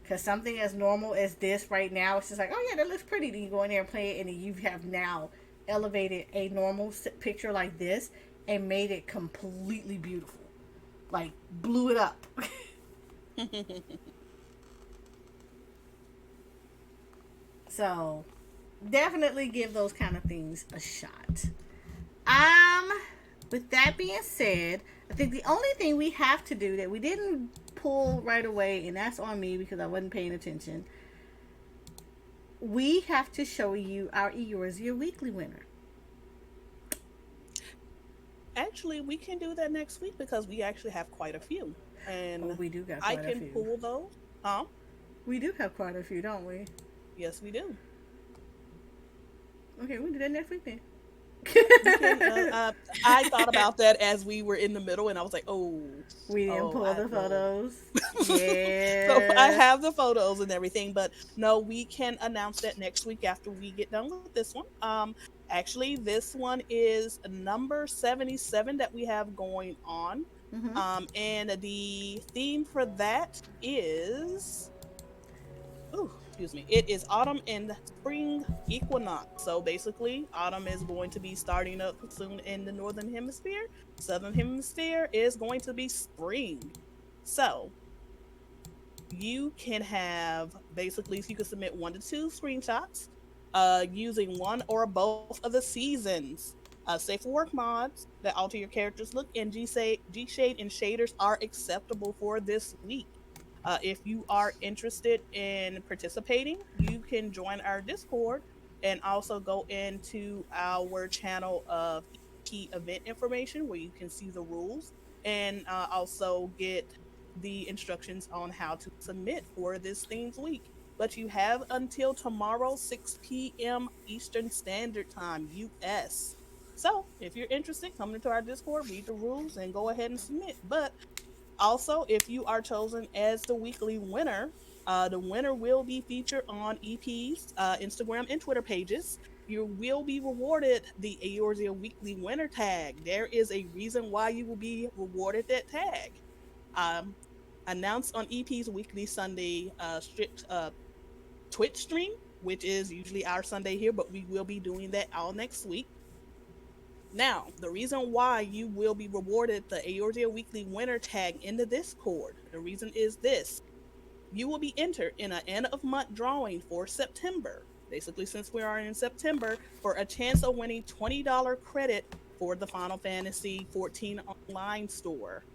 S1: Because something as normal as this right now, it's just like, oh yeah, that looks pretty. Then you go in there and play it, and then you have now elevated a normal picture like this and made it completely beautiful. Like, blew it up. So, definitely give those kind of things a shot. With that being said, I think the only thing we have to do that we didn't pull right away, and that's on me because I wasn't paying attention, we have to show you our Eorzea Weekly winner.
S2: Actually, we can do that next week because we actually have quite a few. And
S1: we do got
S2: I
S1: quite a
S2: can
S1: few.
S2: pull those. Huh?
S1: We do have quite a few, don't we?
S2: Yes, we do.
S1: Okay, we can do that next week then.
S2: I thought about that as we were in the middle, and I was like, "Oh,
S1: we didn't pull the photos."
S2: Yeah. So I have the photos and everything, but no, we can announce that next week after we get done with this one. Actually, this one is number 77 that we have going on.
S1: Mm-hmm.
S2: And the theme for that is, excuse me, it is autumn and spring equinox. So basically, autumn is going to be starting up soon in the northern hemisphere. Southern hemisphere is going to be spring. So you can have basically, you can submit 1 to 2 screenshots using one or both of the seasons. Safe for work mods that alter your character's look and G-Shade and shaders are acceptable for this week. If you are interested in participating, you can join our Discord and also go into our channel of key event information where you can see the rules and also get the instructions on how to submit for this themes week. But you have until tomorrow, 6 p.m. Eastern Standard Time, US. So if you're interested, come into our Discord, read the rules, and go ahead and submit. But also, if you are chosen as the weekly winner, the winner will be featured on EP's Instagram and Twitter pages. You will be rewarded the Eorzea Weekly Winner tag. There is a reason why you will be rewarded that tag. Announced on EP's weekly Sunday Twitch stream, which is usually our Sunday here, but we will be doing that all next week. Now, the reason why you will be rewarded the Eorzea Weekly Winner tag in the Discord, the reason is this. You will be entered in an end of month drawing for September, basically since we are in September, for a chance of winning $20 credit for the Final Fantasy XIV online store.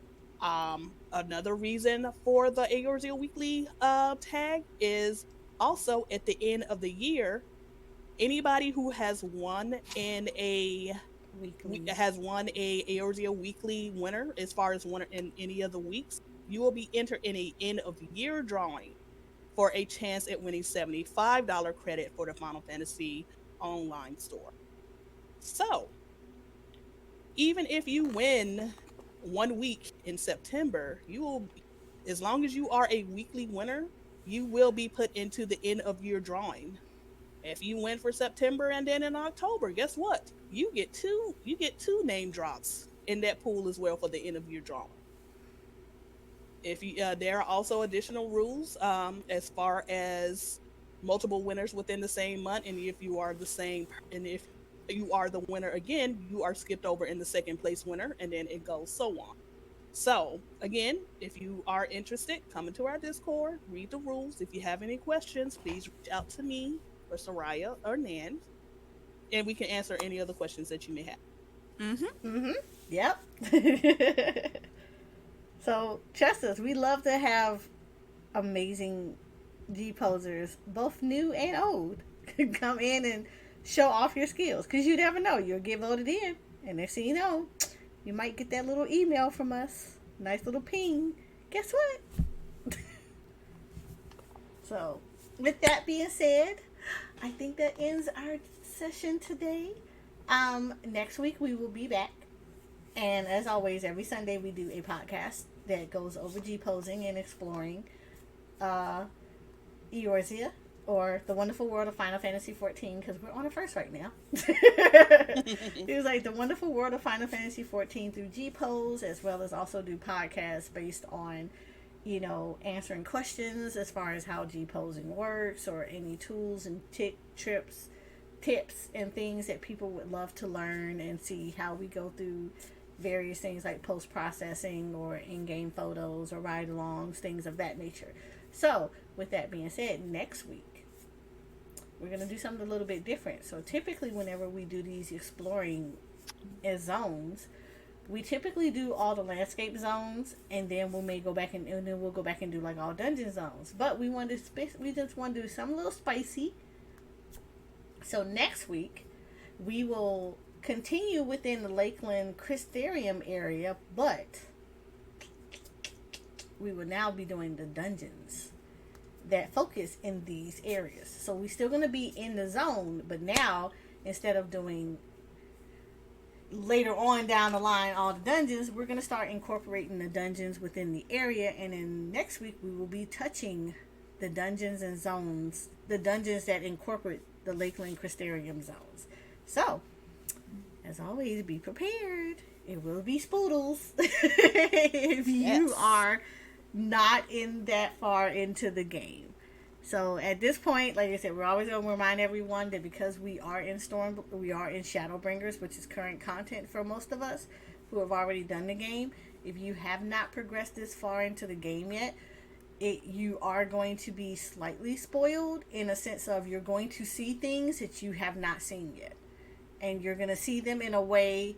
S2: Another reason for the Eorzea Weekly tag is also at the end of the year, anybody who has won in a Eorzea Weekly winner, as far as winner in any of the weeks, you will be entered in a end of year drawing for a chance at winning $75 credit for the Final Fantasy online store. So, even if you win 1 week in September, you will, as long as you are a weekly winner, you will be put into the end of year drawing. If you win for September and then in October, guess what? You get two name drops in that pool as well for the end of year drawing. If you, there are also additional rules as far as multiple winners within the same month, and if you are the winner again, you are skipped over in the second place winner, and then it goes so on. So again, if you are interested, come into our Discord, read the rules. If you have any questions, please reach out to me or Soraya or Nan, and we can answer any other questions that you may have.
S1: Yep. So, Chesters, we love to have amazing G-posers, both new and old, come in and show off your skills. Because you never know. You'll get voted in. And next thing you know, you might get that little email from us. Nice little ping. Guess what? So, with that being said, I think that ends our session today. Next week we will be back. And as always, every Sunday we do a podcast that goes over G-posing and exploring Eorzea, or the wonderful world of Final Fantasy XIV, because we're on a first right now. It was like the wonderful world of Final Fantasy XIV through G-pose, as well as also do podcasts based on, you know, answering questions as far as how G-posing works, or any tools and tips and things that people would love to learn, and see how we go through various things like post-processing or in-game photos or ride-alongs, things of that nature. So, with that being said, next week we're going to do something a little bit different. So typically whenever we do these exploring zones, we typically do all the landscape zones, and then we may go back and then we'll go back and do like all dungeon zones. But we just want to do something a little spicy. So next week we will continue within the Lakeland Crystarium area, but we will now be doing the dungeons that focus in these areas. So we're still going to be in the zone, but now instead of doing later on down the line all the dungeons, we're going to start incorporating the dungeons within the area, and then next week we will be touching the dungeons and zones, the dungeons that incorporate the Lakeland Crystarium zones. So as always, be prepared. It will be spoodles if you are not in that far into the game. So at this point, like I said, we're always going to remind everyone that because we are in Shadowbringers, which is current content for most of us who have already done the game. If you have not progressed this far into the game yet, you are going to be slightly spoiled in a sense of you're going to see things that you have not seen yet. And you're going to see them in a way,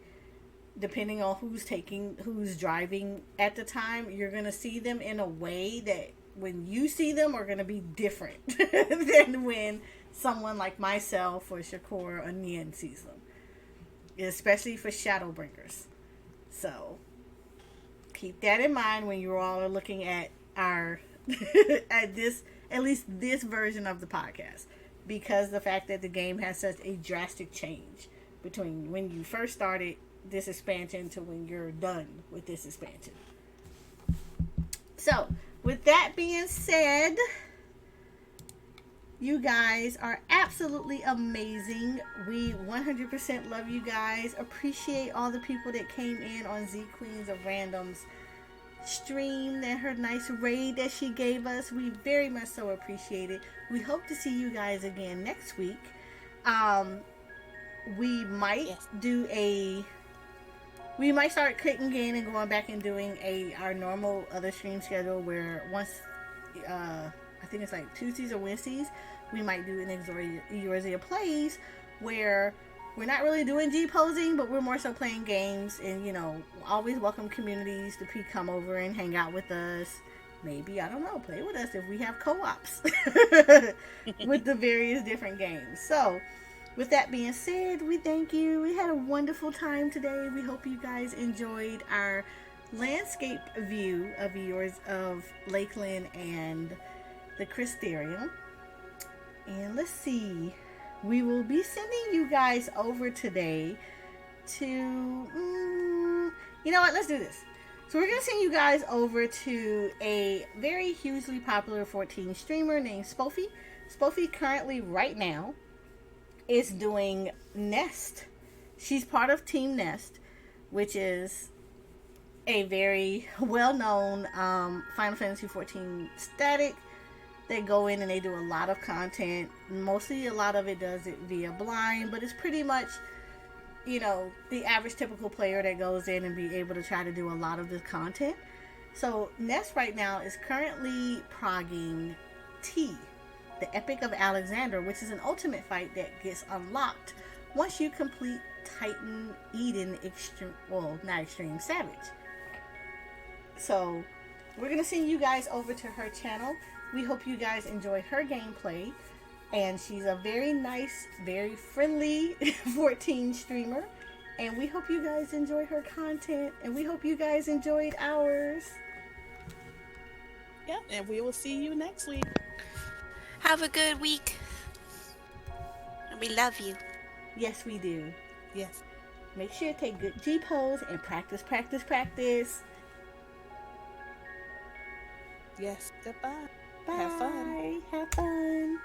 S1: depending on who's driving at the time, you're going to see them in a way that when you see them are going to be different than when someone like myself or Shakur or Neath sees them. Especially for Shadowbringers. So, keep that in mind when you all are looking at at least this version of the podcast. Because the fact that the game has such a drastic change between when you first started this expansion to when you're done with this expansion. So, with that being said, you guys are absolutely amazing. We 100% love you guys. Appreciate all the people that came in on Z Queens of Random's stream and her nice raid that she gave us. We very much so appreciate it. We hope to see you guys again next week. We might we might start clicking in and going back and doing our normal other stream schedule where once I think it's like Tuesdays or Wednesdays, we might do an Eorzea Plays where we're not really doing G-posing, but we're more so playing games, and always welcome communities to come over and hang out with us. Maybe, I don't know, play with us if we have co-ops with the various different games. So, with that being said, we thank you. We had a wonderful time today. We hope you guys enjoyed our landscape view of Lakeland and the Crystarium. And let's see. We will be sending you guys over today to... you know what? Let's do this. So we're going to send you guys over to a very hugely popular 14 streamer named Spoofy. Spoofy currently, right now, is doing Nest. She's part of Team Nest, which is a very well-known Final Fantasy XIV static. They go in and they do a lot of content. Mostly a lot of it does it via blind, but it's pretty much, the average typical player that goes in and be able to try to do a lot of this content. So Nest right now is currently progging T, the Epic of Alexander, which is an ultimate fight that gets unlocked once you complete Titan Eden Extreme Savage. So we're going to send you guys over to her channel. We hope you guys enjoy her gameplay. And she's a very nice, very friendly 14 streamer. And we hope you guys enjoy her content. And we hope you guys enjoyed ours.
S2: Yep, and we will see you next week.
S3: Have a good week. And we love you.
S1: Yes, we do.
S2: Yes.
S1: Make sure to take good G-pose and practice.
S2: Yes. Goodbye.
S1: Bye.
S2: Have fun.
S1: Have fun.